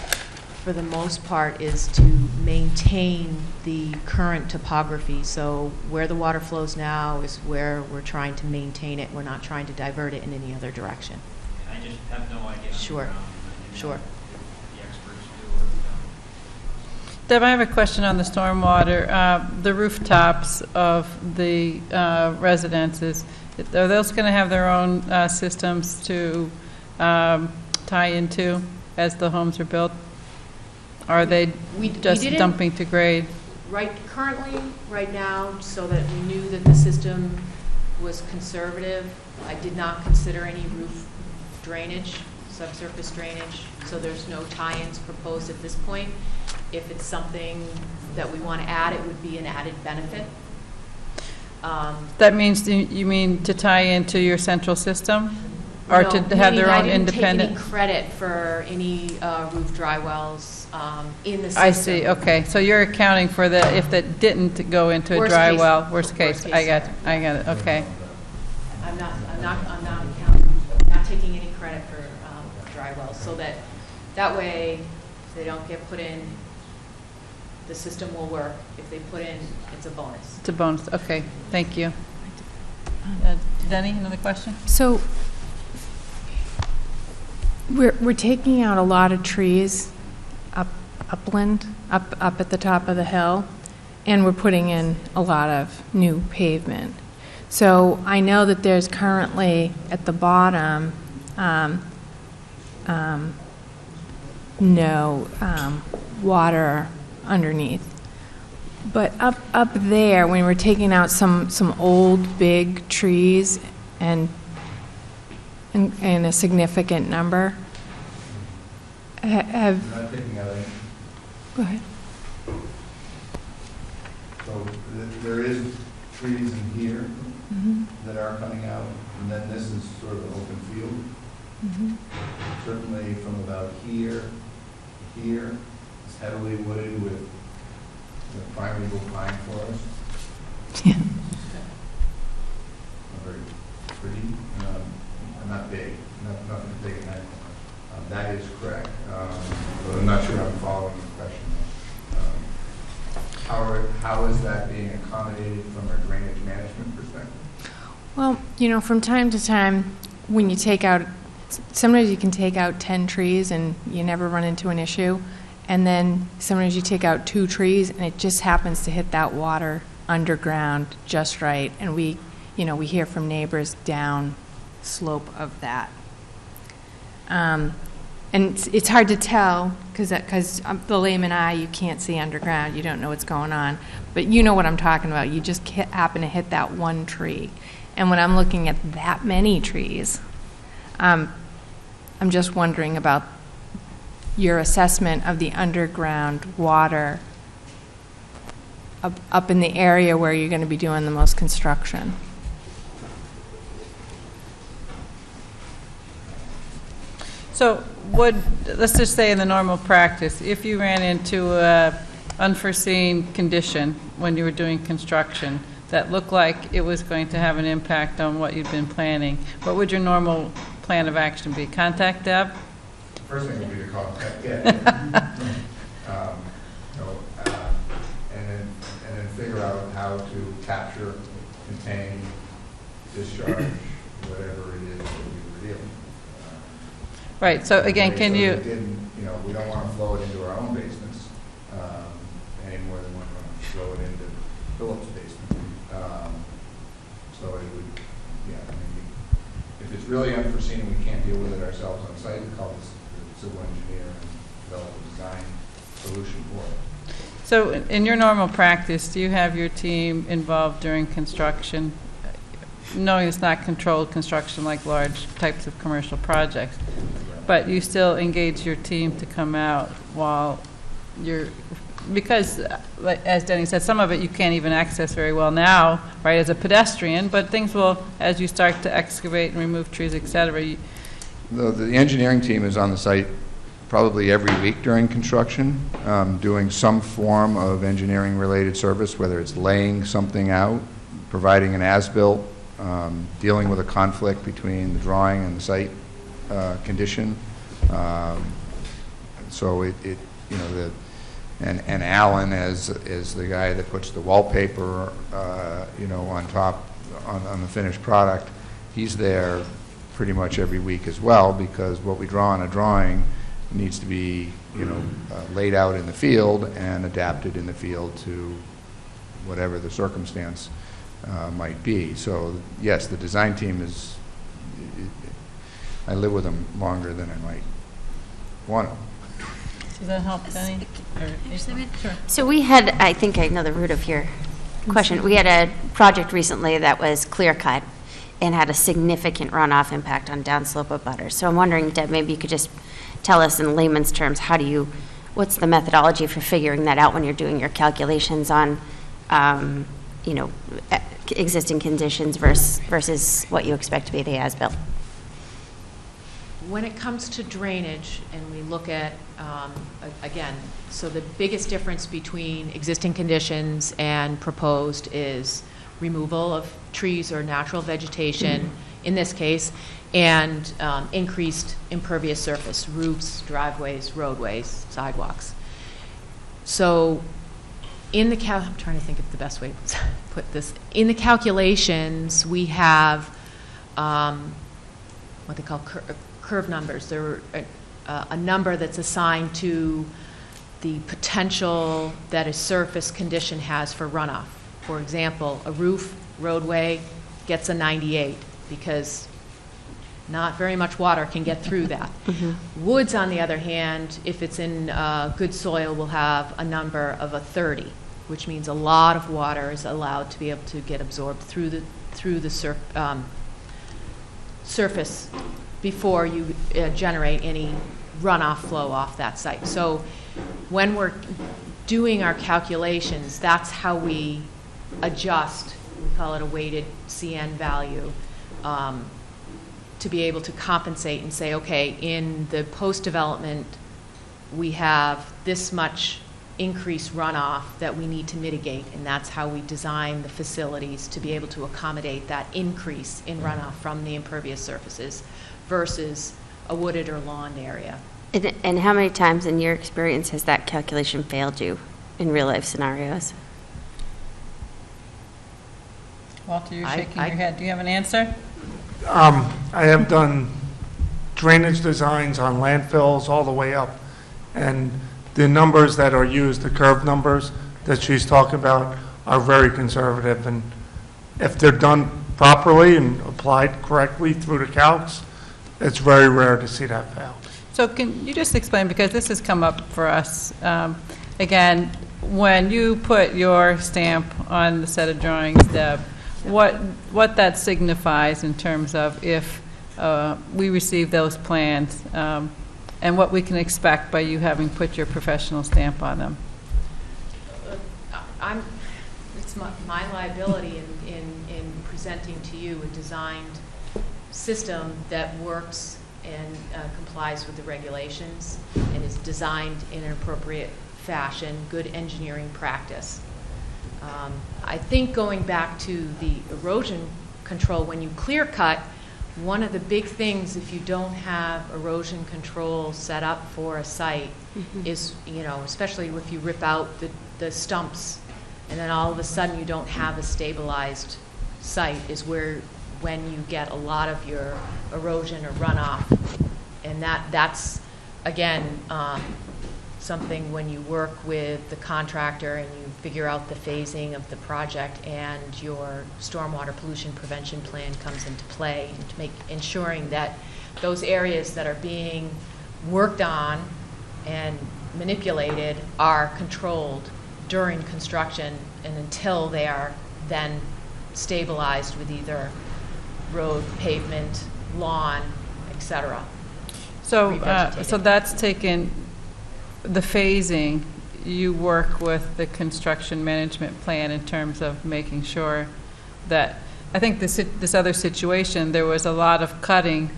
for the most part, is to maintain the current topography. So where the water flows now is where we're trying to maintain it. We're not trying to divert it in any other direction. I just have no idea. Sure, sure. The experts do or Deb, I have a question on the stormwater. The rooftops of the residences, are those going to have their own systems to tie into as the homes are built? Are they just didn't- dumping to grade? Currently, right now, so that we knew that the system was conservative, I did not consider any roof drainage, subsurface drainage, so there's no tie-ins proposed at this point. If it's something that we want to add, it would be an added benefit. That means, you mean to tie into your central system? Or No, to have their own meaning independent? I didn't take any credit for any roof dry wells in the system. I see, okay. So you're accounting for if that didn't go into a Worst dry case- well, worst case. worst case I got it, okay. I'm not taking any credit for dry wells, so that way, if they don't get put in, the system will work. If they put in, it's a bonus. It's a bonus, okay, thank you. Denny, another question? So we're taking out a lot of trees upland, up at the top of the hill, and we're putting in a lot of new pavement. So I know that there's currently at the bottom no water underneath. But up there, when we're taking out some old big trees and a significant number, have. You're not taking out any. Go ahead. So there is trees in here that are coming out, and then this is sort of an open field. Certainly from about here to here, it's heavily wooded with primeval pine forest. Yeah. Not very pretty, not big, nothing big in that. That is correct. But I'm not sure I'm following the question. How is that being accommodated from a drainage management perspective? Well, from time to time, when you take out, sometimes you can take out 10 trees and you never run into an issue. And then sometimes you take out 2 trees and it just happens to hit that water underground just right. And we hear from neighbors down slope of that. And it's hard to tell because the layman eye, you can't see underground. You don't know what's going on. But you know what I'm talking about. You just happen to hit that one tree. And when I'm looking at that many trees, I'm just wondering about your assessment of the underground water up in the area where you're going to be doing the most construction. So let's just say in the normal practice, if you ran into an unforeseen condition when you were doing construction that looked like it was going to have an impact on what you'd been planning, what would your normal plan of action be? Contact Deb? First thing would be to contact Deb. And then figure out how to capture, contain, discharge, whatever it is that we were dealing. Right, so again, can you... We don't want to flow it into our own basements any more than we want to flow it into Phillips' basement. So it would, if it's really unforeseen and we can't deal with it ourselves on site, we call the civil engineer and develop a design solution for it. So in your normal practice, do you have your team involved during construction, knowing it's not controlled construction like large types of commercial projects, but you still engage your team to come out while you're, because as Denny said, some of it you can't even access very well now, right, as a pedestrian, but things will, as you start to excavate and remove trees, et cetera. The engineering team is on the site probably every week during construction, doing some form of engineering-related service, whether it's laying something out, providing an as-built, dealing with a conflict between the drawing and the site condition. So and Alan as the guy that puts the wallpaper, on top on the finished product, he's there pretty much every week as well, because what we draw on a drawing needs to be, laid out in the field and adapted in the field to whatever the circumstance might be. So yes, the design team is, I live with them longer than I might want to. Does that help, Denny? Sure. So we had, I think I know the root of your question. We had a project recently that was clear-cut and had a significant runoff impact on downslope of butters. So I'm wondering, Deb, maybe you could just tell us in layman's terms, what's the methodology for figuring that out when you're doing your calculations on, existing conditions versus what you expect to be the as-built? When it comes to drainage, and we look at, again, so the biggest difference between existing conditions and proposed is removal of trees or natural vegetation, in this case, and increased impervious surface, roofs, driveways, roadways, sidewalks. So in the I'm trying to think of the best way to put this. In the calculations, we have what they call curve numbers. There are a number that's assigned to the potential that a surface condition has for runoff. For example, a roof roadway gets a 98 because not very much water can get through that. Woods, on the other hand, if it's in good soil, will have a number of a 30, which means a lot of water is allowed to be able to get absorbed through the surface before you generate any runoff flow off that site. So when we're doing our calculations, that's how we adjust, we call it a weighted CN value, to be able to compensate and say, okay, in the post-development, we have this much increased runoff that we need to mitigate, and that's how we design the facilities to be able to accommodate that increase in runoff from the impervious surfaces versus a wooded or lawn area. And how many times in your experience has that calculation failed you in real-life scenarios? Walter, you're shaking your head. Do you have an answer? I have done drainage designs on landfills all the way up, and the numbers that are used, the curve numbers that she's talking about, are very conservative, and if they're done properly and applied correctly through the calcs, it's very rare to see that fail. So can you just explain, because this has come up for us, again, when you put your stamp on the set of drawings, Deb, what that signifies in terms of if we receive those plans and what we can expect by you having put your professional stamp on them? It's my liability in presenting to you a designed system that works and complies with the regulations and is designed in an appropriate fashion, good engineering practice. I think going back to the erosion control, when you clear cut, one of the big things if you don't have erosion control set up for a site is, especially if you rip out the stumps and then all of a sudden you don't have a stabilized site, is when you get a lot of your erosion or runoff. And that's again, something when you work with the contractor and you figure out the phasing of the project and your stormwater pollution prevention plan comes into play, and to ensuring that those areas that are being worked on and manipulated are controlled during construction and until they are then stabilized with either road, pavement, lawn, etc. So that's taken. The phasing, you work with the construction management plan in terms of making sure that, I think this other situation, there was a lot of cutting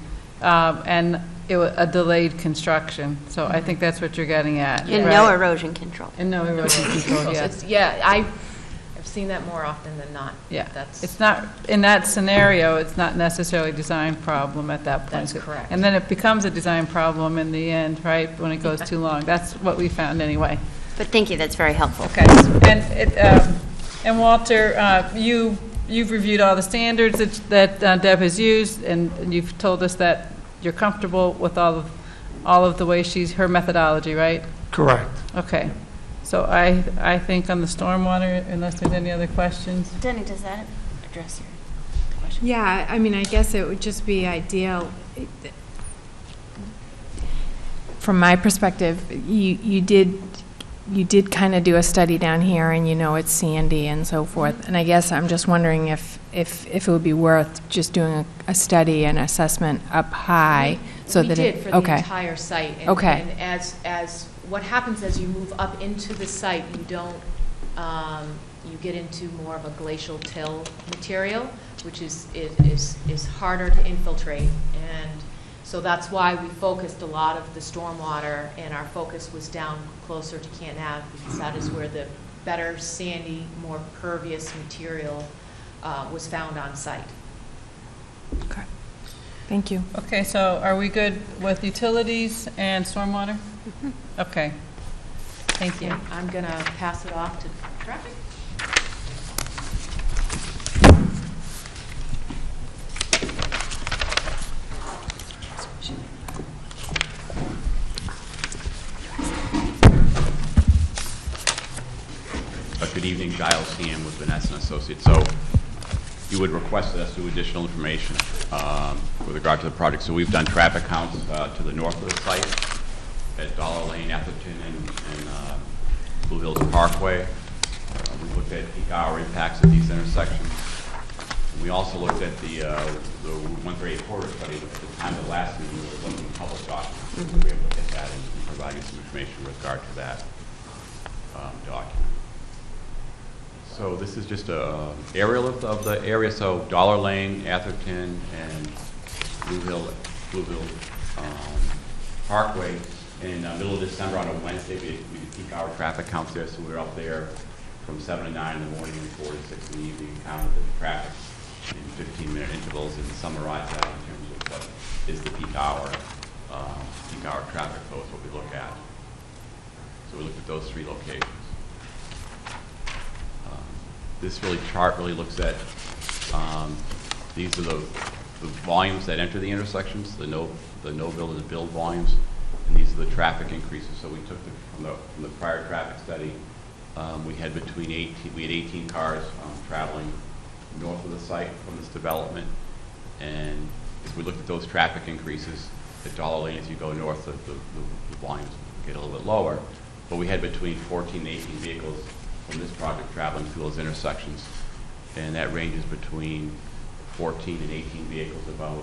and it was a delayed construction. So I think that's what you're getting at. And no erosion control. And no erosion control, yes. I've seen that more often than not. Yeah, it's not, in that scenario, it's not necessarily a design problem at that point. That's correct. And then it becomes a design problem in the end, right, when it goes too long. That's what we found anyway. But thank you, that's very helpful. Okay, and Walter, you've reviewed all the standards that Deb has used, and you've told us that you're comfortable with all of the way her methodology, right? Correct. Okay. So I think on the stormwater, unless there's any other questions. Denny, does that address your question? Yeah, I mean, I guess it would just be ideal. From my perspective, you did kind of do a study down here, and it's sandy and so forth. And I guess I'm just wondering if it would be worth just doing a study and assessment up high, so we that did for the entire site. And, and as what happens as you move up into the site, you don't, you get into more of a glacial till material, which is harder to infiltrate. And so that's why we focused a lot of the stormwater, and our focus was down closer to Canton Ave, because that is where the better sandy, more pervious material was found on site. Okay. Thank you. Okay, so are we good with utilities and stormwater? Okay. Thank you. And I'm going to pass it off to traffic. Good evening, Giles Ham with Vanessa and Associates. So you would request us to do additional information with regard to the project. So we've done traffic counts to the north of the site at Dollar Lane, Atherton, and Blue Hills Parkway. We looked at peak hour impacts at these intersections. We also looked at the Route 138 corridor study. At the time of the last meeting, we were looking at public documents. So we were able to get that and provide you some information with regard to that document. So this is just a aerial of the area. So Dollar Lane, Atherton, and Blue Hill Parkway. In the middle of December on a Wednesday, we did peak hour traffic counts there. So we were up there from 7 to 9 in the morning and 4 to 6 in the evening, counted the traffic in 15-minute intervals and summarized that in terms of what is the peak hour traffic flow is what we look at. So we looked at those 3 locations. This chart really looks at, these are the volumes that enter the intersections, the no build to build volumes, and these are the traffic increases. So we took from the prior traffic study, we had 18 cars traveling north of the site from this development, and as we looked at those traffic increases at Dollar Lane, as you go north, the volumes get a little bit lower, but we had between 14 and 18 vehicles from this project traveling through those intersections, and that ranges between 14 and 18 vehicles, about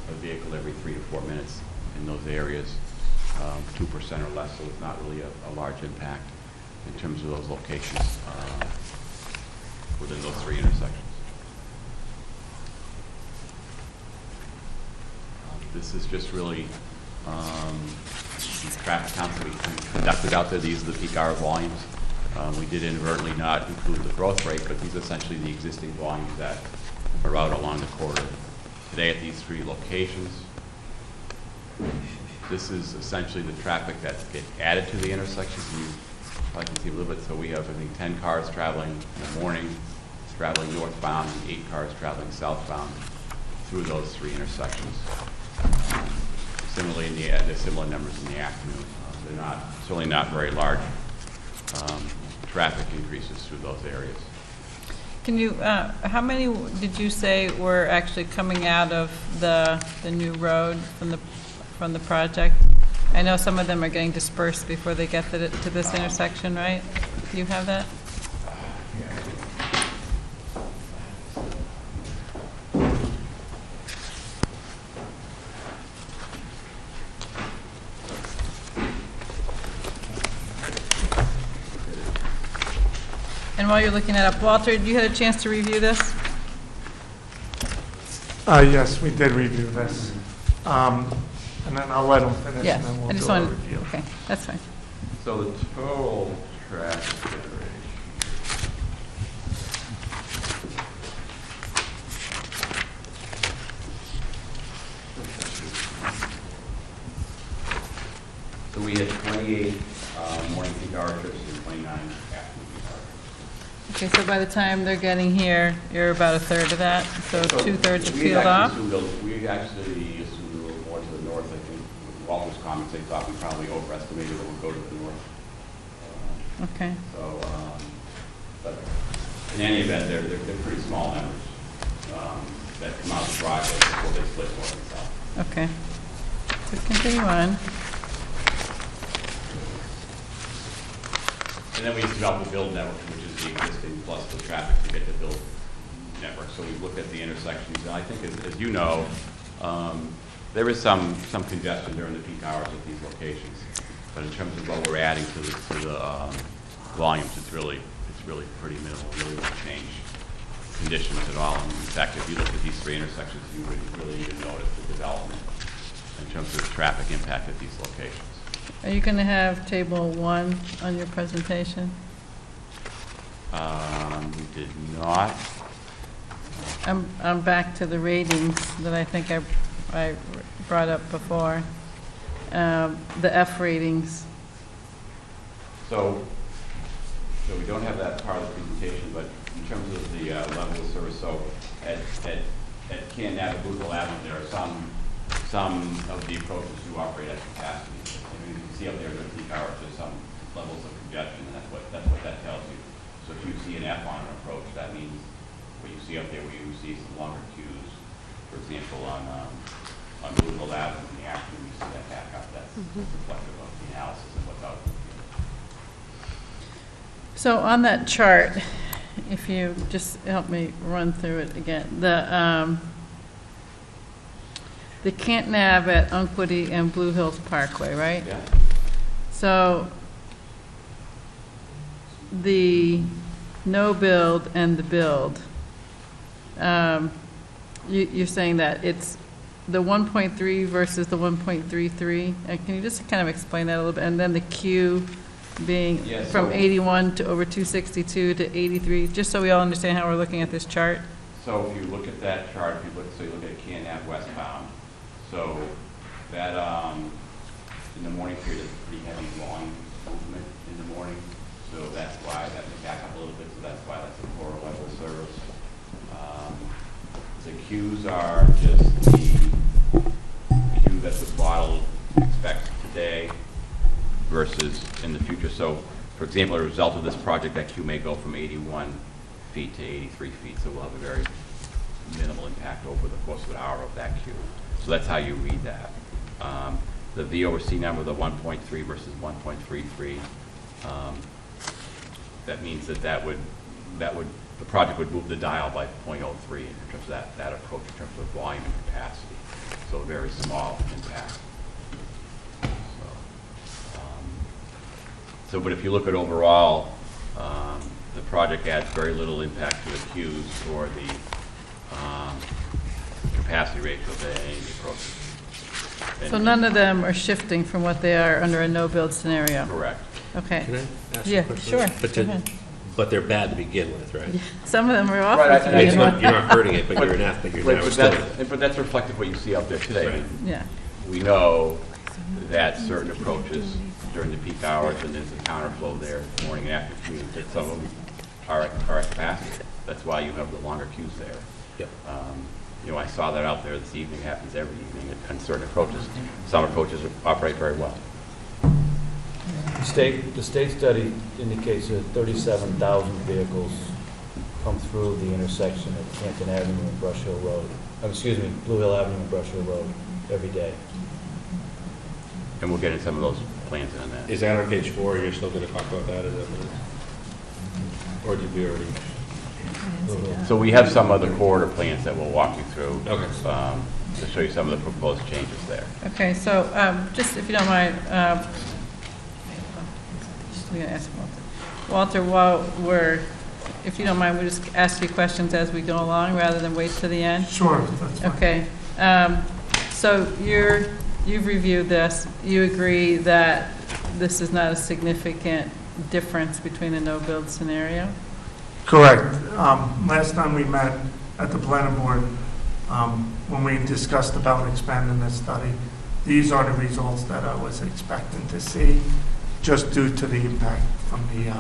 a vehicle every 3 to 4 minutes in those areas, 2% or less, so it's not really a large impact in terms of those locations within those 3 intersections. This is just really traffic counts that we conducted out there. These are the peak hour volumes. We did inadvertently not include the growth rate, but these are essentially the existing volumes that are out along the corridor. Today at these 3 locations, this is essentially the traffic that gets added to the intersections. You probably can see a little bit. So we have, I think, 10 cars traveling in the morning, traveling northbound, and 8 cars traveling southbound through those 3 intersections. Similarly, there's similar numbers in the afternoon. They're certainly not very large traffic increases through those areas. Can you, how many did you say were actually coming out of the new road from the project? I know some of them are getting dispersed before they get to this intersection, right? Do you have that? And while you're looking that up, Walter, you had a chance to review this? Yes, we did review this. And then I'll let him finish, Yes, and then I we'll just do a wanted, review. okay, that's fine. So the total traffic generation. So we had 28 morning peak hour trips and 29 afternoon peak hour trips. Okay, so by the time they're getting here, you're about a third of that, so 2/3 are peeled off? We actually assumed a little more to the north. I think with Walter's comments, they thought we probably overestimated what would go to the north. Okay. So, but in any event, they're pretty small numbers that come out of the driveway before they split north and south. Okay. So continue on. And then we developed the build network, which is the existing plus the traffic to get the build network. So we looked at the intersections, and I think, as you know, there is some congestion during the peak hours at these locations. But in terms of what we're adding to the volumes, it's really pretty minimal, really won't change conditions at all. And in fact, if you look at these three intersections, you would really even notice the development in terms of the traffic impact at these locations. Are you going to have table 1 on your presentation? We did not. I'm back to the ratings that I think I brought up before. The F ratings. So we don't have that part of the presentation, but in terms of the level of service, so at Canton Avenue, Bluehill Avenue, there are some of the approaches do operate at capacity. I mean, you can see up there during peak hours, there's some levels of congestion, and that's what that tells you. So if you see an F on an approach, that means what you see up there, where you see some longer queues. For example, on Bluehill Avenue, in the afternoon, you see that back up. That's reflective of the analysis and what's out there. So on that chart, if you just help me run through it again, the Canton Ave at Unquity and Blue Hills Parkway, right? Yeah. So the no build and the build, you're saying that it's the 1.3 versus the 1.33. Can you just kind of explain that a little bit? And then the Q being from 81 to over 262 to 83, just so we all understand how we're looking at this chart. So if you look at that chart, if you look at Canton Ave westbound, so that in the morning period is pretty heavy volume movement in the morning, so that's why that may back up a little bit, so that's why that's a poorer level of service. The queues are just the queue that the bottle expects today versus in the future. So, for example, as a result of this project, that queue may go from 81 feet to 83 feet, so we'll have a very minimal impact over the course of an hour of that queue. So that's how you read that. The V over C number, the 1.3 versus 1.33, that means that would the project would move the dial by 0.03 in terms of that approach in terms of volume and capacity. So a very small impact. But if you look at overall, the project adds very little impact to the queues or the capacity ratios at any of the approaches. So none of them are shifting from what they are under a no-build scenario? Correct. Okay. Can I ask Yeah, a question? sure. But they're bad to begin with, right? Some of them are awful Right, to begin with. You're not hurting it, but you're an F, but you're never still. But that's reflective of what you see out there today. Right. Yeah. We know that certain approaches during the peak hours, and there's a counterflow there, morning and after commute, that some of them are at capacity. That's why you have the longer queues there. Yep. I saw that out there this evening. It happens every evening on certain approaches. Some approaches operate very well. The state study indicates that 37,000 vehicles come through the intersection of Canton Avenue and Brush Hill Road. Blue Hill Avenue and Brush Hill Road every day. And we'll get into some of those plans on that. Is that on page 4? You're still going to talk about that? Or did we already? So we have some other corridor plans that we'll walk you through. Okay. To show you some of the proposed changes there. Okay, so just if you don't mind, just going to ask Walter, while if you don't mind, we'll just ask you questions as we go along rather than wait to the end? Sure, that's fine. Okay. So you've reviewed this. You agree that this is not a significant difference between a no-build scenario? Correct. Last time we met at the planning board, when we discussed about expanding this study, these are the results that I was expecting to see, just due to the impact from the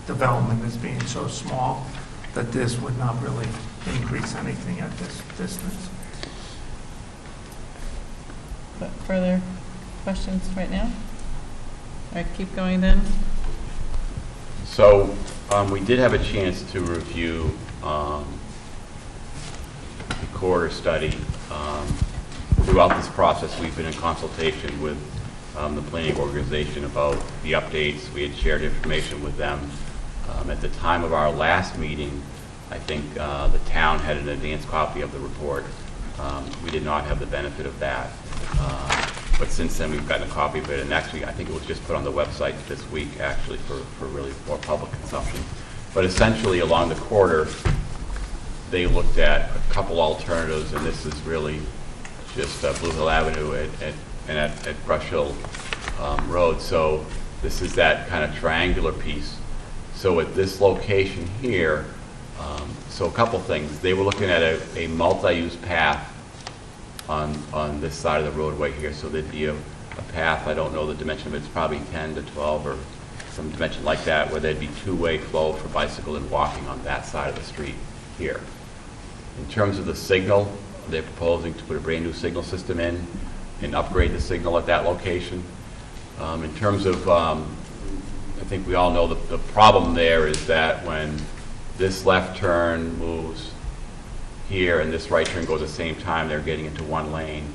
development as being so small, that this would not really increase anything at this distance. Further questions right now? All right, keep going then. So we did have a chance to review the corridor study. Throughout this process, we've been in consultation with the planning organization about the updates. We had shared information with them. At the time of our last meeting, I think the town had an advance copy of the report. We did not have the benefit of that. But since then, we've gotten a copy of it, and actually, I think it was just put on the website this week, actually, for really more public consumption. But essentially, along the corridor, they looked at a couple alternatives, and this is really just Blue Hill Avenue at Brush Hill Road. So this is that kind of triangular piece. So at this location here, so a couple things. They were looking at a multi-use path on this side of the roadway here. So there'd be a path, I don't know the dimension of it, it's probably 10 to 12 or some dimension like that, where there'd be two-way flow for bicycle and walking on that side of the street here. In terms of the signal, they're proposing to put a brand new signal system in and upgrade the signal at that location. In terms of, I think we all know the problem there is that when this left turn moves here and this right turn goes at the same time, they're getting into one lane,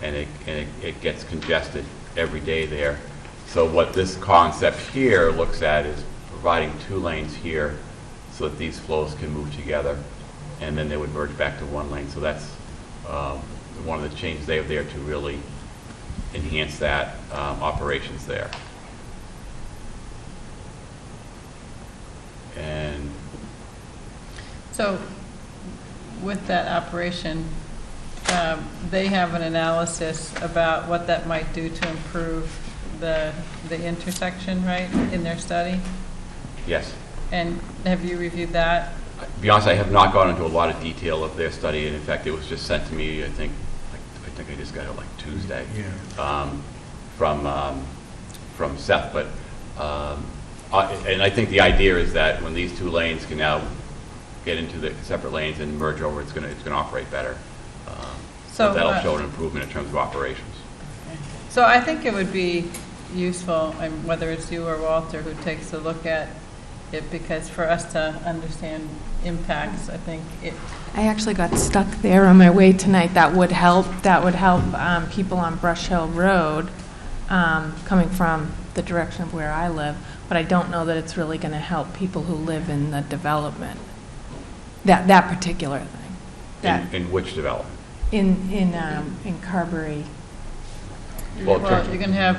and it gets congested every day there. So what this concept here looks at is providing two lanes here so that these flows can move together, and then they would merge back to one lane. So that's one of the changes they have there to really enhance that operations there. And so with that operation, they have an analysis about what that might do to improve the intersection, right, in their study? yes. And have you reviewed that? To be honest, I have not gone into a lot of detail of their study, and in fact, it was just sent to me, I think I just got it like Tuesday, from Seth. But and I think the idea is that when these two lanes can now get into the separate lanes and merge over, it's going to operate better. So that'll show an improvement in terms of operations. So I think it would be useful, whether it's you or Walter who takes a look at it, because for us to understand impacts, I think it. I actually got stuck there on my way tonight. That would help. That would help people on Brush Hill Road coming from the direction of where I live. But I don't know that it's really going to help people who live in the development. That particular thing. In which development? In Carberry. Well, you're going to have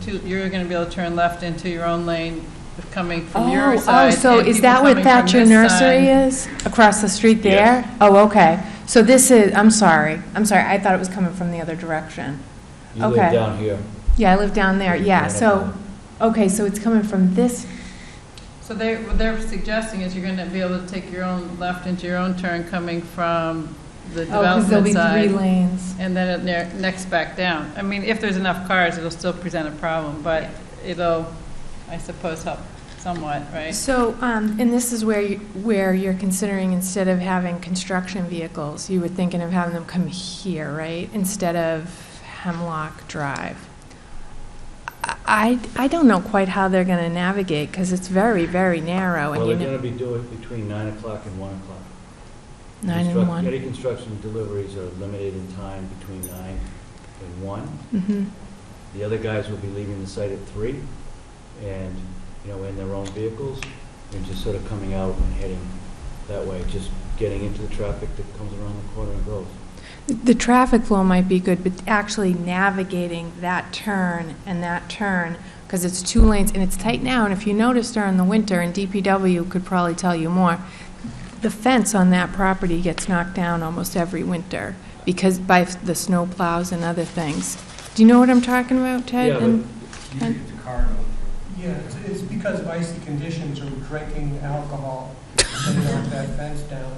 you're going to be able to turn left into your own lane coming from your side. Oh, so is that what Thatcher Nursery is? Across the street there? Yes. Oh, okay. So this is, I'm sorry. I thought it was coming from the other direction. You live down here. Yeah, I live down there, yeah. So, okay, so it's coming from this. So what they're suggesting is you're going to be able to take your own left into your own turn coming from the development side. Oh, because there'll be 3 lanes. And then it next back down. I mean, if there's enough cars, it'll still present a problem, but it'll, I suppose, help somewhat, right? So, and this is where you're considering, instead of having construction vehicles, you were thinking of having them come here, right? Instead of Hemlock Drive. I don't know quite how they're going to navigate, because it's very, very narrow. Well, and they're going to be doing it between 9 o'clock and 1 o'clock. 9 and 1. Any construction deliveries are limited in time between 9 and 1. Mm-hmm. The other guys will be leaving the site at 3, and, in their own vehicles, and just sort of coming out and heading that way, just getting into the traffic that comes around the corner and goes. The traffic flow might be good, but actually navigating that turn, because it's 2 lanes, and it's tight now, and if you notice during the winter, and DPW could probably tell you more, the fence on that property gets knocked down almost every winter, because by the snow plows and other things. Do you know what I'm talking about, Ted? Yeah, and Yeah, it's because of icy conditions or drinking alcohol, they knock that fence down.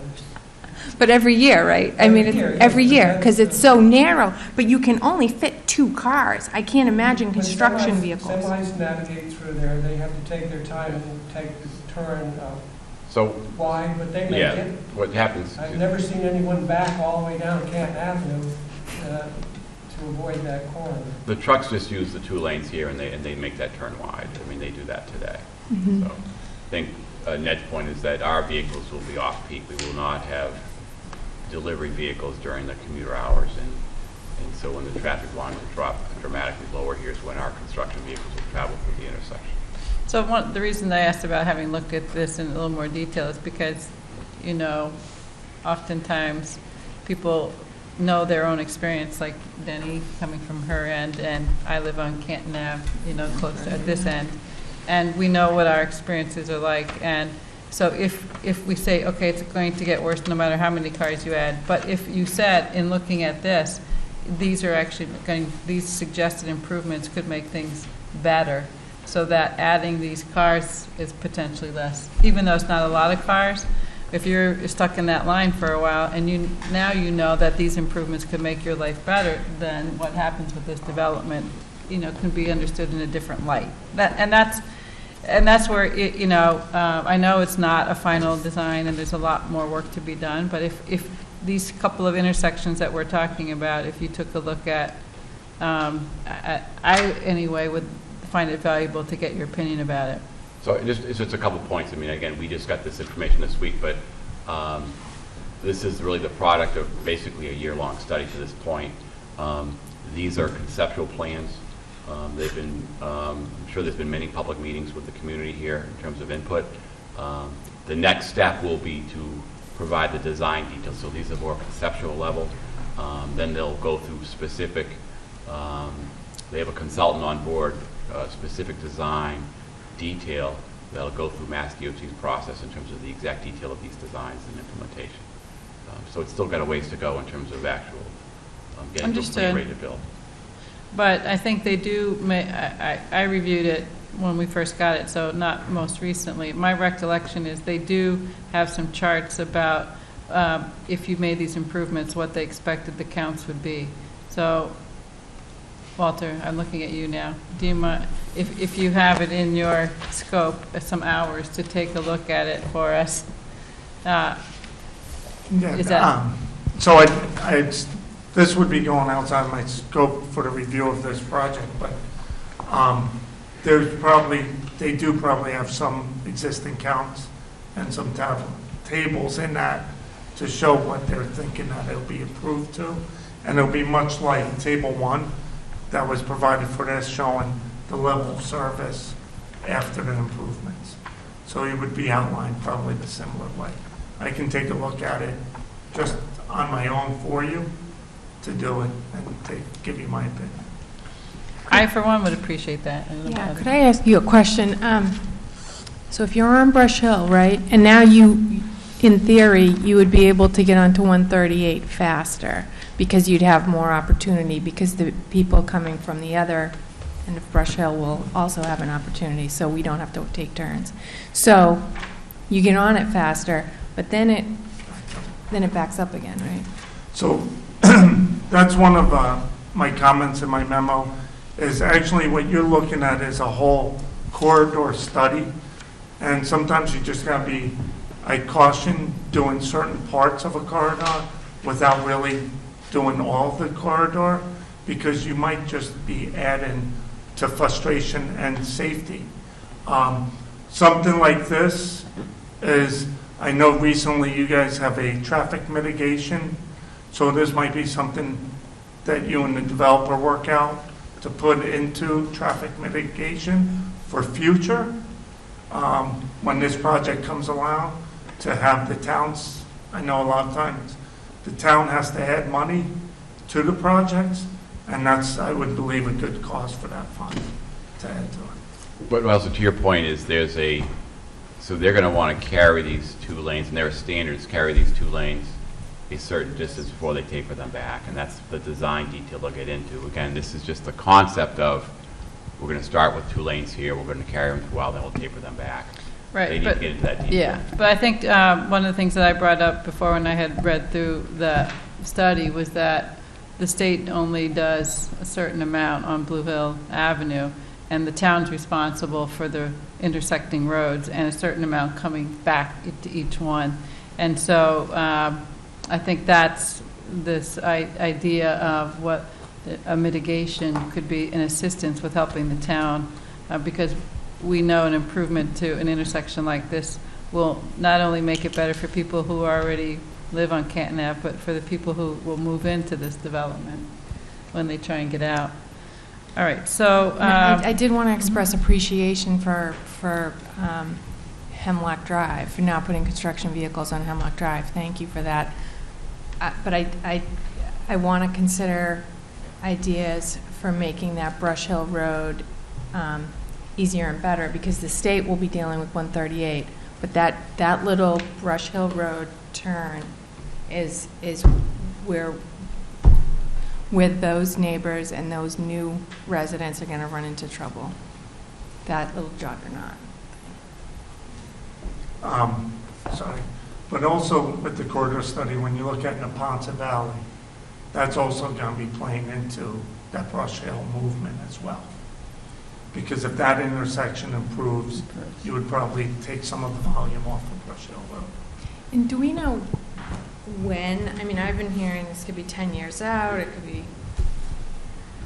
But every year, right? I mean, every year, because it's so narrow. But you can only fit 2 cars. I can't imagine construction vehicles. Semis navigate through there, they have to take their time and take the turn wide, but they make it. What happens? I've never seen anyone back all the way down Canton Avenue to avoid that corner. The trucks just use the 2 lanes here, and they make that turn wide. I mean, they do that today. Mm-hmm. So I think Ned's point is that our vehicles will be off-peak. We will not have delivery vehicles during the commuter hours, and so when the traffic volumes drop dramatically lower, here's when our construction vehicles will travel through the intersection. So the reason I asked about having looked at this in a little more detail is because, oftentimes people know their own experience, like Denny coming from her end, and I live on Canton Ave, close to at this end, and we know what our experiences are like. And So if we say, okay, it's going to get worse no matter how many cars you add, but if you said, in looking at this, these are actually these suggested improvements could make things better, so that adding these cars is potentially less, even though it's not a lot of cars. If you're stuck in that line for a while, and now you know that these improvements could make your life better, then what happens with this development, can be understood in a different light. And that's where I know it's not a final design, and there's a lot more work to be done. But if these couple of intersections that we're talking about, if you took a look at, I anyway would find it valuable to get your opinion about it. So it's just a couple points. I mean, again, we just got this information this week, but this is really the product of basically a year-long study to this point. These are conceptual plans. They've been, I'm sure there's been many public meetings with the community here in terms of input. The next step will be to provide the design details. So these are more conceptual level. Then they'll go through specific, they have a consultant on board, specific design detail that'll go through Mass DOT's process in terms of the exact detail of these designs and implementation. So it's still got a ways to go in terms of actual getting to a plan ready to build. But I think they do, I reviewed it when we first got it, so not most recently. My recollection is they do have some charts about if you made these improvements, what they expected the counts would be. So, Walter, I'm looking at you now. Do you mind, if you have it in your scope, some hours to take a look at it for us? Is that? So this would be going outside my scope for the review of this project, but they do probably have some existing counts and some tables in that to show what they're thinking that it'll be approved to. And it'll be much like Table 1 that was provided for this, showing the level of service after the improvements. So it would be outlined probably the similar way. I can take a look at it just on my own for you to do it and give you my opinion. I, for one, would appreciate that. Yeah, could I ask you a question? So if you're on Brush Hill, right, and now you, in theory, you would be able to get onto 138 faster because you'd have more opportunity, because the people coming from the other end of Brush Hill will also have an opportunity, so we don't have to take turns. So you get on it faster, but then it backs up again, right? So that's one of my comments in my memo, is actually what you're looking at is a whole corridor study. And sometimes you just got to be, I caution doing certain parts of a corridor without really doing all of the corridor, because you might just be adding to frustration and safety. Something like this is, I know recently you guys have a traffic mitigation, so this might be something that you and the developer work out to put into traffic mitigation for future, when this project comes along, to have the towns, I know a lot of times, the town has to add money to the projects, and that's, I would believe, a good cause for that fund to add to it. But also to your point is so they're going to want to carry these 2 lanes, and there are standards, carry these 2 lanes a certain distance before they taper them back, and that's the design detail they'll get into. Again, this is just the concept of, we're going to start with 2 lanes here, we're going to carry them for a while, then we'll taper them back. Right. They need to get into that detail. Yeah, but I think one of the things that I brought up before when I had read through the study was that the state only does a certain amount on Blue Hill Avenue, and the town's responsible for the intersecting roads and a certain amount coming back to each one. And so I think that's this idea of what a mitigation could be, an assistance with helping the town, because we know an improvement to an intersection like this will not only make it better for people who already live on Canton Ave, but for the people who will move into this development when they try and get out. All right, so I did want to express appreciation for Hemlock Drive, for not putting construction vehicles on Hemlock Drive. Thank you for that. But I want to consider ideas for making that Brush Hill Road easier and better, because the state will be dealing with 138, But that little Brush Hill Road turn is where those neighbors and those new residents are going to run into trouble. That little juggernaut. Sorry. But also with the corridor study, when you look at Neponset Valley, that's also going to be playing into that Brush Hill movement as well. Because if that intersection improves, you would probably take some of the volume off of Brush Hill Road. And do we know when? I mean, I've been hearing this could be 10 years out, it could be...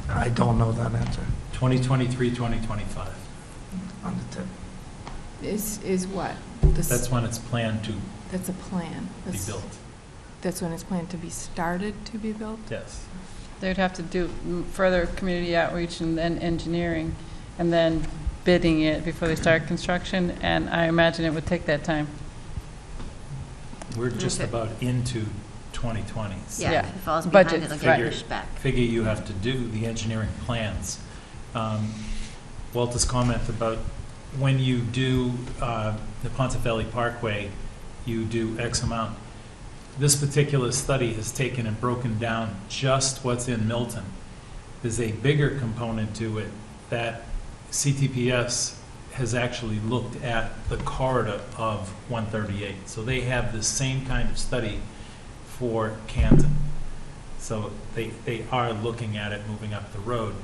I don't know that answer. 2023, 2025. On the tip. Is what? That's when it's planned to That's a plan. be built. That's when it's planned to be started to be built? Yes. They'd have to do further community outreach and then engineering, and then bidding it before they start construction, and I imagine it would take that time. We're just about into 2020. Yeah, if it falls behind, it'll get pushed back. Figure you have to do the engineering plans. Walter's comment about when you do the Ponce Valley Parkway, you do X amount. This particular study has taken and broken down just what's in Milton. There's a bigger component to it that CTPS has actually looked at the corridor of 138. So they have the same kind of study for Canton. So they are looking at it moving up the road.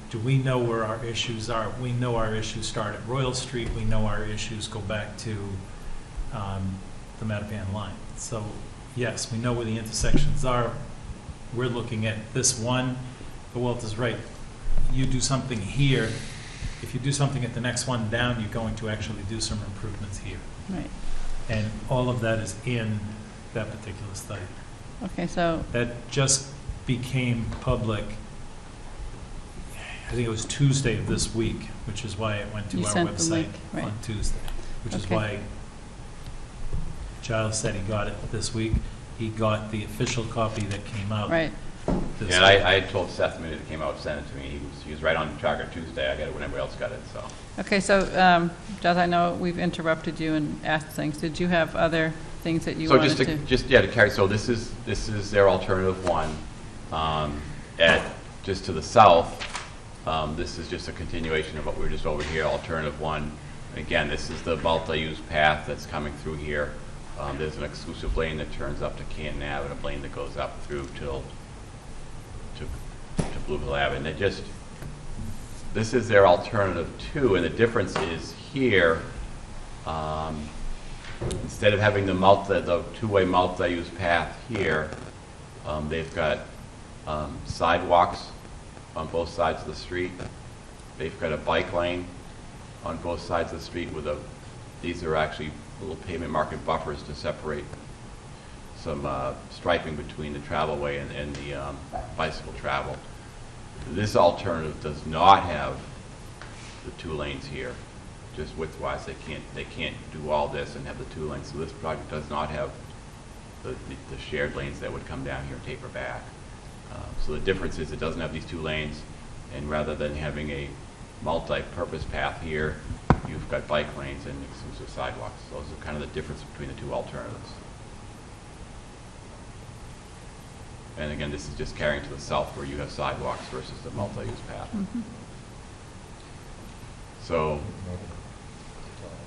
Do we know where our issues are? We know our issues start at Royal Street. We know our issues go back to the Mattapan line. So yes, we know where the intersections are. We're looking at this one, but Walter's right. You do something here. If you do something at the next one down, you're going to actually do some improvements here. Right. And all of that is in that particular study. Okay, so... That just became public, I think it was Tuesday of this week, which is why it went to our website on Tuesday, which is why Giles said he got it this week. He got the official copy that came out. Right. Yeah, I told Seth the minute it came out, send it to me. He was right on track on Tuesday. I got it when everybody else got it. So. Okay, so Giles, I know we've interrupted you and asked things. Did you have other things that you wanted to? To carry. So this is their alternative one. Just to the south, this is just a continuation of what we were just over here. Alternative one. Again, this is the multi-use path that's coming through here. There's an exclusive lane that turns up to Canton Ave and a lane that goes up through to Blue Hill Ave. And this is their alternative too, and the difference is here, instead of having the two-way multi-use path here, they've got sidewalks on both sides of the street. They've got a bike lane on both sides of the street these are actually little pavement market buffers to separate some striping between the travelway and the bicycle travel. This alternative does not have the 2 lanes here, just width-wise. They can't do all this and have the 2 lanes. So this project does not have the shared lanes that would come down here and taper back. So the difference is it doesn't have these 2 lanes, and rather than having a multi-purpose path here, you've got bike lanes and exclusive sidewalks. Those are kind of the difference between the 2 alternatives. And again, this is just carrying to the south where you have sidewalks versus the multi-use path. Mm-hmm. So,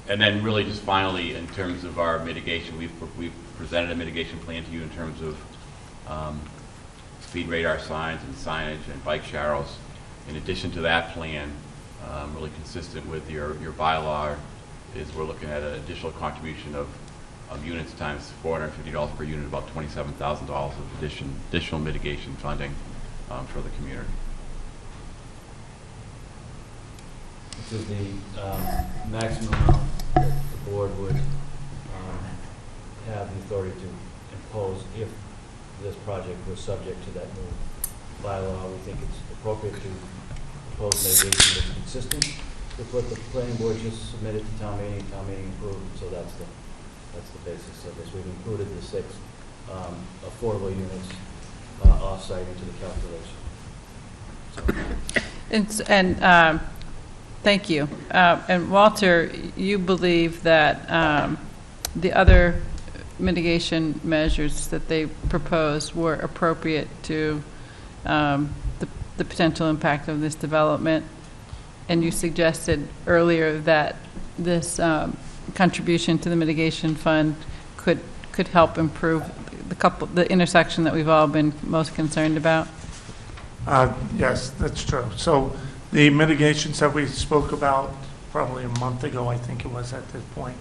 and then really just finally, in terms of our mitigation, we've presented a mitigation plan to you in terms of speed radar signs and signage and bike sharrows. In addition to that plan, really consistent with your bylaw, is we're looking at an additional contribution of units times $450 per unit, about $27,000 of additional mitigation funding for the community. This is the maximum amount that the board would have the authority to impose if this project was subject to that new bylaw. We think it's appropriate to propose mitigation that's consistent with what the planning board just submitted to town meeting approved, so that's the basis of this. We've included the 6 affordable units off-site into the calculation. And Thank you. And Walter, you believe that the other mitigation measures that they proposed were appropriate to the potential impact of this development, and you suggested earlier that this contribution to the mitigation fund could help improve the intersection that we've all been most concerned about? Yes, that's true. So the mitigations that we spoke about probably a month ago, I think it was at this point,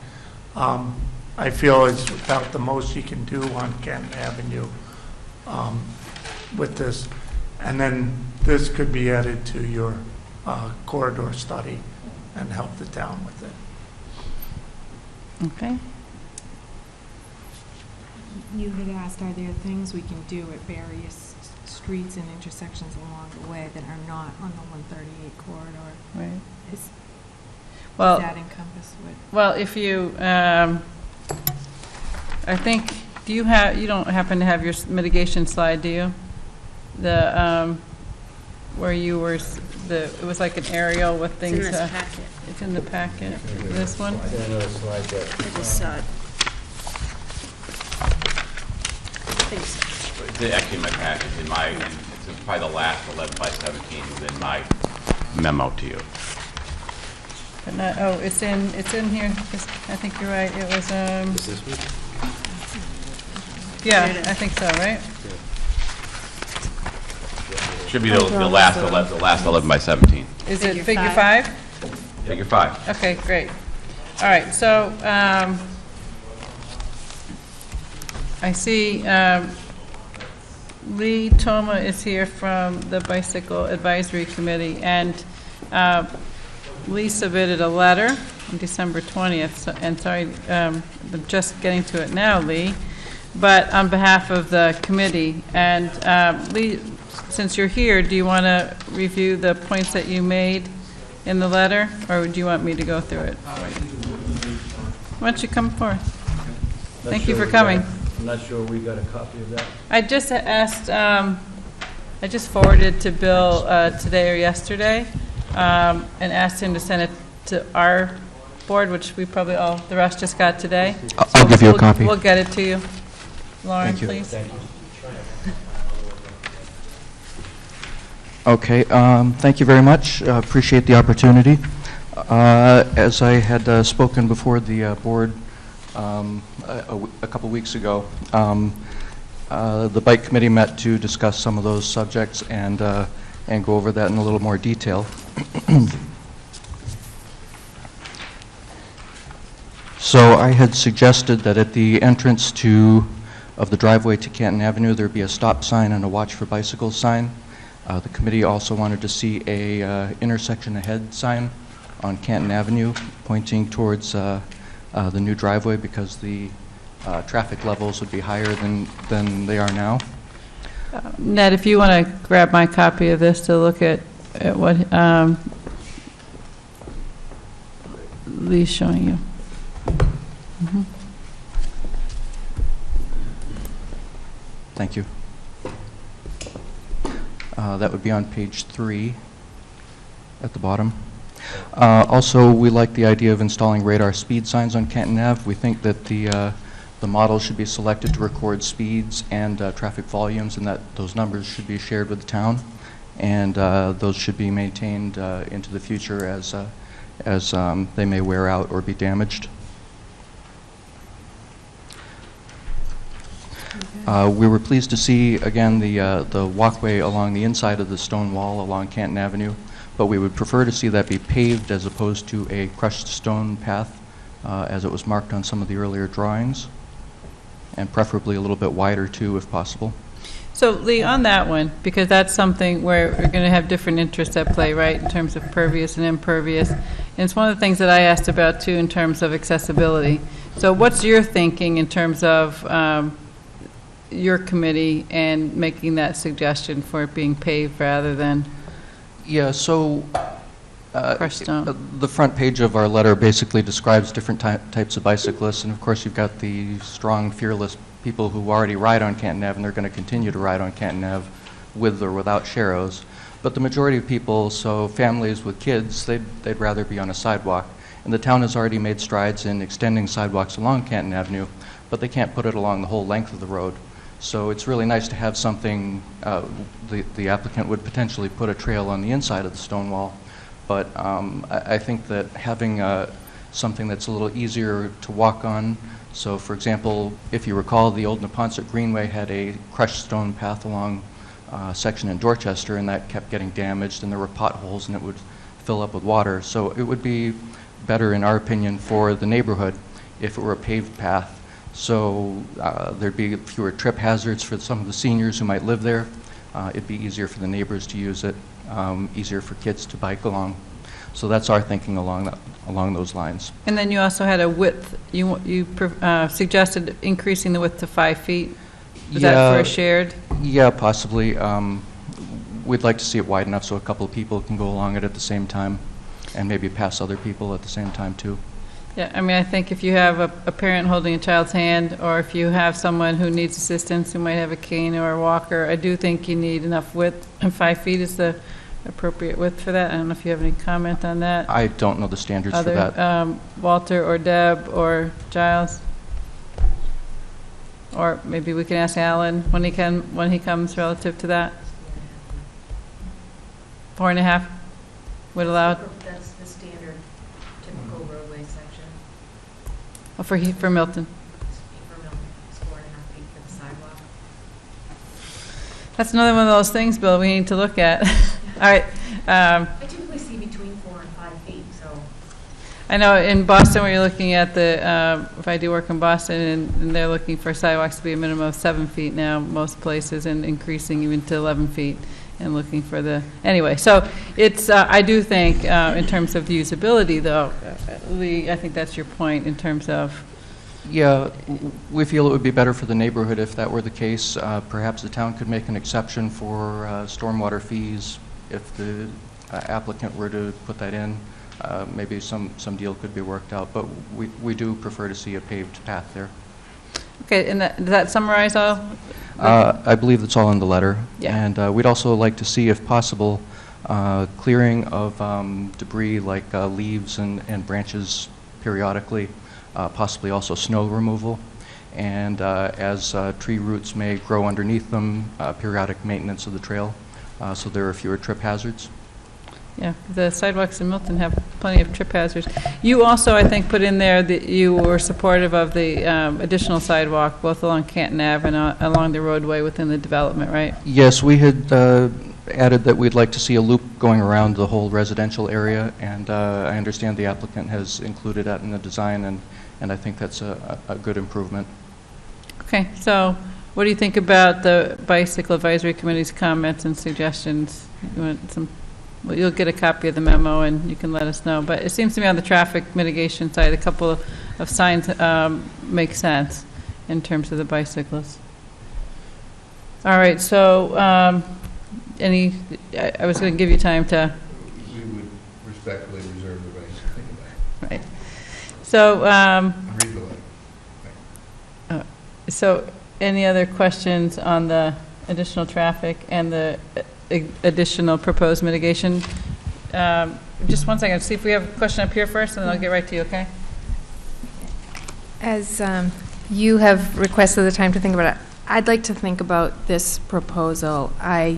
I feel it's about the most you can do on Canton Avenue with this. And then this could be added to your corridor study and help the town with it. Okay. You had asked, are there things we can do at various streets and intersections along the way that are not on the 138 corridor? Right. Does that encompass what? Well, if you, I think, you don't happen to have your mitigation slide, do you? The, where you were, it was like an aerial with things. It's in this packet. It's in the packet. This one? Another slide that. I just saw it. It's actually in my package, it's probably the last 11 by 17 in my memo to you. But not, oh, it's in here. I think you're right. It was, Is this one? yeah, I think so, right? Should be the last 11 by 17. Is it figure 5? Figure 5. Okay, great. All right, so I see Lee Toma is here from the Bicycle Advisory Committee, and Lee submitted a letter on December 20th, and sorry, I'm just getting to it now, Lee, but on behalf of the committee. And Lee, since you're here, do you want to review the points that you made in the letter, or do you want me to go through it? Why don't you come forward? Thank you for coming. I'm not sure we got a copy of that. I just asked, I just forwarded to Bill today or yesterday, and asked him to send it to our board, which we probably all, the rest just got today. I'll give you a copy. We'll get it to you. Lauren, Thank you. please. Thank you. Okay, thank you very much. Appreciate the opportunity. As I had spoken before the board a couple weeks ago, the Bike Committee met to discuss some of those subjects and go over that in a little more detail. So I had suggested that at the entrance of the driveway to Canton Avenue, there be a stop sign and a watch for bicycles sign. The committee also wanted to see a intersection ahead sign on Canton Avenue pointing towards the new driveway, because the traffic levels would be higher than they are now. Ned, if you want to grab my copy of this to look at what Lee's showing you. Mm-hmm. Thank you. That would be on page 3 at the bottom. Also, we like the idea of installing radar speed signs on Canton Ave. We think that the model should be selected to record speeds and traffic volumes, and that those numbers should be shared with the town, and those should be maintained into the future as they may wear out or be damaged. We were pleased to see, again, the walkway along the inside of the stone wall along Canton Avenue, but we would prefer to see that be paved as opposed to a crushed stone path, as it was marked on some of the earlier drawings, and preferably a little bit wider, too, if possible. So, Lee, on that one, because that's something where we're going to have different interests at play, right, in terms of pervious and impervious, and it's one of the things that I asked about, too, in terms of accessibility. So what's your thinking in terms of your committee and making that suggestion for it being paved rather than so crushed stone? The front page of our letter basically describes different types of bicyclists, and of course you've got the strong, fearless people who already ride on Canton Ave, and they're going to continue to ride on Canton Ave with or without sharrows. But the majority of people, so families with kids, they'd rather be on a sidewalk. And the town has already made strides in extending sidewalks along Canton Avenue, but they can't put it along the whole length of the road. So it's really nice to have something, the applicant would potentially put a trail on the inside of the stone wall. But I think that having something that's a little easier to walk on, so for example, if you recall, the old Neponset Greenway had a crushed stone path along section in Dorchester, and that kept getting damaged, and there were potholes, and it would fill up with water. So it would be better, in our opinion, for the neighborhood if it were a paved path. So there'd be fewer trip hazards for some of the seniors who might live there. It'd be easier for the neighbors to use it, easier for kids to bike along. So that's our thinking along those lines. And then you also had a width, you suggested increasing the width to 5 feet. Was that for a shared? Yeah, possibly. We'd like to see it wide enough so a couple of people can go along it at the same time, and maybe pass other people at the same time too. Yeah, I mean, I think if you have a parent holding a child's hand, or if you have someone who needs assistance, who might have a cane or a walker, I do think you need enough width, and 5 feet is the appropriate width for that. I don't know if you have any comment on that. I don't know the standards for that. Walter or Deb or Giles? Or maybe we can ask Alan when he comes relative to that. 4.5 would allow. That's the standard typical roadway section. Oh, for Milton. For Milton, it's 4.5 feet for the sidewalk. That's another one of those things, Bill, we need to look at. All right. I typically see between 4 and 5 feet, so. I know in Boston, where you're looking at the, if I do work in Boston, and they're looking for sidewalks to be a minimum of 7 feet now, most places, and increasing even to 11 feet, and looking for the, anyway. So it's, I do think, in terms of usability, though, Lee, I think that's your point in terms of. Yeah, we feel it would be better for the neighborhood if that were the case. Perhaps the town could make an exception for stormwater fees if the applicant were to put that in. Maybe some deal could be worked out, but we do prefer to see a paved path there. Okay, and does that summarize all? I believe that's all in the letter. Yeah. And we'd also like to see, if possible, clearing of debris like leaves and branches periodically, possibly also snow removal. And as tree roots may grow underneath them, periodic maintenance of the trail, so there are fewer trip hazards. Yeah, the sidewalks in Milton have plenty of trip hazards. You also, I think, put in there that you were supportive of the additional sidewalk, both along Canton Ave and along the roadway within the development, right? Yes, we had added that we'd like to see a loop going around the whole residential area, and I understand the applicant has included that in the design, and I think that's a good improvement. Okay, so what do you think about the Bicycle Advisory Committee's comments and suggestions? You want some? Well, you'll get a copy of the memo, and you can let us know. But it seems to me on the traffic mitigation side, a couple of signs make sense in terms of the bicyclists. All right, so I was going to give you time to. We would respectfully reserve the right to think about it. Right. So. Read the letter. So, any other questions on the additional traffic and the additional proposed mitigation? Just one second, see if we have a question up here first, and then I'll get right to you, okay? As you have requested the time to think about it, I'd like to think about this proposal. I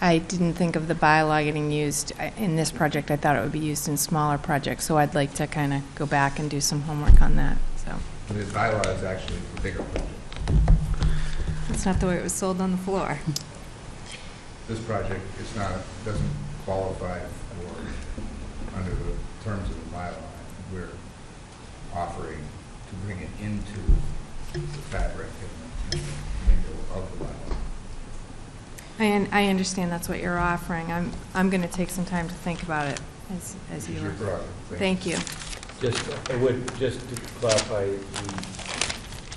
didn't think of the bylaw getting used in this project. I thought it would be used in smaller projects, so I'd like to kind of go back and do some homework on that. So The bylaw is actually for bigger projects. that's not the way it was sold on the floor. This project is not, doesn't qualify for, under the terms of the bylaw. We're offering to bring it into the fabric and lingo of the bylaw. I understand that's what you're offering. I'm going to take some time to think about it as you Your are. prerogative. Thank you. Just to clarify,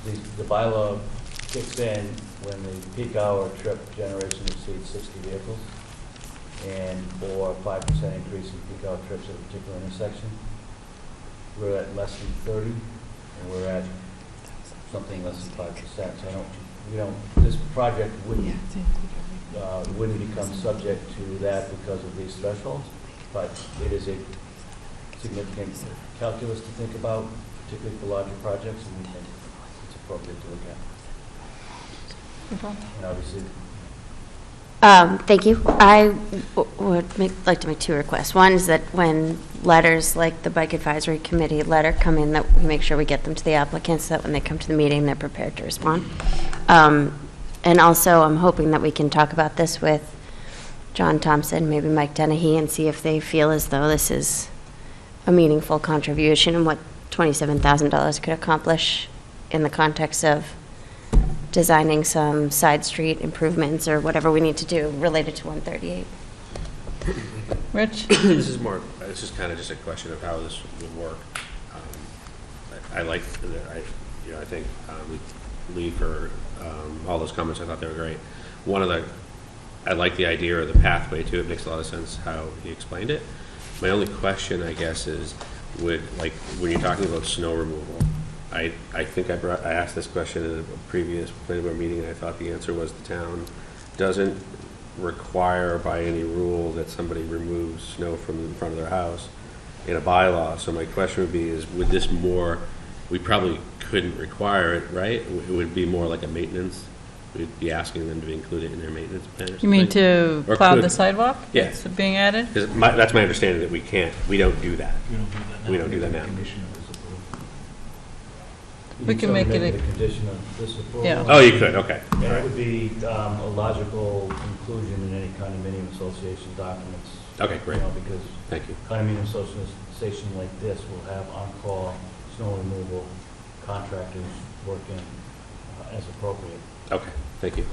the bylaw kicks in when the peak hour trip generation exceeds 60 vehicles, and or 5% increase in peak hour trips at a particular intersection. We're at less than 30, and we're at something less than 5%. So this project wouldn't wouldn't become subject to that because of these thresholds, but it is a significant calculus to think about, particularly for larger projects, and we think it's appropriate to look at. And obviously, Thank you. I like to make two requests. One is that when letters like the Bike Advisory Committee letter come in, that we make sure we get them to the applicants, so that when they come to the meeting, they're prepared to respond. And also, I'm hoping that we can talk about this with John Thompson, maybe Mike Dennehy, and see if they feel as though this is a meaningful contribution and what $27,000 could accomplish in the context of designing some side street improvements or whatever we need to do related to 138. Rich? This is kind of just a question of how this would work. I think Lee, for all those comments, I thought they were great. I like the idea or the pathway to it. Makes a lot of sense how he explained it. My only question, I guess, is when you're talking about snow removal, I think I asked this question in a previous planning board meeting, and I thought the answer was the town doesn't require by any rule that somebody removes snow from in front of their house in a bylaw. So my question would be would this we probably couldn't require it, right? It would be more like a maintenance. We'd be asking them to include it in their maintenance plan or something. You mean to plow the sidewalk? Yeah. That's being added? Because that's my understanding that we don't do that. We don't do that now. We can make it a condition of this approval. Yeah. Oh, you could, okay. And All right. it would be a logical inclusion in any condominium association documents. Okay, great. Because thank you. Condominium association like this will have on-call snow removal contractors working as appropriate. Okay, thank you.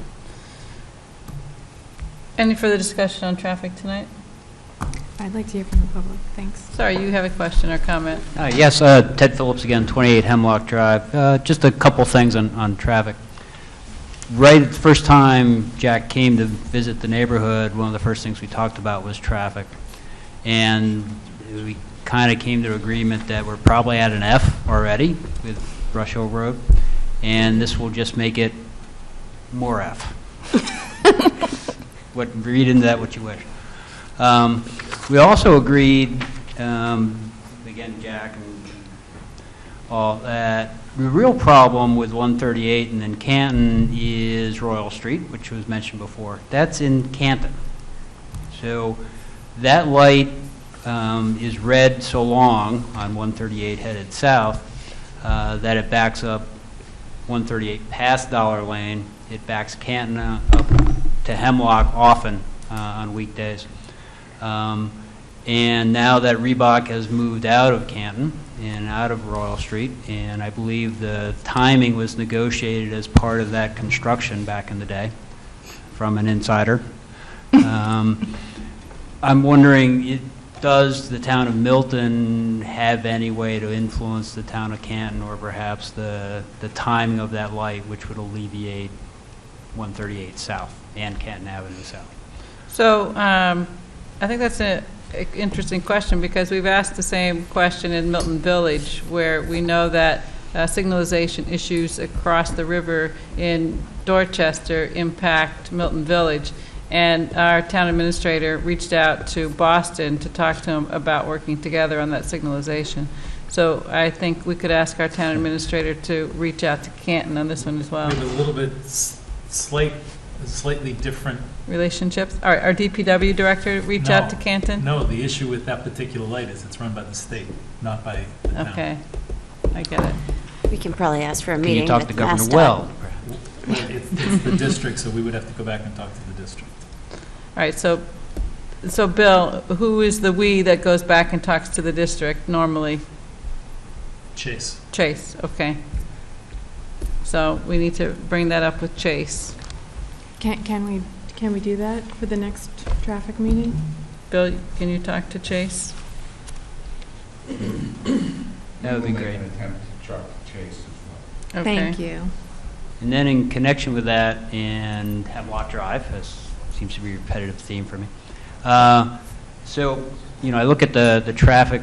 Any further discussion on traffic tonight? I'd like to hear from the public. Thanks. Sorry, you have a question or comment? Yes, Ted Phillips again, 28 Hemlock Drive. Just a couple things on traffic. Right at the first time Jack came to visit the neighborhood, one of the first things we talked about was traffic. And we kind of came to agreement that we're probably at an F already with Rush Hill Road, and this will just make it more F. Read into that what you wish. We also agreed, again, Jack and all, that the real problem with 138 and then Canton is Royal Street, which was mentioned before. That's in Canton. So that light is red so long on 138 headed south that it backs up 138 past Dollar Lane. It backs Canton up to Hemlock often on weekdays. And now that Reebok has moved out of Canton and out of Royal Street, and I believe the timing was negotiated as part of that construction back in the day from an insider. I'm wondering, does the town of Milton have any way to influence the town of Canton, or perhaps the timing of that light, which would alleviate 138 South and Canton Avenue South? So I think that's an interesting question, because we've asked the same question in Milton Village, where we know that signalization issues across the river in Dorchester impact Milton Village. And our town administrator reached out to Boston to talk to him about working together on that signalization. So I think we could ask our town administrator to reach out to Canton on this one as well. We have a little bit slightly different Relationships? Our DPW director reach out to Canton? No, the issue with that particular light is it's run by the state, not by the town. Okay, I get it. We can probably ask for a Can meeting you talk with to Governor MassDOT. Well? It's the district, so we would have to go back and talk to the district. All right, so Bill, who is the "we" that goes back and talks to the district normally? Chase. Chase, okay. So we need to bring that up with Chase. Can we do that for the next traffic meeting? Bill, can you talk to Chase? That would be great. Okay. Thank you. And then in connection with that, and Hemlock Drive, as seems to be a repetitive theme for me. So, I look at the traffic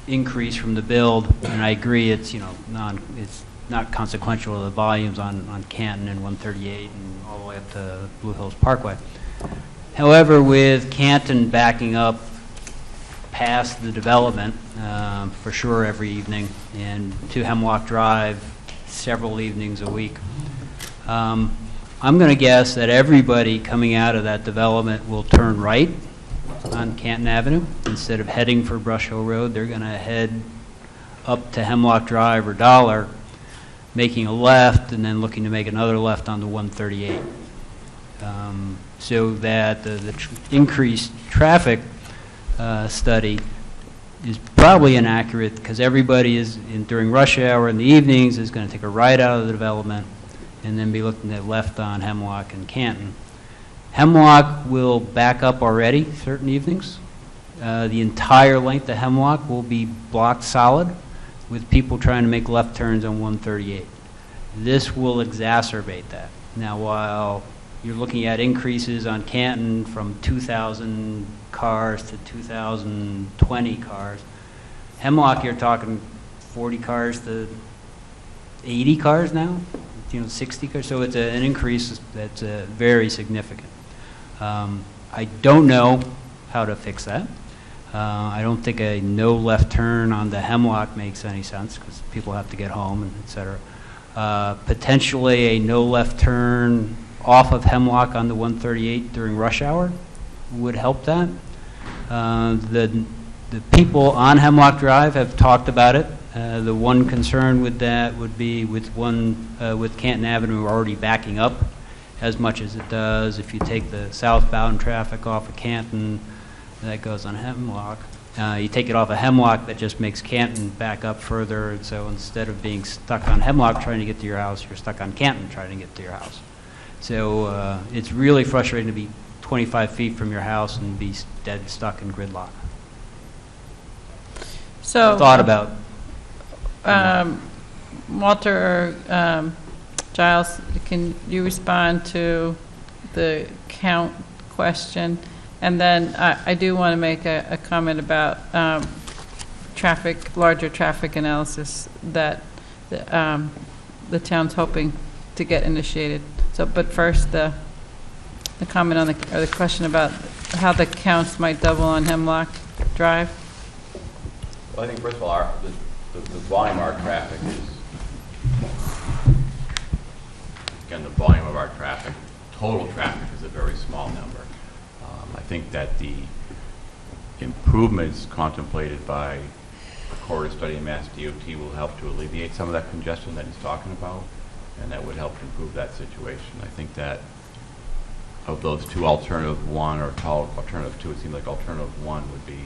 increase from the build, and I agree it's, it's not consequential to the volumes on Canton and 138 and all the way up to Blue Hills Parkway. However, with Canton backing up past the development, for sure every evening, and to Hemlock Drive several evenings a week, I'm going to guess that everybody coming out of that development will turn right on Canton Avenue. Instead of heading for Brush Hill Road, they're going to head up to Hemlock Drive or Dollar, making a left and then looking to make another left onto 138. So that the increased traffic study is probably inaccurate, because everybody is, during rush hour in the evenings, is going to take a right out of the development and then be looking at left on Hemlock and Canton. Hemlock will back up already certain evenings. The entire length of Hemlock will be blocked solid with people trying to make left turns on 138. This will exacerbate that. Now, while you're looking at increases on Canton from 2,000 cars to 2,020 cars, Hemlock, you're talking 40 cars to 80 cars now, 60 cars. So it's an increase that's very significant. I don't know how to fix that. I don't think a no left turn on the Hemlock makes any sense, because people have to get home, and et cetera. Potentially a no left turn off of Hemlock on the 138 during rush hour would help that. The people on Hemlock Drive have talked about it. The one concern with that would be with Canton Avenue already backing up as much as it does. If you take the southbound traffic off of Canton, that goes on Hemlock. You take it off of Hemlock, that just makes Canton back up further. And so instead of being stuck on Hemlock trying to get to your house, you're stuck on Canton trying to get to your house. So it's really frustrating to be 25 feet from your house and be dead stuck in gridlock. So, thought about Walter or Giles, can you respond to the count question? And then I do want to make a comment about larger traffic analysis that the town's hoping to get initiated. So, but first, the comment on or the question about how the counts might double on Hemlock Drive. Well, I think first of all, the volume of our traffic is, again, the volume of our traffic, total traffic is a very small number. I think that the improvements contemplated by the corridor study in Mass DOT will help to alleviate some of that congestion that he's talking about, and that would help to improve that situation. I think that of those two, alternative one or alternative two, it seems like alternative one would be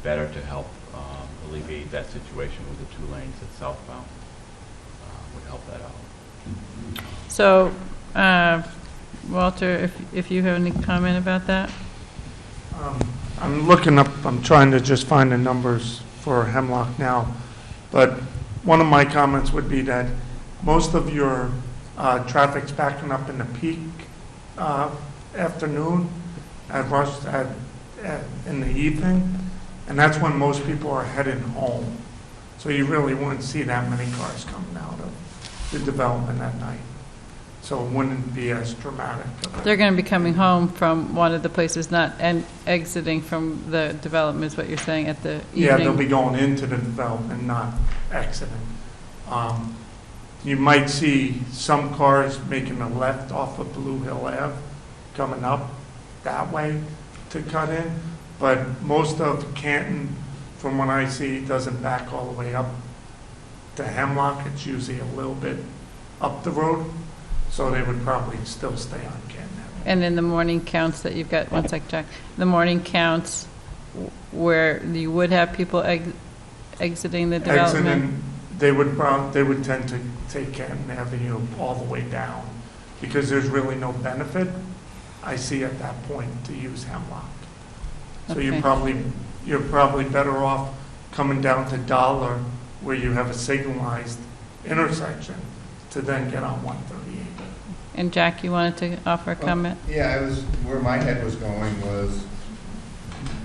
better to help alleviate that situation with the 2 lanes at southbound. Would help that out. So, Walter, if you have any comment about that? I'm trying to just find the numbers for Hemlock now, but one of my comments would be that most of your traffic's backing up in the peak afternoon in the evening, and that's when most people are heading home. So you really wouldn't see that many cars coming out of the development at night. So it wouldn't be as dramatic. They're going to be coming home from one of the places, not exiting from the development, is what you're saying at the evening? Yeah, they'll be going into the development, not exiting. You might see some cars making a left off of Blue Hill Ave, coming up that way to cut in, but most of Canton, from what I see, doesn't back all the way up to Hemlock. It's usually a little bit up the road. So they would probably still stay on Canton Avenue. And in the morning counts that you've got, one sec, Jack, the morning counts where you would have people exiting the development? They would tend to take Canton Avenue all the way down, because there's really no benefit, I see, at that point to use Hemlock. So Okay. you're probably better off coming down to Dollar, where you have a signalized intersection, to then get on 138. And Jack, you wanted to offer a comment? Yeah, where my head was going was,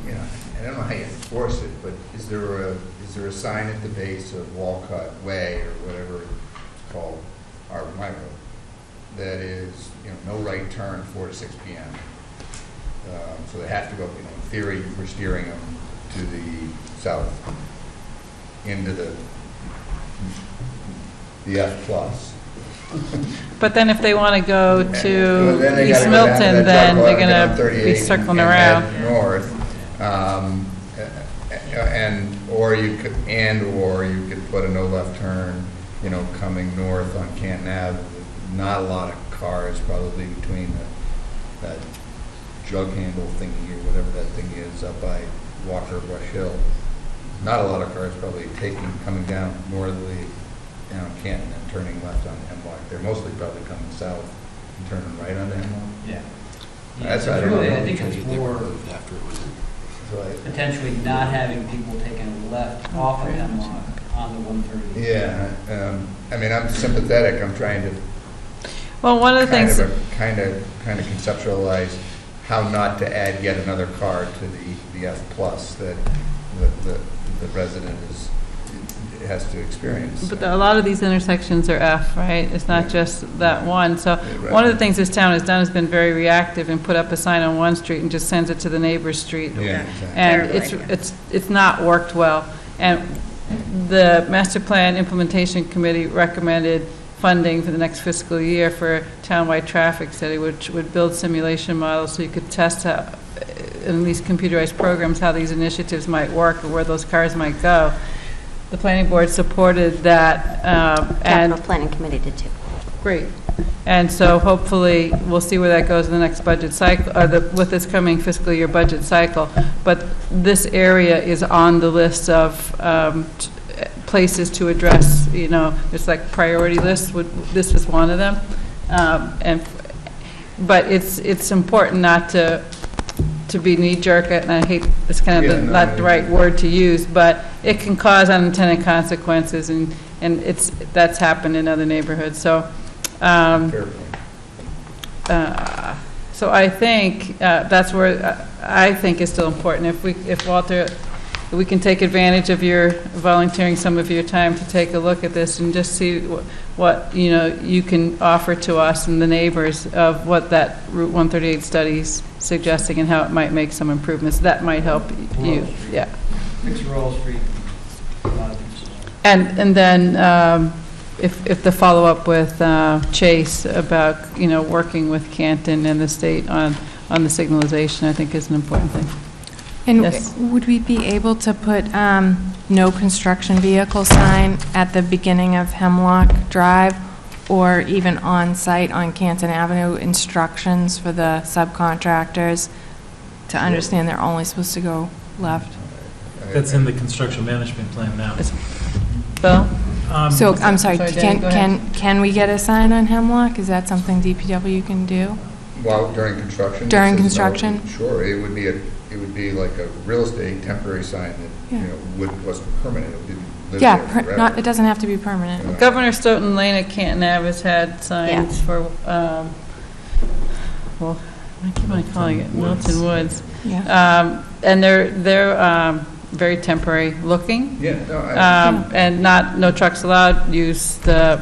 I don't know how you enforce it, but is there a sign at the base of Walcott Way or whatever called my road, that is, no right turn 4 to 6 p.m. So they have to go, in theory, we're steering them to the south, into the F plus. But then if they want to go Then to they East gotta go down to Milton, that then drug they're lot, get on going to 38 be circling and around. head north, or you could put a no left turn, coming north on Canton Ave. Not a lot of cars probably between that jug handle thingy or whatever that thing is up by Walker Brush Hill. Not a lot of cars probably coming down northerly down Canton and turning left on Hemlock. They're mostly probably coming south and turning right onto Hemlock. Yeah. That's It's I don't really, know. I think it's more potentially not having people taking a left off of Hemlock on the 130. Yeah, I'm sympathetic. I'm trying to. Well, one of the things kind of conceptualize how not to add yet another car to the F plus that the resident has to experience. But a lot of these intersections are F, right? It's not just that one. So one of the things this town has done has been very reactive and put up a sign on one street and just sends it to the neighbor's street. Yeah, exactly. And it's not worked well. And the Master Plan Implementation Committee recommended funding for the next fiscal year for a townwide traffic study, which would build simulation models so you could test how, in these computerized programs, how these initiatives might work or where those cars might go. The planning board supported that. Capital Planning Committee did too. Great. And so hopefully we'll see where that goes in the next budget cycle, or with this coming fiscal year budget cycle. But this area is on the list of places to address, there's like priority lists. This is one of them. But it's important not to be knee-jerk, and I hate, it's kind of not the right word to use, but it can cause unintended consequences, and that's happened in other neighborhoods. So, so I think that's where I think is still important. If Walter, we can take advantage of your volunteering some of your time to take a look at this and just see what you can offer to us and the neighbors of what that Route 138 study's suggesting and how it might make some improvements. That might help you. Yeah. Fix Royal Street. And then if the follow-up with Chase about working with Canton and the state on the signalization, I think is an important thing. And yes. Would we be able to put no construction vehicle sign at the beginning of Hemlock Drive, or even on-site on Canton Avenue, instructions for the subcontractors to understand they're only supposed to go left? That's in the construction management plan now. Bill? So, I'm sorry, Dan, go ahead. can we get a sign on Hemlock? Is that something DPW can do? Well, during construction? During it says construction? No, sure, it would be like a real estate temporary sign that, wasn't permanent. It didn't live there forever. It doesn't have to be permanent. Governor Stoughton Lane at Canton Ave has had signs for, well, I keep on calling it Milton Woods. Yeah. And they're very temporary looking. Yeah, no, and no trucks allowed, use the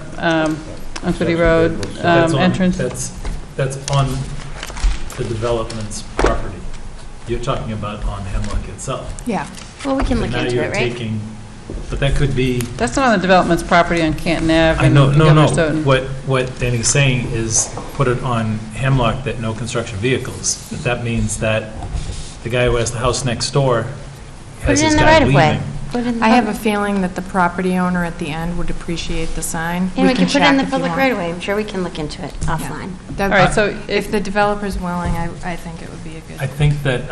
Unquity Road entrance. That's on the development's property. You're talking about on Hemlock itself. Yeah. Well, we can look into it, right? But that could be. That's not on the development's property on Canton Ave. I know, Governor Stoughton. What Danny's saying is put it on Hemlock that no construction vehicles. That means that the guy who has the house next door has his guy leaving. I have a feeling that the property owner at the end would appreciate the sign. And we can put it in the check if you public want. right away. I'm sure we can look into it offline. All right, so if the developer's willing, I think it would be a good. I think that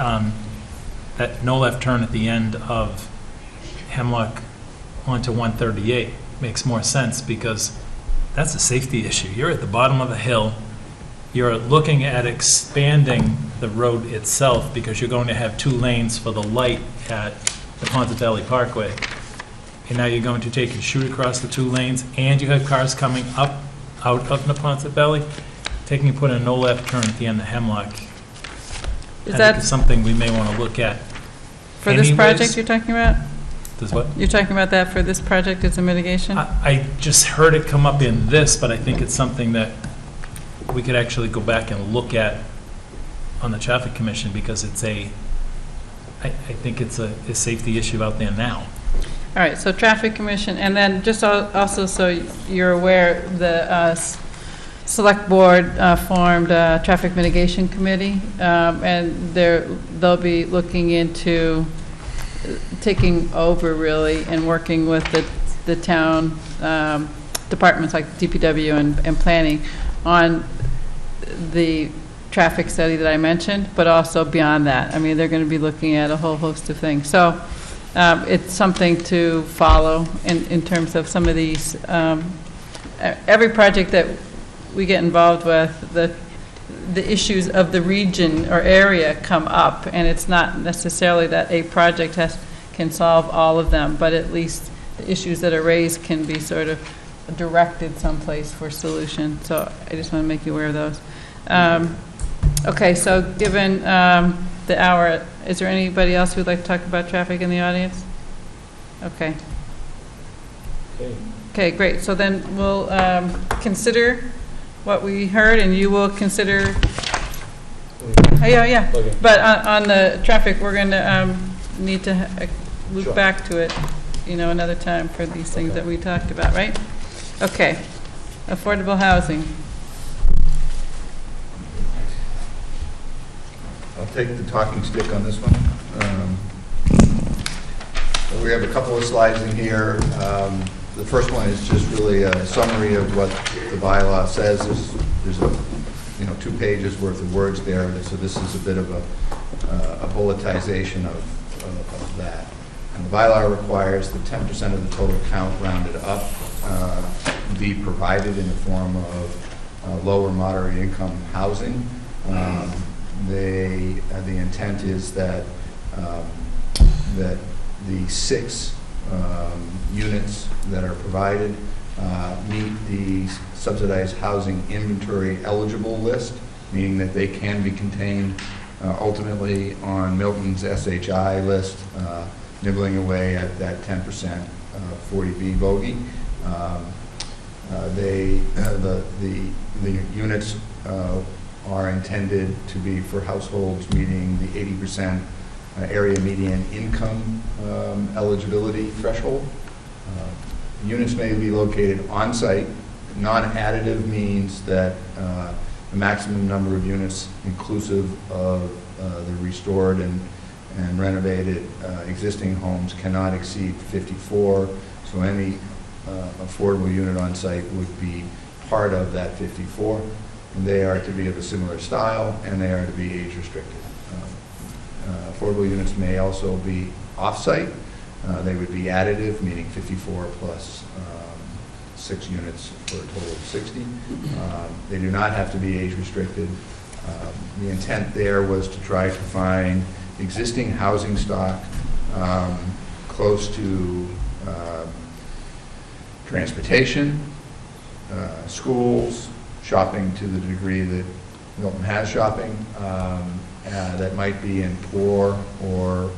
that no left turn at the end of Hemlock onto 138 makes more sense, because that's a safety issue. You're at the bottom of the hill. You're looking at expanding the road itself because you're going to have 2 lanes for the light at the Ponce Valley Parkway. And now you're going to take and shoot across the 2 lanes, and you have cars coming up out of Neponset Valley. Taking and putting a no left turn at the end of Hemlock Is that something we may want to look at? For this project you're talking about? Does what? You're talking about that for this project as a mitigation? I just heard it come up in this, but I think it's something that we could actually go back and look at on the Traffic Commission, because it's I think it's a safety issue out there now. All right, so Traffic Commission, and then just also so you're aware, the Select Board formed a Traffic Mitigation Committee, and they'll be looking into taking over, really, and working with the town departments like DPW and planning on the traffic study that I mentioned, but also beyond that. I mean, they're going to be looking at a whole host of things. So it's something to follow in terms of some of these. Every project that we get involved with, the issues of the region or area come up, and it's not necessarily that a project can solve all of them, but at least the issues that are raised can be sort of directed someplace for solution. So I just want to make you aware of those. Okay, so given the hour, is there anybody else who'd like to talk about traffic in the audience? Okay. Okay, great. So then we'll consider what we heard, and you will consider. Oh, yeah. Okay. But on the traffic, we're going to need to loop back to it, another time for these things that we talked about, right? Okay. Affordable housing. I'll take the talking stick on this one. We have a couple of slides in here. The first one is just really a summary of what the bylaw says. There's 2 pages worth of words there, so this is a bit of a bulletization of that. And the bylaw requires that 10% of the total count rounded up be provided in the form of low or moderate income housing. The intent is that that the 6 units that are provided meet the subsidized housing inventory eligible list, meaning that they can be contained ultimately on Milton's SHI list, nibbling away at that 10% 40B bogey. The units are intended to be for households meeting the 80% area median income eligibility threshold. Units may be located on-site. Non-additive means that the maximum number of units inclusive of the restored and renovated existing homes cannot exceed 54, so any affordable unit on-site would be part of that 54. And they are to be of a similar style, and they are to be age restricted. Affordable units may also be off-site. They would be additive, meaning 54 plus 6 units for a total of 60. They do not have to be age restricted. The intent there was to try to find existing housing stock close to transportation, schools, shopping to the degree that Milton has shopping, that might be in poor or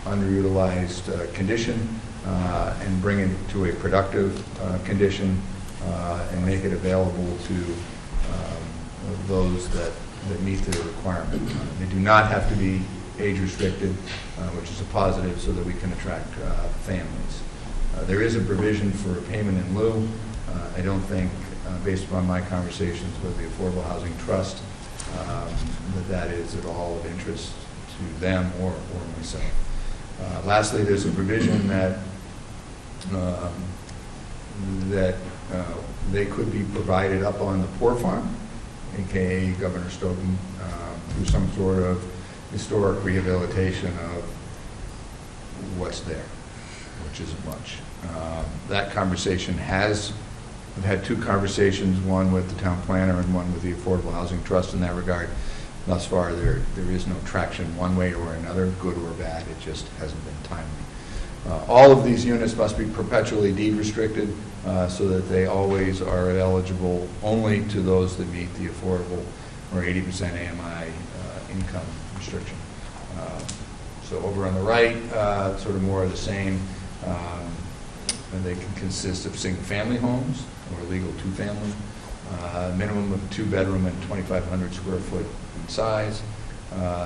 underutilized condition, and bring it to a productive condition and make it available to those that meet the requirement. They do not have to be age restricted, which is a positive, so that we can attract families. There is a provision for a payment in lieu. I don't think, based upon my conversations with the Affordable Housing Trust, that is at all of interest to them or myself. Lastly, there's a provision that they could be provided up on the Poor Farm, aka Governor Stoughton, through some sort of historic rehabilitation of what's there, which isn't much. That conversation I've had 2 conversations, one with the town planner and one with the Affordable Housing Trust in that regard. Thus far, there is no traction one way or another, good or bad. It just hasn't been timely. All of these units must be perpetually deed restricted so that they always are eligible only to those that meet the affordable or 80% AMI income restriction. So over on the right, sort of more of the same, and they can consist of single-family homes or legal two-family, minimum of 2-bedroom and 2,500 square foot in size.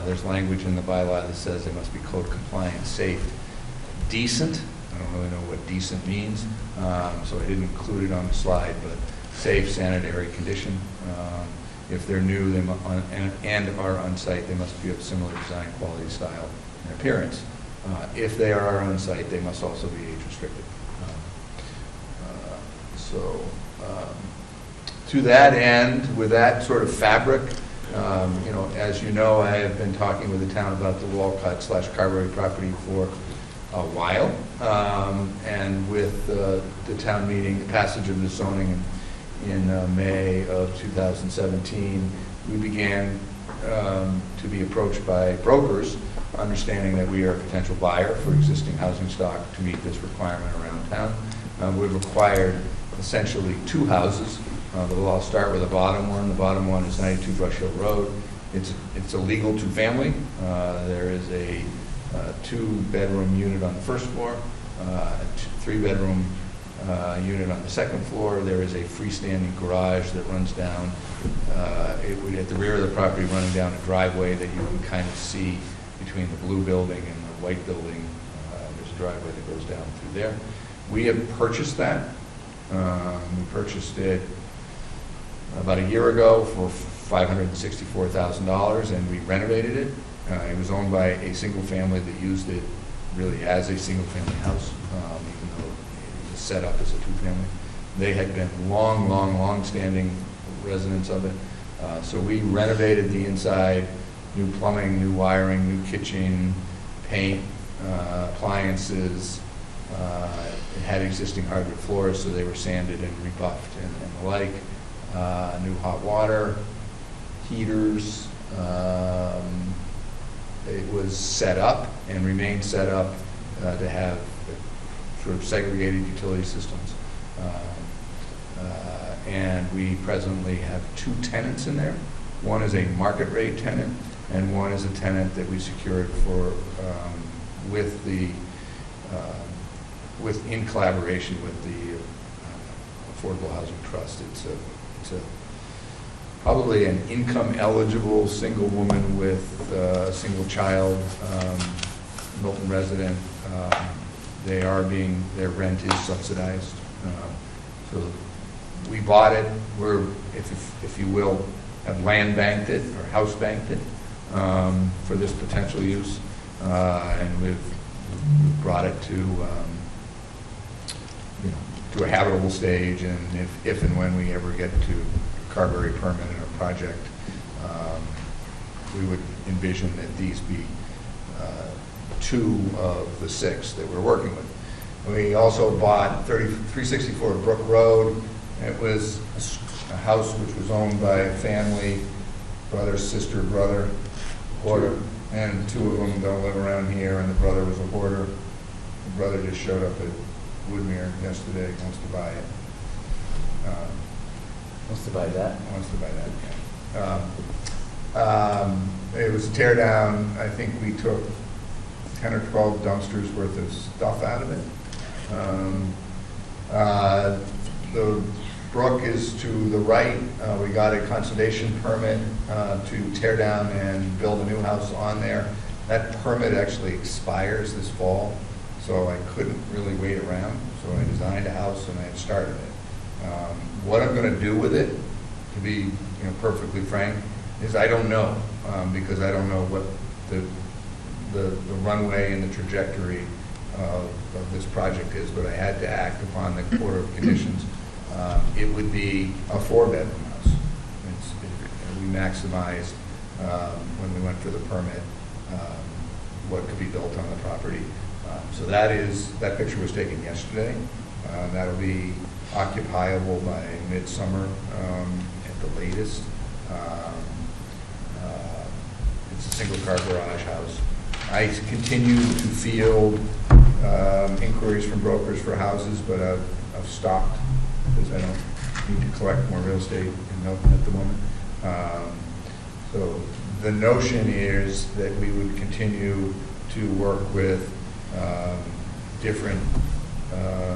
There's language in the bylaw that says they must be code compliant, safe, decent. I don't really know what decent means, so I didn't include it on the slide, but safe, sanitary condition. If they're new and are on-site, they must be of similar design, quality, style, and appearance. If they are on-site, they must also be age-restricted. To that end, with that sort of fabric, as you know, I have been talking with the town about the Walcott/Carberry property for a while, and with the town meeting, the passage of the zoning in May of 2017, we began to be approached by brokers, understanding that we are a potential buyer for existing housing stock to meet this requirement around town. We've acquired essentially 2 houses. I'll start with the bottom one. The bottom one is 92 Brush Hill Road. It's a legal 2-family. There is a 2-bedroom unit on the first floor, a 3-bedroom unit on the second floor. There is a freestanding garage that runs down, it would at the rear of the property, running down a driveway that you can kind of see between the blue building and the white building. There's a driveway that goes down through there. We have purchased that. We purchased it about a year ago for $564,000, and we renovated it. It was owned by a single family that used it really as a single family house, even though it was set up as a 2-family. They had been long-standing residents of it. So we renovated the inside, new plumbing, new wiring, new kitchen, paint, appliances. It had existing hardwood floors, so they were sanded and rebuffed and the like. New hot water, heaters. It was set up and remained set up to have sort of segregated utility systems. And we presently have 2 tenants in there. One is a market rate tenant, and one is a tenant that we secured for in collaboration with the Affordable Housing Trust. It's probably an income-eligible single woman with a single child, Milton resident. Their rent is subsidized. So we bought it. We're, if you will, have land banked it or house banked it for this potential use, and we've brought it to a habitable stage. And if and when we ever get to Carberry permit in a project, we would envision that these be 2 of the 6 that we're working with. We also bought 364 Brook Road. It was a house which was owned by a family, brother, sister, brother, hoarder, and 2 of them don't live around here, and the brother was a hoarder. The brother just showed up at Woodmere yesterday, wants to buy it. Wants to buy that? Wants to buy that, yeah. It was a tear down. I think we took 10 or 12 dumpsters worth of stuff out of it. The brook is to the right. We got a conservation permit to tear down and build a new house on there. That permit actually expires this fall, so I couldn't really wait around. So I designed a house and I had started it. What I'm going to do with it, to be perfectly frank, is I don't know, because I don't know what the runway and the trajectory of this project is, but I had to act upon the order of conditions. It would be a 4-bedroom house. We maximized, when we went for the permit, what could be built on the property. So that picture was taken yesterday. That'll be occupiable by midsummer at the latest. It's a single-car garage house. I continue to field inquiries from brokers for houses, but I've stopped because I don't need to collect more real estate in Milton at the moment. So the notion is that we would continue to work with different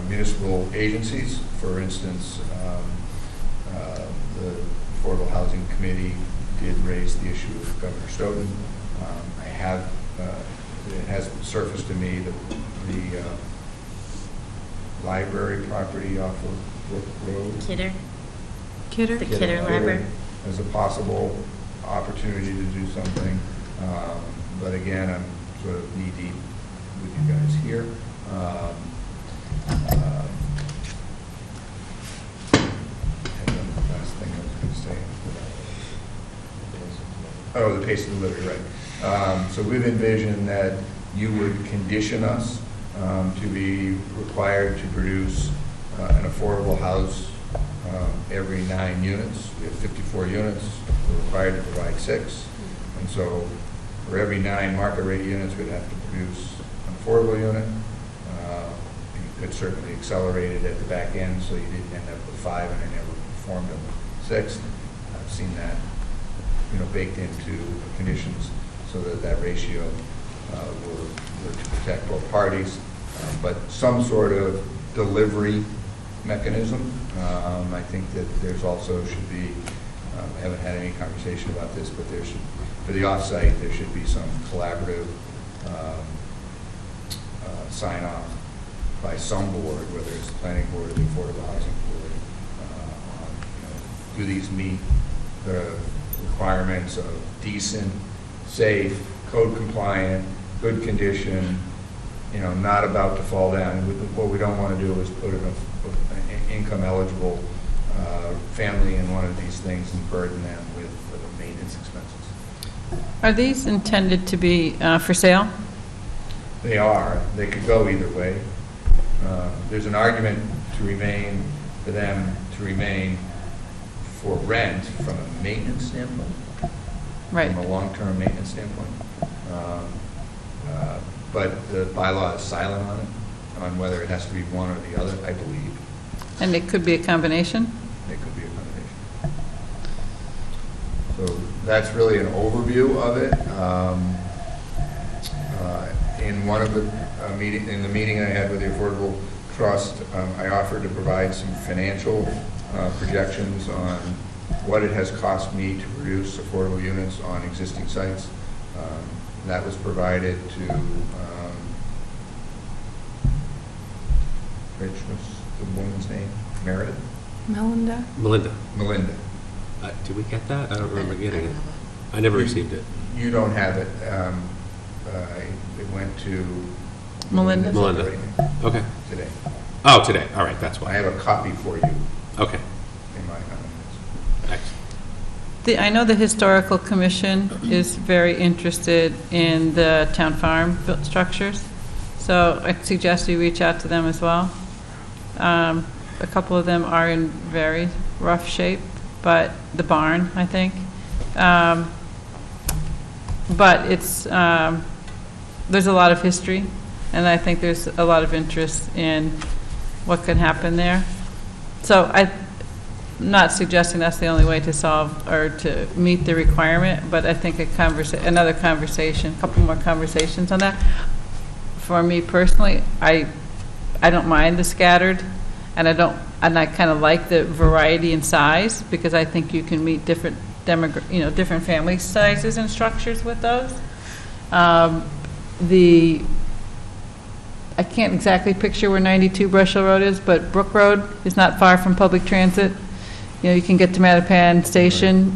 municipal agencies. For instance, the Affordable Housing Committee did raise the issue with Governor Stoughton. It has surfaced to me that the library property off of Brook Road. Kidder. The Kidder Library. As a possible opportunity to do something. But again, I'm sort of knee-deep with you guys here. And then the last thing I was going to say. Oh, the pace of delivery, right. So we've envisioned that you would condition us to be required to produce an affordable house every 9 units. We have 54 units. We're required to provide 6. And so for every 9 market rate units, we'd have to produce an affordable unit. You could certainly accelerate it at the back end so you didn't end up with 5 and then never performed on the 6th. I've seen that, baked into the conditions so that that ratio were to protect both parties. But some sort of delivery mechanism. I think that there's also should be, I haven't had any conversation about this, but there should, for the offsite, there should be some collaborative sign off by some board, whether it's the planning board or the affordable housing board, on, do these meet the requirements of decent, safe, code compliant, good condition, not about to fall down. What we don't want to do is put an income eligible family in one of these things and burden them with maintenance expenses. Are these intended to be for sale? They are. They could go either way. There's an argument for them to remain for rent from a maintenance standpoint, right? From a long-term maintenance standpoint. But the bylaw is silent on it, on whether it has to be one or the other, I believe. And it could be a combination? It could be a combination. So that's really an overview of it. In one of the in the meeting I had with the Affordable Trust, I offered to provide some financial projections on what it has cost me to produce affordable units on existing sites. That was provided to Rich, what's the woman's name? Meredith? Melinda? Melinda. Did we get that? I don't remember getting it. I never received it. You don't have it. It went to Melinda. Okay. Today. Oh, today. All right, that's why. I have a copy for you. Okay. In my comments. Excellent. I know the Historical Commission is very interested in the town farm structures, so I suggest you reach out to them as well. A couple of them are in very rough shape, but the barn, I think. But it's there's a lot of history, and I think there's a lot of interest in what could happen there. So I'm not suggesting that's the only way to solve or to meet the requirement, but I think another conversation, a couple more conversations on that. For me personally, I don't mind the scattered, and I kind of like the variety in size, because I think you can meet different different family sizes and structures with those. I can't exactly picture where 92 Brush Hill Road is, but Brook Road is not far from public transit. You can get to Mattapan Station.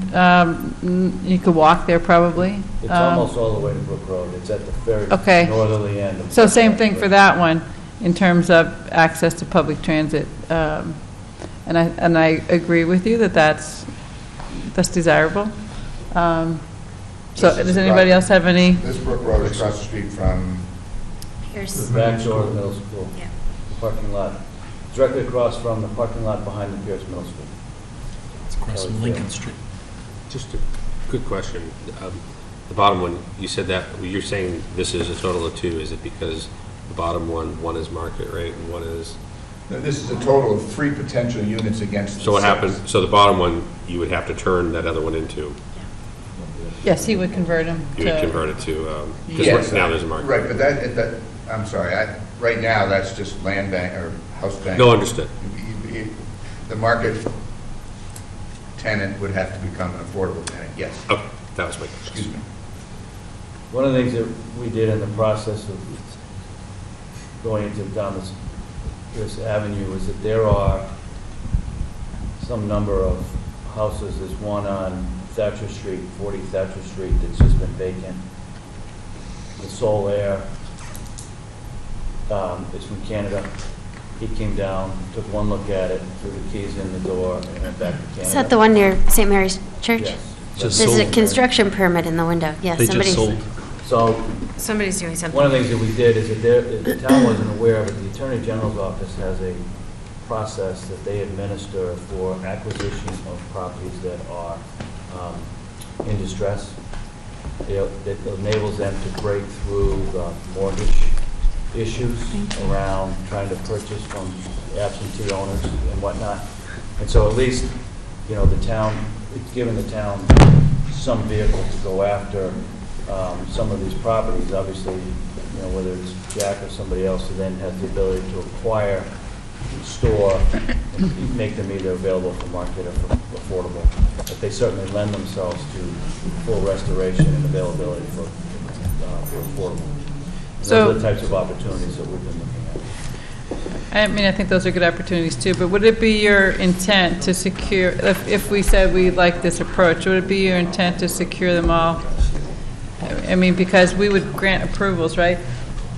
You could walk there probably. It's almost all the way to Brook Road. It's at the very northerly end. Of so same thing for that one in terms of access to public transit. And I agree with you that that's desirable. So does anybody else have any? This Brook Road is across the street from Pierce. The back door of the middle school. Yeah. The parking lot. Directly across from the parking lot behind the Pierce Middle School. It's across from Lincoln Street. Just a good question. The bottom one, you said that, you're saying this is a total of 2. Is it because the bottom one is market rate and one is? No, this is a total of 3 potential units against the So what 6. happens, so the bottom one, you would have to turn that other one into? Yes, he would convert them You would convert it to, Yes, because now there's a market. Right, but I'm sorry, right now, that's just land bank or house bank. No, understood. The market tenant would have to become an affordable tenant, yes. Okay, that was my question. Excuse me. One of the things that we did in the process of going into down this avenue was that there are some number of houses. There's one on Thatcher Street, 40 Thatcher Street, that's just been vacant. The Soul Air is from Canada. He came down, took one look at it, threw the keys in the door, and went back to Canada. Is that the one near St. Mary's Church? Yes. There's a construction permit in the window. Yes, They just sold. So somebody's doing something. one of the things that we did is that the town wasn't aware of it. The Attorney General's office has a process that they administer for acquisition of properties that are in distress. That enables them to break through the mortgage issues around trying to purchase from absentee owners and whatnot. And so at least, you know, the town, it's given the town some vehicle to go after some of these properties. Obviously, you know, whether it's Jack or somebody else who then has the ability to acquire, store, and make them either available for market or for affordable. But they certainly lend themselves to full restoration and availability for affordable. And So- those are the types of opportunities that we've been looking at. I mean, I think those are good opportunities too, but would it be your intent to secure, if we said we like this approach, would it be your intent to secure them all? I mean, because we would grant approvals, right?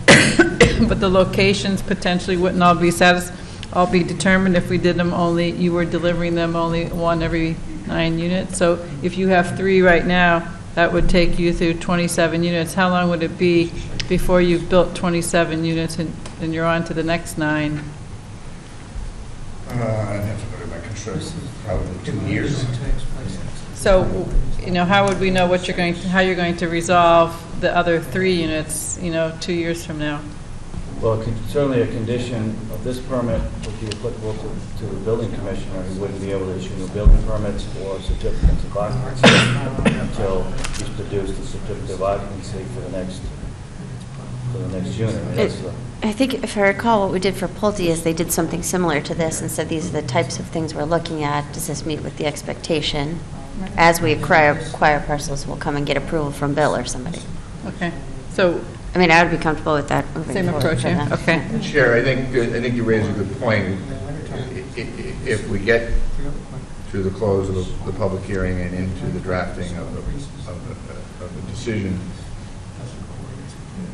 But the locations potentially wouldn't all be all be determined if we did them only, you were delivering them only one every 9 units. So if you have 3 right now, that would take you through 27 units. How long would it be before you've built 27 units and you're on to the next 9? I'd have to go to my construction, probably 2 years. So, you know, how would we know what how you're going to resolve the other 3 units, you know, 2 years from now? Well, certainly a condition of this permit would be applicable to the building commissioner. He wouldn't be able to issue new building permits or certificates of occupancy until he's produced a certificate of occupancy for the next unit. I mean, that's the- I think, if I recall, what we did for Pulte is they did something similar to this and said, these are the types of things we're looking at. Does this meet with the expectation? As we acquire parcels, we'll come and get approval from Bill or somebody. Okay, so. I mean, I would be comfortable with that moving Same forward approach, for yeah, them. okay. Chair, I think you raise a good point. If we get to the close of the public hearing and into the drafting of the decision,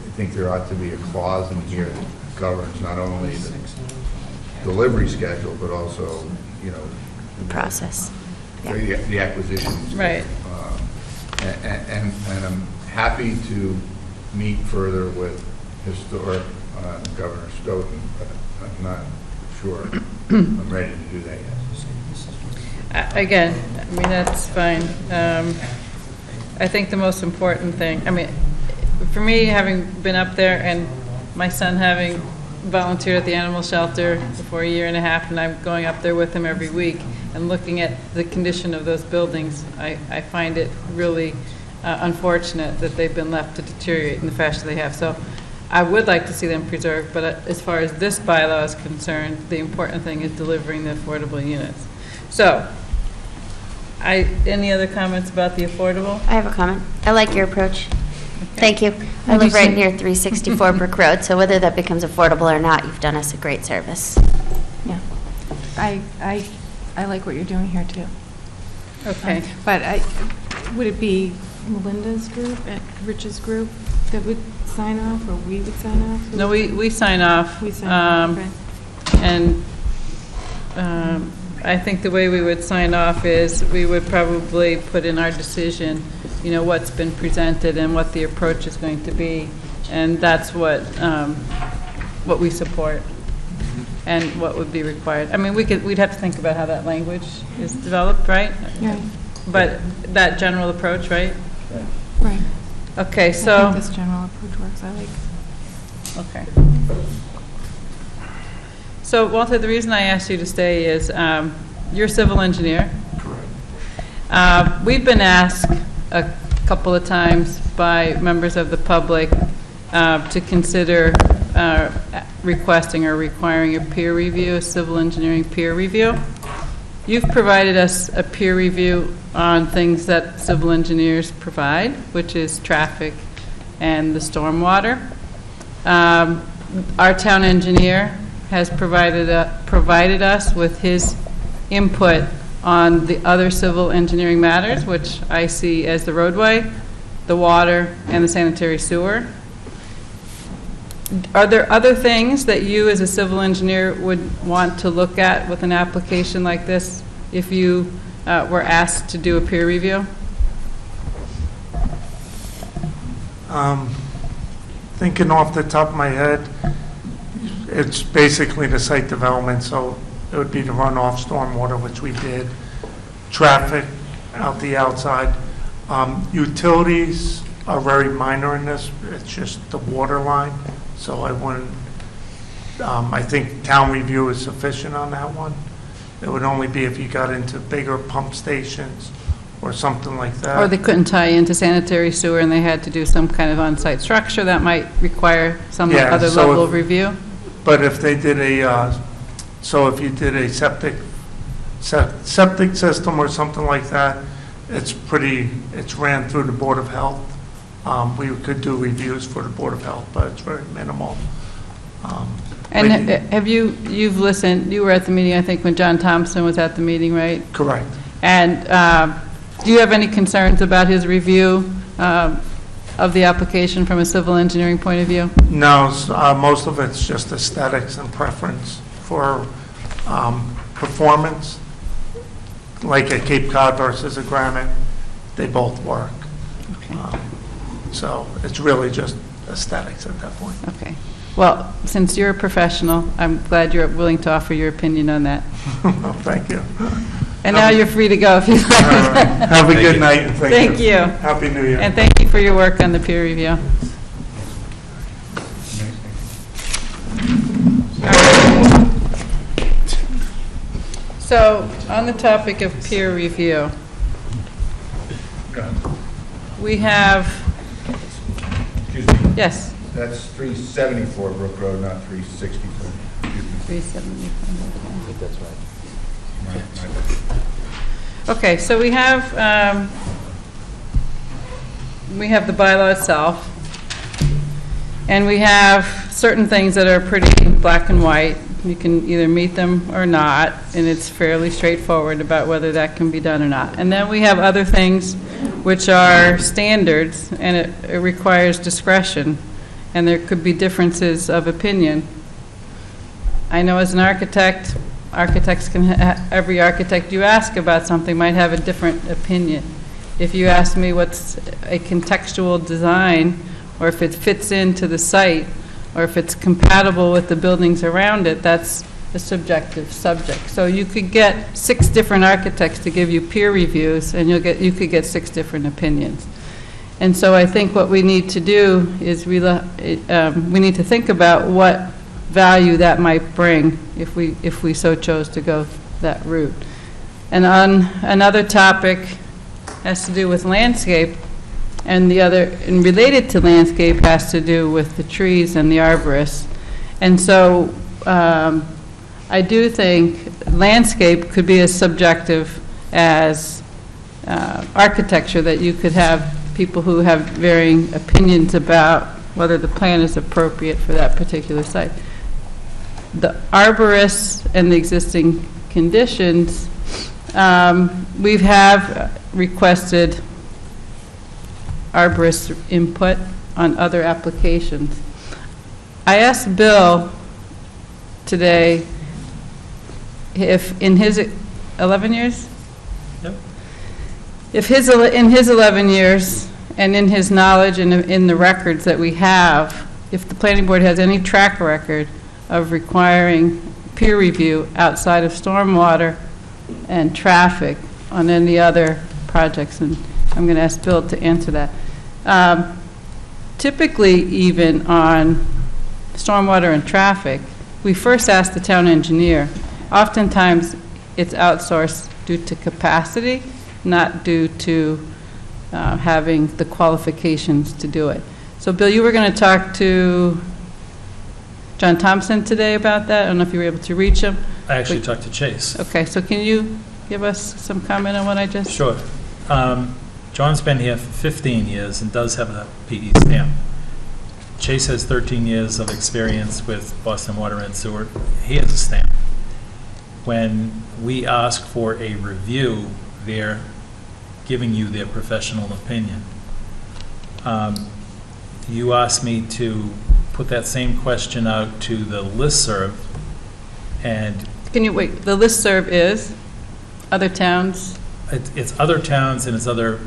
I think there ought to be a clause in here that governs not only the delivery schedule, but also, you know, The process. the acquisition. Right. And I'm happy to meet further with Historic Governor Stoughton, but I'm not sure I'm ready to do that yet. Again, I mean, that's fine. I think the most important thing, I mean, for me, having been up there and my son having volunteered at the animal shelter for 1.5 years, and I'm going up there with him every week and looking at the condition of those buildings, I find it really unfortunate that they've been left to deteriorate in the fashion they have. So I would like to see them preserved, but as far as this bylaw is concerned, the important thing is delivering the affordable units. So, any other comments about the affordable? I have a comment. I like your approach. Thank you. I live right near 364 Brook Road, so whether that becomes affordable or not, you've done us a great service. Yeah. I like what you're doing here, too. Okay. But would it be Melinda's group and Rich's group that would sign off, or we would sign off? No, we sign off. We sign off, okay. And I think the way we would sign off is we would probably put in our decision, you know, what's been presented and what the approach is going to be. And that's what we support and what would be required. I mean, we'd have to think about how that language is developed, right? Right. But that general approach, right? Right. Okay, I so. think this general approach works. I like. Okay. So, Walter, the reason I asked you to stay is you're a civil engineer. Correct. We've been asked a couple of times by members of the public to consider requesting or requiring a peer review, a civil engineering peer review. You've provided us a peer review on things that civil engineers provide, which is traffic and the stormwater. Our town engineer has provided us with his input on the other civil engineering matters, which I see as the roadway, the water, and the sanitary sewer. Are there other things that you as a civil engineer would want to look at with an application like this if you were asked to do a peer review? Thinking off the top of my head, it's basically the site development, so it would be the runoff stormwater, which we did, traffic out the outside. Utilities are very minor in this. It's just the water line, so I wouldn't, I think town review is sufficient on that one. It would only be if you got into bigger pump stations or something like that. Or they couldn't tie into sanitary sewer and they had to do some kind of on-site structure that might require some other so level of review? But if they did so if you did a septic system or something like that, it's ran through the Board of Health. We could do reviews for the Board of Health, but it's very minimal. And have you've listened, you were at the meeting, I think, when John Thompson was at the meeting, right? Correct. And do you have any concerns about his review of the application from a civil engineering point of view? No, most of it's just aesthetics and preference for performance. Like a Cape Cod versus a granite, they both work. Okay. So it's really just aesthetics at that point. Okay. Well, since you're a professional, I'm glad you're willing to offer your opinion on that. Well, thank you. And now you're free to go if you like. Have a good night, and thank you. Happy New Year. And thank you for your work on the peer review. So, on the topic of peer review, we have, Excuse me. yes. That's 374 Brook Road, not 364. 374. That's right. Okay, so we have the bylaw itself, and we have certain things that are pretty black and white. You can either meet them or not, and it's fairly straightforward about whether that can be done or not. And then we have other things which are standards, and it requires discretion, and there could be differences of opinion. I know as an architect, every architect you ask about something might have a different opinion. If you ask me what's a contextual design, or if it fits into the site, or if it's compatible with the buildings around it, that's a subjective subject. So you could get 6 different architects to give you peer reviews, and you could get 6 different opinions. And so I think what we need to do is we need to think about what value that might bring if we so chose to go that route. And on another topic has to do with landscape, and the other, and related to landscape, has to do with the trees and the arborists. And so I do think landscape could be as subjective as architecture, that you could have people who have varying opinions about whether the plan is appropriate for that particular site. The arborists and the existing conditions, we have requested arborist input on other applications. I asked Bill today if in his 11 years? Yep. If in his 11 years and in his knowledge and in the records that we have, if the planning board has any track record of requiring peer review outside of stormwater and traffic on any other projects, and I'm going to ask Bill to answer that. Typically, even on stormwater and traffic, we first ask the town engineer. Oftentimes, it's outsourced due to capacity, not due to having the qualifications to do it. So Bill, you were going to talk to John Thompson today about that. I don't know if you were able to reach him. I actually talked to Chase. Okay, so can you give us some comment on what I just? Sure. John's been here for 15 years and does have a PE stamp. Chase has 13 years of experience with Boston Water and Sewer. He has a stamp. When we ask for a review, they're giving you their professional opinion. You asked me to put that same question out to the listserv, and... Can you wait, the listserv is other towns? It's other towns and it's other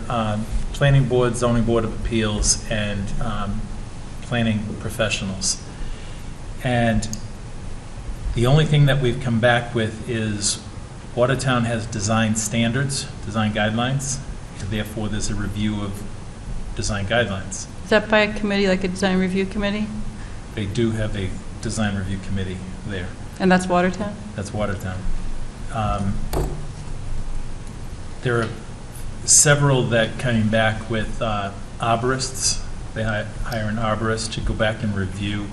planning board, zoning board of appeals, and planning professionals. And the only thing that we've come back with is Watertown has design standards, design guidelines, and therefore there's a review of design guidelines. Is that by a committee, like a design review committee? They do have a design review committee there. And that's Watertown? That's Watertown. There are several that came back with arborists. They hire an arborist to go back and review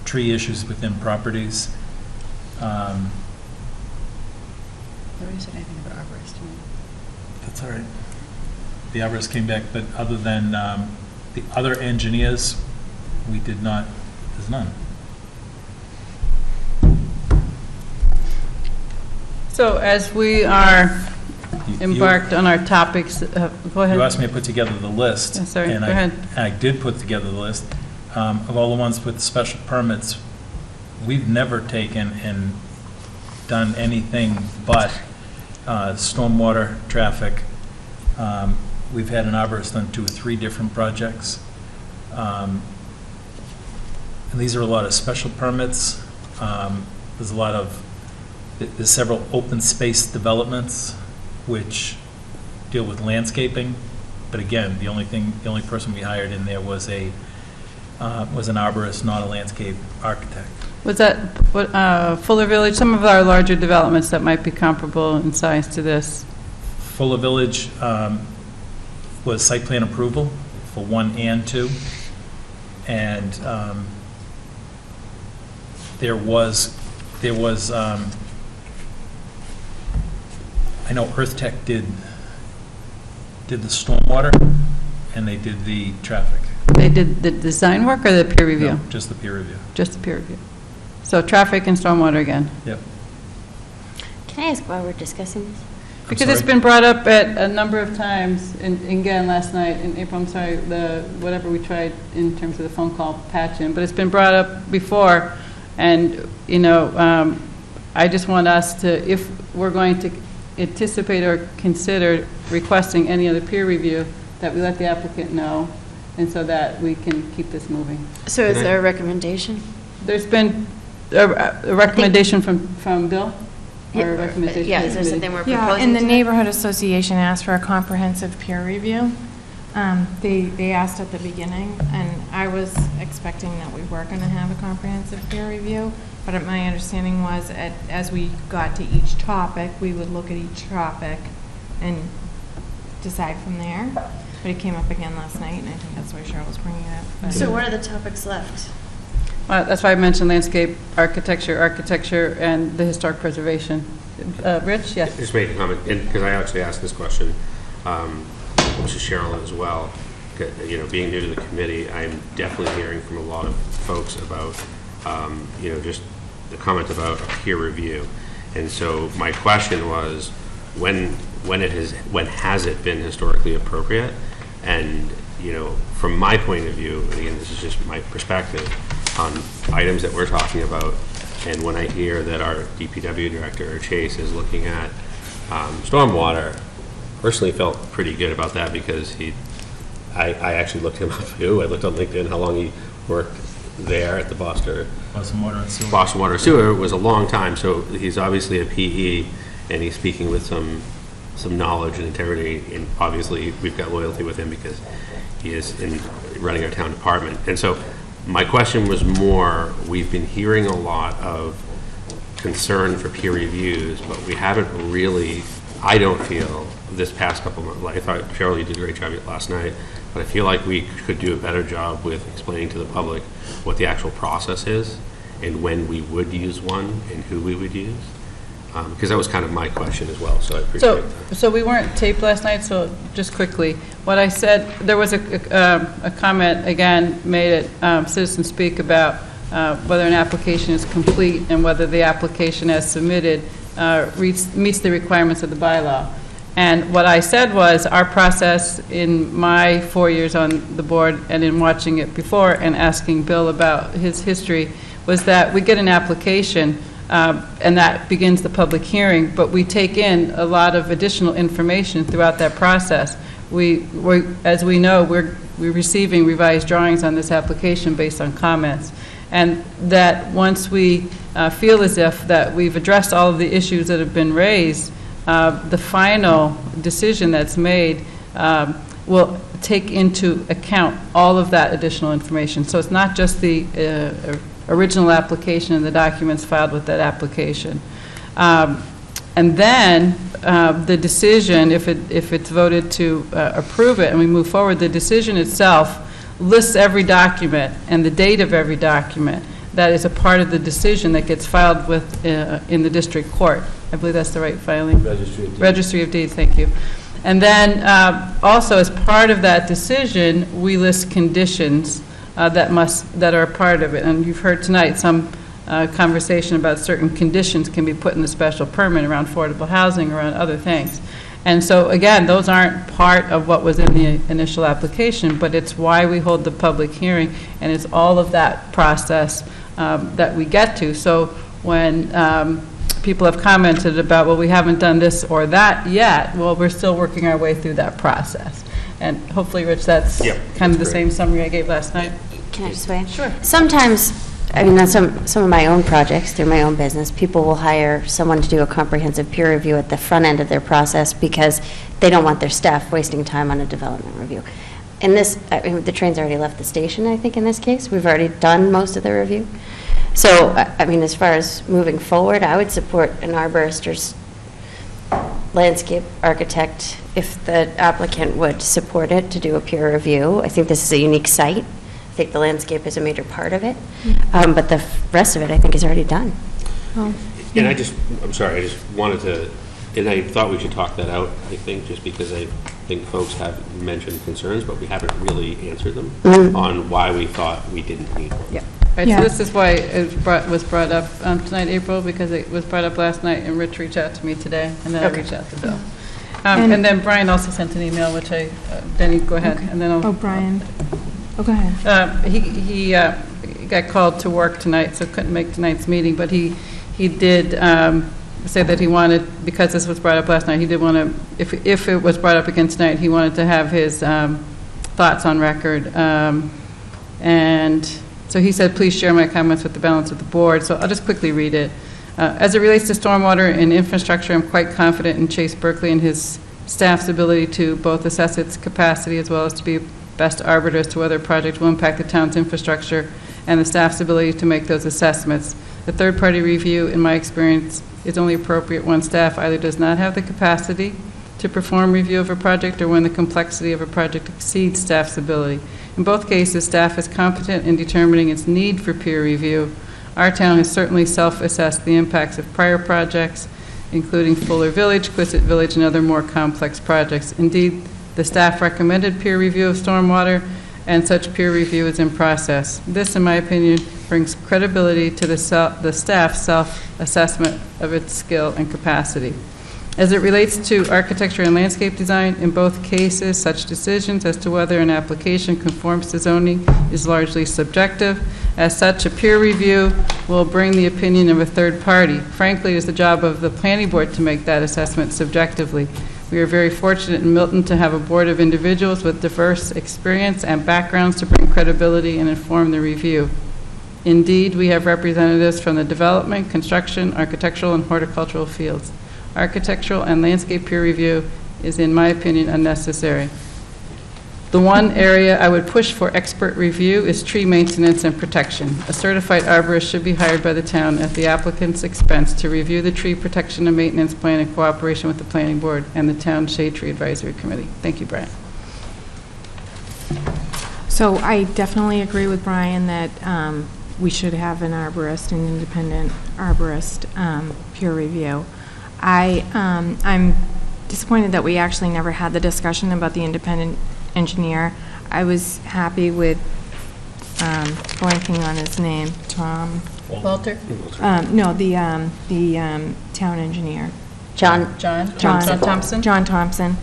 tree issues within properties. There isn't anything about arborist. That's all right. The arborist came back, but other than the other engineers, we did not, there's none. So as we are embarked on our topics, go ahead. You asked me to put together the list. Yeah, sorry, and go ahead. I did put together the list. Of all the ones with special permits, we've never taken and done anything but stormwater, traffic. We've had an arborist on 2 or 3 different projects. And these are a lot of special permits. There's a lot of, there's several open space developments which deal with landscaping. But again, the only person we hired in there was an arborist, not a landscape architect. Was that Fuller Village, some of our larger developments that might be comparable in size to this? Fuller Village was site plan approval for 1 and 2. And there was I know Earth Tech did the stormwater and they did the traffic. They did the design work or the peer review? No, just the peer review. Just the peer review. So traffic and stormwater again? Yep. Can I ask why we're discussing this? Because it's been brought up at a number of times, and again, last night, in April, I'm sorry, whatever we tried in terms of the phone call patch-in, but it's been brought up before, and, you know, I just want us to, if we're going to anticipate or consider requesting any other peer review, that we let the applicant know, and so that we can keep this moving. So is there a recommendation? There's been a recommendation from Bill? Or a recommendation Yeah, from is there the something we're committee? proposing? And the tonight? neighborhood association asked for a comprehensive peer review. They asked at the beginning, and I was expecting that we were going to have a comprehensive peer review, but my understanding was as we got to each topic, we would look at each topic and decide from there. But it came up again last night, and I think that's why Cheryl was bringing it up. But So what are the topics left? That's why I mentioned landscape, architecture, and the historic preservation. Rich, yes? Just make a comment, because I actually asked this question, which is Cheryl as well. You know, being new to the committee, I'm definitely hearing from a lot of folks about, you know, just the comment about a peer review. And so my question was, when has it been historically appropriate? And, you know, from my point of view, and again, this is just my perspective on items that we're talking about, and when I hear that our DPW director, Chase, is looking at stormwater, personally felt pretty good about that because I actually looked him up too. I looked on LinkedIn how long he worked there at the Boston Water and Sewer. Boston Water and Sewer was a long time, so he's obviously a PE, and he's speaking with some knowledge and integrity, and obviously we've got loyalty with him because he is running our town department. And so my question was more, we've been hearing a lot of concern for peer reviews, but we haven't really, I don't feel, this past couple months, like I thought Cheryl, you did a great job last night, but I feel like we could do a better job with explaining to the public what the actual process is and when we would use one and who we would use. Because that was kind of my question as well, so I appreciate that. So we weren't taped last night, so just quickly, what I said, there was a comment, again, made at Citizen Speak about whether an application is complete and whether the application as submitted meets the requirements of the bylaw. And what I said was our process in my 4 years on the board and in watching it before and asking Bill about his history was that we get an application and that begins the public hearing, but we take in a lot of additional information throughout that process. As we know, we're receiving revised drawings on this application based on comments, and that once we feel as if that we've addressed all of the issues that have been raised, the final decision that's made will take into account all of that additional information. So it's not just the original application and the documents filed with that application. And then the decision, if it's voted to approve it and we move forward, the decision itself lists every document and the date of every document that is a part of the decision that gets filed with in the district court. I believe that's the right filing. Registry of Deeds. Registry of Deeds, thank you. And then also as part of that decision, we list conditions that are a part of it. And you've heard tonight some conversation about certain conditions can be put in the special permit around affordable housing, around other things. And so again, those aren't part of what was in the initial application, but it's why we hold the public hearing, and it's all of that process that we get to. So when people have commented about, well, we haven't done this or that yet, well, we're still working our way through that process. And hopefully, Rich, that's kind of the same summary I gave last night. Can I just weigh in? Sure. Sometimes, I mean, on some of my own projects, through my own business, people will hire someone to do a comprehensive peer review at the front end of their process because they don't want their staff wasting time on a development review. In this, I mean, the train's already left the station, I think, in this case. We've already done most of the review. So, I mean, as far as moving forward, I would support an arborist or landscape architect if the applicant would support it to do a peer review. I think this is a unique site. I think the landscape is a major part of it. But the rest of it, I think, is already done. And I'm sorry, I just wanted to, and I thought we should talk that out, I think, just because I think folks have mentioned concerns, but we haven't really answered them on why we thought we didn't need one. Yeah. Right, so this is why it was brought up tonight, April, because it was brought up last night, and Rich reached out to me today, and then I reached out to Bill. And then Brian also sent an email, which Denny, go ahead. And then I'll. Brian. Oh, go ahead. He got called to work tonight, so couldn't make tonight's meeting, but he did say that he wanted, because this was brought up last night, he did want to, if it was brought up again tonight, he wanted to have his thoughts on record. And so he said, please share my comments with the balance of the board. So I'll just quickly read it. As it relates to stormwater and infrastructure, I'm quite confident in Chase Berkeley and his staff's ability to both assess its capacity as well as to be best arbiter as to whether a project will impact the town's infrastructure and the staff's ability to make those assessments. The third-party review, in my experience, is only appropriate when staff either does not have the capacity to perform review of a project or when the complexity of a project exceeds staff's ability. In both cases, staff is competent in determining its need for peer review. Our town has certainly self-assessed the impacts of prior projects, including Fuller Village, Quistit Village, and other more complex projects. Indeed, the staff recommended peer review of stormwater, and such peer review is in process. This, in my opinion, brings credibility to the staff's self-assessment of its skill and capacity. As it relates to architecture and landscape design, in both cases, such decisions as to whether an application conforms to zoning is largely subjective. As such, a peer review will bring the opinion of a third party. Frankly, it is the job of the planning board to make that assessment subjectively. We are very fortunate in Milton to have a board of individuals with diverse experience and backgrounds to bring credibility and inform the review. Indeed, we have representatives from the development, construction, architectural, and horticultural fields. Architectural and landscape peer review is, in my opinion, unnecessary. The one area I would push for expert review is tree maintenance and protection. A certified arborist should be hired by the town at the applicant's expense to review the tree protection and maintenance plan in cooperation with the planning board and the town shade tree advisory committee. Thank you, Brian. So I definitely agree with Brian that we should have an arborist, an independent arborist peer review. I'm disappointed that we actually never had the discussion about the independent engineer. I was happy with blanking on his name, Tom. Walter? No, the town engineer. John Thompson? John Thompson.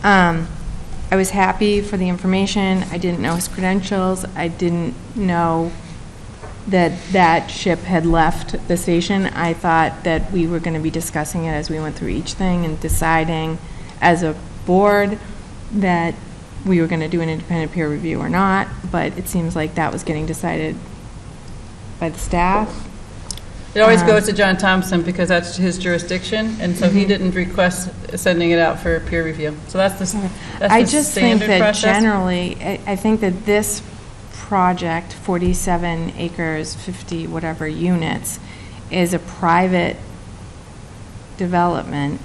I was happy for the information. I didn't know his credentials. I didn't know that that ship had left the station. I thought that we were going to be discussing it as we went through each thing and deciding as a board that we were going to do an independent peer review or not, but it seems like that was getting decided by the staff. It always goes to John Thompson because that's his jurisdiction, and so he didn't request sending it out for peer review. So that's the standard process. I just think that generally, I think that this project, 47 acres, 50 whatever units, is a private development,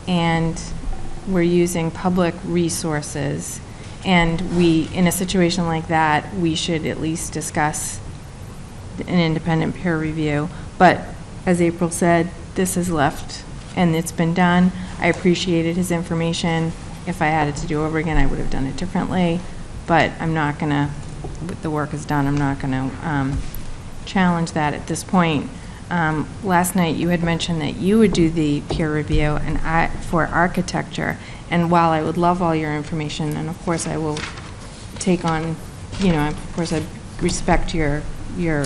and we're using public resources, and we, in a situation like that, we should at least discuss an independent peer review. But as April said, this is left and it's been done. I appreciated his information. If I had it to do over again, I would have done it differently. But I'm not going to, the work is done, I'm not going to challenge that at this point. Last night you had mentioned that you would do the peer review and for architecture. And while I would love all your information, and of course I will take on, of course I respect your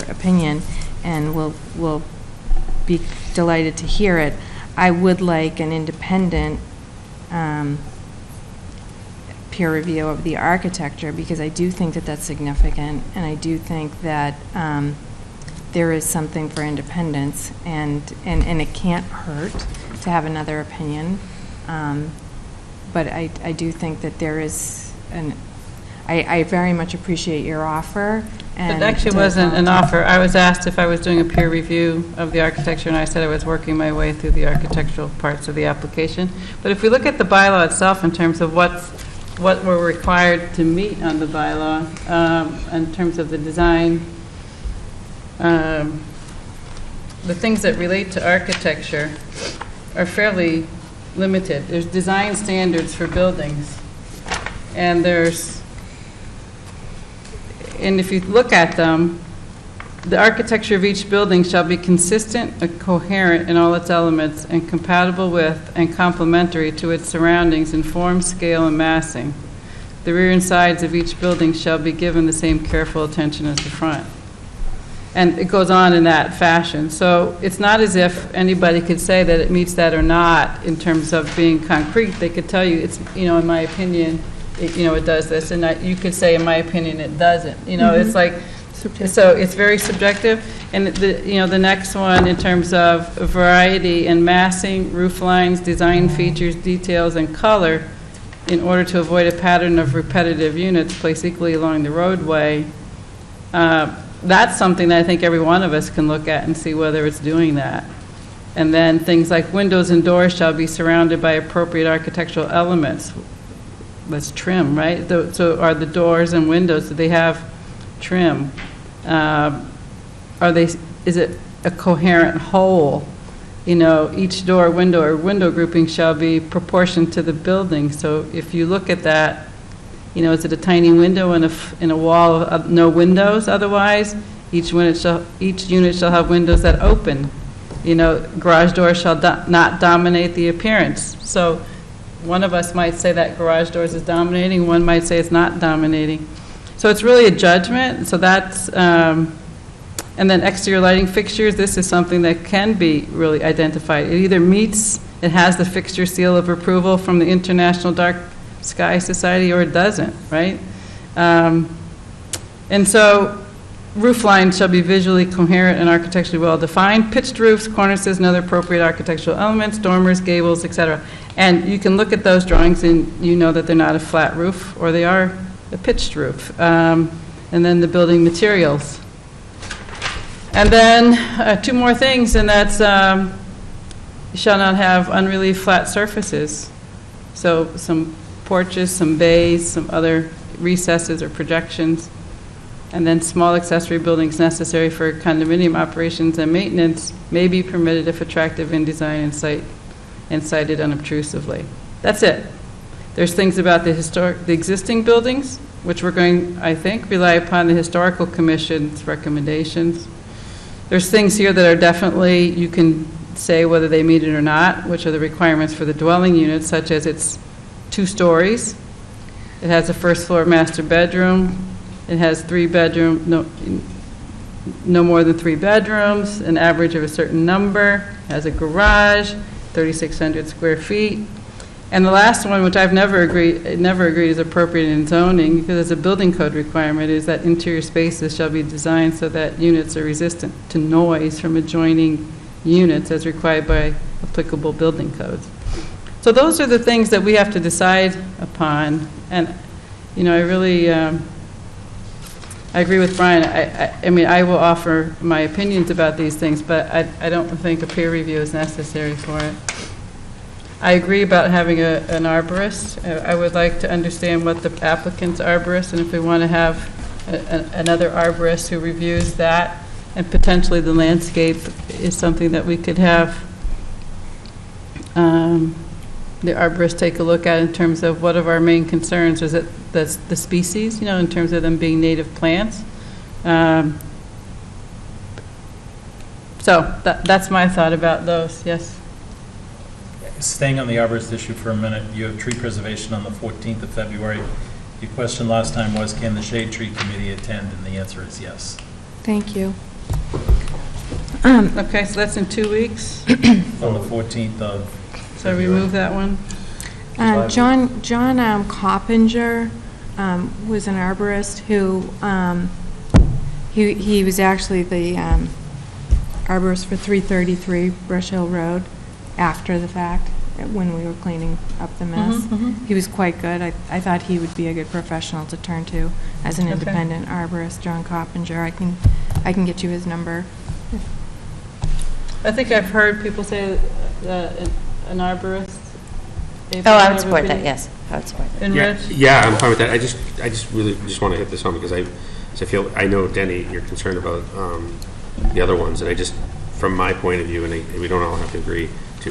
opinion, and will be delighted to hear it. I would like an independent peer review of the architecture, because I do think that that's significant, and I do think that there is something for independence, and it can't hurt to have another opinion. But I do think that there is I very much appreciate your offer. It actually wasn't an offer. I was asked if I was doing a peer review of the architecture, and I said I was working my way through the architectural parts of the application. But if we look at the bylaw itself in terms of what we're required to meet on the bylaw, in terms of the design, the things that relate to architecture are fairly limited. There's design standards for buildings, and if you look at them, the architecture of each building shall be consistent and coherent in all its elements and compatible with and complementary to its surroundings in form, scale, and massing. The rear and sides of each building shall be given the same careful attention as the front. And it goes on in that fashion. So it's not as if anybody could say that it meets that or not in terms of being concrete. They could tell you, it's, in my opinion, it does this, and you could say, in my opinion, it doesn't. It's like, so it's very subjective. And the next one, in terms of variety and massing, roof lines, design features, details, and color, in order to avoid a pattern of repetitive units placed equally along the roadway. That's something that I think every one of us can look at and see whether it's doing that. And then things like windows and doors shall be surrounded by appropriate architectural elements. That's trim, right? So are the doors and windows, do they have trim? Is it a coherent whole? Each door, window, or window grouping shall be proportioned to the building. So if you look at that, is it a tiny window in a wall of no windows otherwise? Each unit shall have windows that open. Garage doors shall not dominate the appearance. So one of us might say that garage doors is dominating, one might say it's not dominating. So it's really a judgment. So that's, and then exterior lighting fixtures, this is something that can be really identified. It either meets, it has the fixture seal of approval from the International Dark Sky Society, or it doesn't, right? And so roof lines shall be visually coherent and architecturally well defined. Pitched roofs, cornices, and other appropriate architectural elements, dormers, gables, etc. And you can look at those drawings and you know that they're not a flat roof, or they are a pitched roof. And then the building materials. And then 2 more things, and that's you shall not have unrelieved flat surfaces. So some porches, some bays, some other recesses or projections, and then small accessory buildings necessary for condominium operations and maintenance may be permitted if attractive in design and sited unobtrusively. That's it. There's things about the existing buildings, which we're going, I think, rely upon the Historical Commission's recommendations. There's things here that are definitely, you can say whether they meet it or not, which are the requirements for the dwelling unit, such as it's 2 stories. It has a first floor master bedroom. It has 3 bedroom, no more than 3 bedrooms, an average of a certain number, has a garage, 3,600 square feet. And the last one, which I've never agreed is appropriate in zoning, because it's a building code requirement, is that interior spaces shall be designed so that units are resistant to noise from adjoining units as required by applicable building codes. So those are the things that we have to decide upon. And, you know, I really, I agree with Brian. I mean, I will offer my opinions about these things, but I don't think a peer review is necessary for it. I agree about having an arborist. I would like to understand what the applicant's arborist, and if we want to have another arborist who reviews that, and potentially the landscape is something that we could have the arborist take a look at in terms of what of our main concerns. Is it the species, you know, in terms of them being native plants? So that's my thought about those, yes. Staying on the arborist issue for a minute, you have tree preservation on the 14th of February. Your question last time was, can the Shade Tree Committee attend? And the answer is yes. Thank you. Okay, so that's in 2 weeks? On the 14th of So remove that one? John Coppinger was an arborist who, he was actually the arborist for 333 Brush Hill Road after the fact, when we were cleaning up the mess. He was quite good. I thought he would be a good professional to turn to as an independent arborist, John Coppinger. I can get you his number. I think I've heard people say that an arborist. I would support that, yes. I would support that. And Rich? Yeah, I'm fine with that. I just really just want to hit this home because I feel, I know, Denny, you're concerned about the other ones, and I just, from my point of view, and we don't all have to agree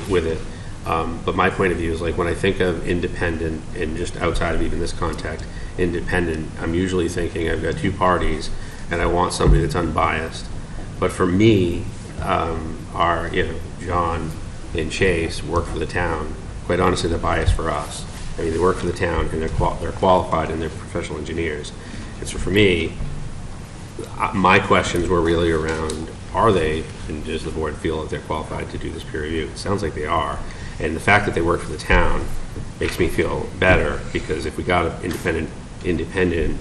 with it, but my point of view is, like, when I think of independent, and just outside of even this context, independent, I'm usually thinking I've got 2 parties, and I want somebody that's unbiased. But for me, John and Chase work for the town. Quite honestly, they're biased for us. I mean, they work for the town, and they're qualified, and they're professional engineers. And so for me, my questions were really around, are they, and does the board feel that they're qualified to do this peer review? It sounds like they are. And the fact that they work for the town makes me feel better, because if we got an independent,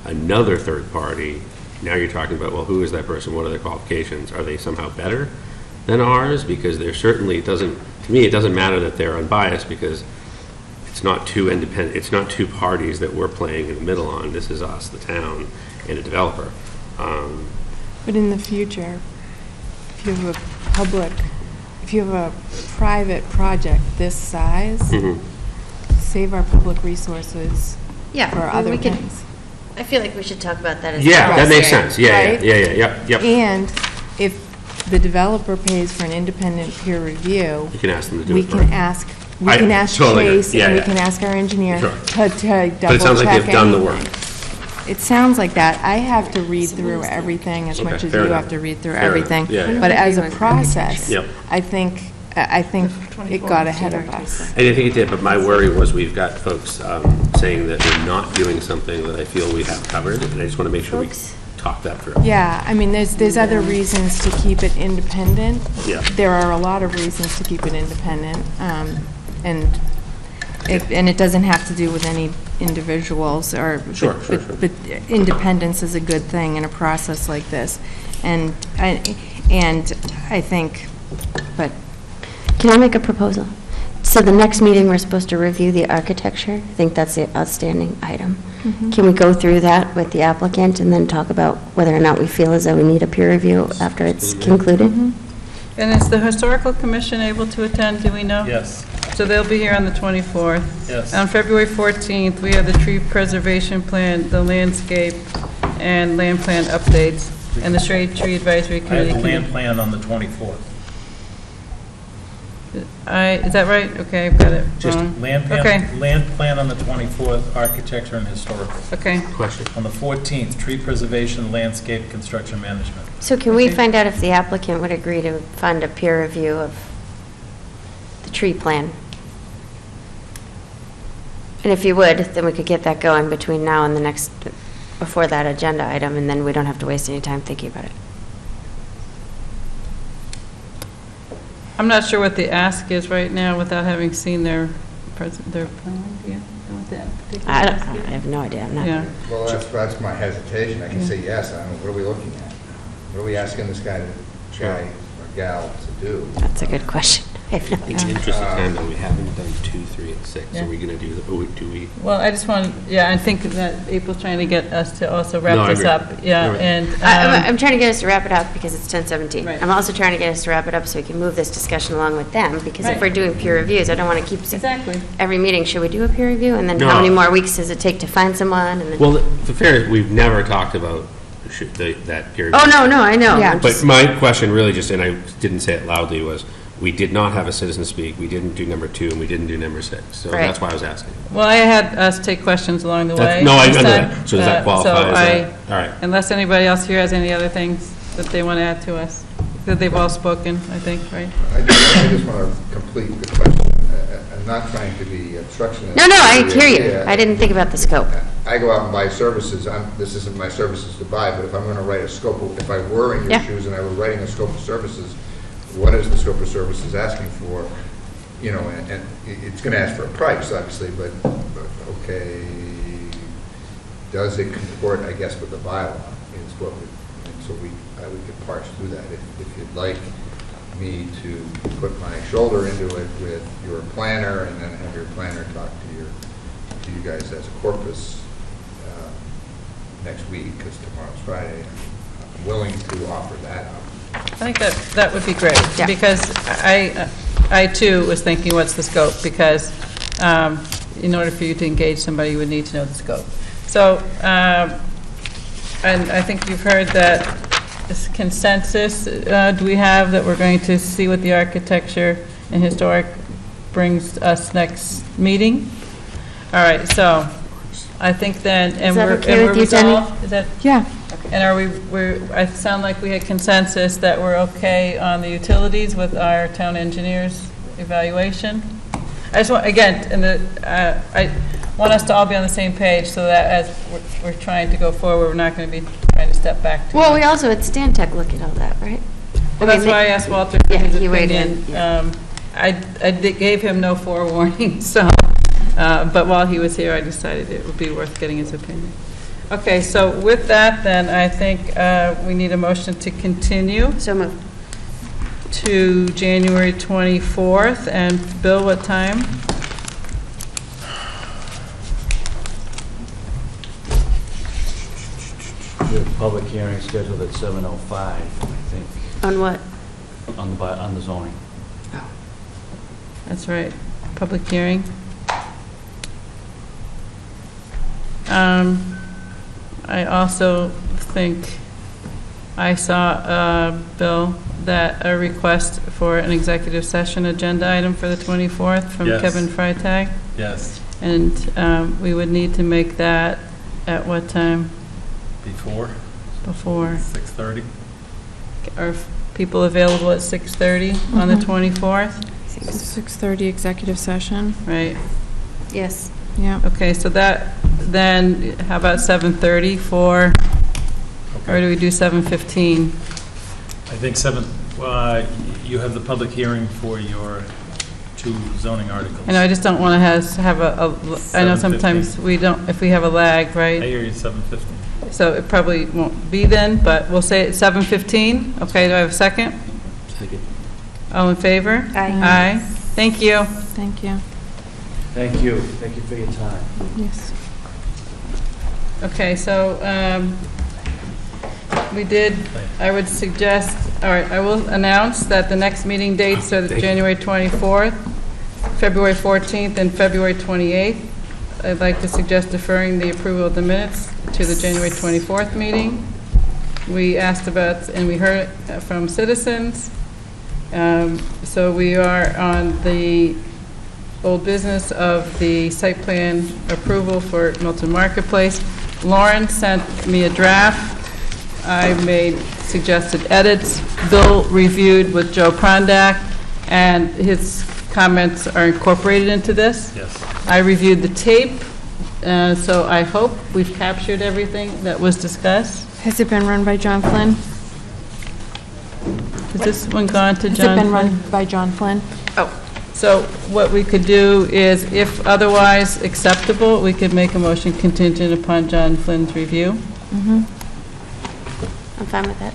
another third party, now you're talking about, well, who is that person? What are their qualifications? Are they somehow better than ours? Because they're certainly, to me, it doesn't matter that they're unbiased, because it's not 2 independent, it's not 2 parties that we're playing in the middle on. This is us, the town, and a developer. But in the future, if you have a private project this size, save our public resources for other things. I feel like we should talk about that as Yeah, that makes sense. Yeah, right? Yep. And if the developer pays for an independent peer review, You can ask them to do we it. can ask totally agree. Chase, and we can ask our engineer Sure. to double check But it sounds like they've done the work. anything. It sounds like that. I have to read through everything as much as fair you enough. have to read through Fair everything. enough. Yeah. But as a process, Yep. I think it got ahead of us. And I think it did, but my worry was we've got folks saying that we're not doing something that I feel we have covered, and I just want to make sure we talk that through. Yeah, I mean, there's other reasons to keep it independent. Yeah. There are a lot of reasons to keep it independent, and it doesn't have to do with any individuals or. Sure. But independence is a good thing in a process like this, and I think, but. Can I make a proposal? So the next meeting, we're supposed to review the architecture. I think that's the outstanding item. Can we go through that with the applicant and then talk about whether or not we feel as though we need a peer review after it's concluded? And is the Historical Commission able to attend, do we know? Yes. So they'll be here on the 24th. Yes. On February 14th, we have the tree preservation plan, the landscape, and land plan updates, and the Shade Tree Advisory I have Committee. the land plan on the 24th. Is that right? Okay, I've got it Just wrong. land Okay. plan on the 24th, architecture and historical. Okay. Question. On the 14th, tree preservation, landscape, construction management. So can we find out if the applicant would agree to fund a peer review of the tree plan? And if you would, then we could get that going between now and the next, before that agenda item, and then we don't have to waste any time thinking about it. I'm not sure what the ask is right now without having seen their plan. Do you know what that particular I ask is? have no idea. I'm not. Yeah. Well, that's my hesitation. I can say yes. I don't know, what are we looking at? What are we asking this guy or gal to do? That's a good question. I have no In the idea. interest of time, though, we haven't done 2, 3, and 6. Yeah. Are we going to do, do we? Well, I just want, I think that April's trying to get us to also No, wrap I this agree. up. Yeah, Right. and. I'm trying to get us to wrap it up because it's 10:17. Right. I'm also trying to get us to wrap it up so we can move this discussion along with them, because if Right. we're doing peer reviews, I don't want to keep Exactly. every meeting. Should we do a peer review? And then No. how many more weeks does it take to find someone? And then, Well, the fair is, we've never talked about that period. oh, no, I know. I'm But just- my question really just, and I didn't say it loudly, was we did not have a citizen speak, we didn't do number 2, and we didn't do number 6. So Right. that's why I was asking. Well, I had us take questions along the way. No, I this know time. that. So does that qualify so as that? All right. Unless anybody else here has any other things that they want to add to us, that they've all spoken, I think, right? I just want to complete the question. I'm not trying to be obstructionist. No, I to the hear you. idea. I didn't think about the scope. I go out and buy services. This isn't my services to buy, but if I'm going to write a scope, if I were in your Yeah. shoes and I were writing a scope of services, what is the scope of services asking for? You know, and it's going to ask for a price, obviously, but okay, does it comport, I guess, with the bylaw? Is what we, and so we could parse through that. If you'd like me to put my shoulder into it with your planner and then have your planner talk to you guys as a corpus next week, because tomorrow's Friday, I'm willing to offer that up. I think that would be great, because I too was thinking, what's the scope? Because in order for you to engage somebody, you would need to know the scope. So, and I think you've heard that this consensus, do we have, that we're going to see what the architecture and historic brings us next meeting? All right, so I think then, and that we're okay with you, Jenny? resolved? Is that? Yeah. And are I sound like we had consensus that we're okay on the utilities with our town engineer's evaluation? I just want, again, I want us to all be on the same page so that as we're trying to go forward, we're not going to be trying to step back too Well, much. we also had Stan Tech look at all that, right? Well, that's why I asked Walter for his he weighed opinion. in, I gave him no forewarning, so, but while he was here, I decided it would be worth getting his opinion. Okay, so with that, then, I think we need a motion to continue. So moved. To January 24th, and Bill, what time? We have a public hearing scheduled at 7:05, I think, On what? on the zoning. That's right, public hearing. I also think I saw, Bill, that a request for an executive session agenda item for the 24th from Yes. Kevin Freitag. Yes. And we would need to make that at what time? Before? Before. 6:30? Are people available at 6:30 on the 24th? 6:30 executive session. Right. Yes. Yeah. Okay, so that, then, how about 7:30 for, or do we do 7:15? I think you have the public hearing for your 2 zoning articles. I know, I just don't want to have I know sometimes we don't, if we have a lag, I right? hear you, 7:15. So it probably won't be then, but we'll say it's 7:15. Okay, do I have a second? Second. All in favor? Aye. Aye. Thank you. Thank you. Thank you. Thank you for your time. Yes. Okay, so I would suggest, all right, I will announce that the next meeting dates are the January 24th, February 14th, and February 28th. I'd like to suggest deferring the approval of the minutes to the January 24th meeting. We asked about, and we heard from citizens. So we are on the old business of the site plan approval for Milton Marketplace. Lauren sent me a draft. I made suggested edits. Bill reviewed with Joe Prondak, and his comments are incorporated into this. Yes. I reviewed the tape, so I hope we've captured everything that was discussed. Has it been run by John Flynn? Has this one gone to John Has it been Flynn? run by John Flynn? Oh, so what we could do is, if otherwise acceptable, we could make a motion contingent upon John Flynn's review. Mm-hmm. I'm fine with that.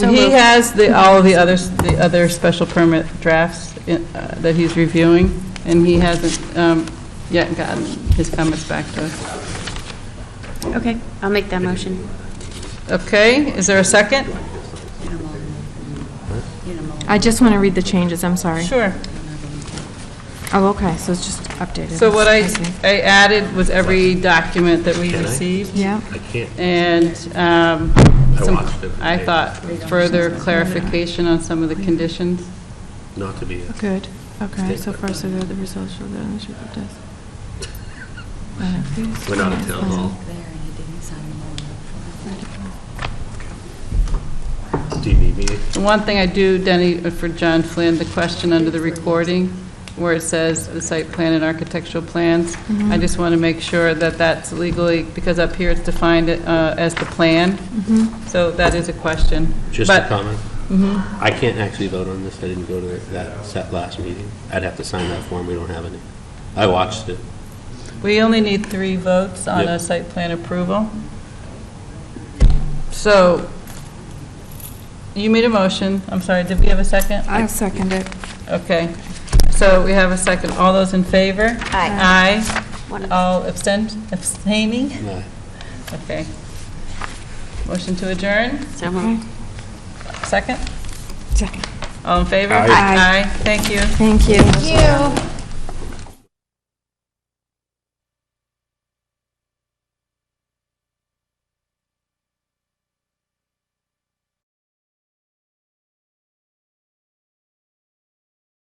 He has all of the other special permit drafts that he's reviewing, and he hasn't yet gotten his comments back to us. Okay, I'll make that motion. Okay, is there a second? I just want to read the changes, I'm sorry. Sure. Oh, okay, so it's just updated. So what I see. added was every document that we Can I? received. Yeah. I can't. And watched it. I thought further clarification on some of the conditions. Not to be. Good, okay, so first of all, the results show that the of death. We're not at town hall. Do you need me? The one thing I do, Denny, for John Flynn, the question under the recording, where it says the site plan and architectural plans, I just want to make sure that that's legally, because up here it's defined as the plan, so that is a question. Just But- a comment. I can't actually vote on this. I didn't go to that set last meeting. I'd have to sign that form. We don't have any. I watched it. We only need 3 votes on Yep. a site plan approval. So, you made a motion. I'm sorry, did we have a second? I'll second it. Okay. So we have a second. All those in favor? Aye. Aye. All abstaining? No. Okay. Motion to adjourn? So moved. Second? Second. All in favor? Aye. Aye. Thank you. Thank you. Thank you.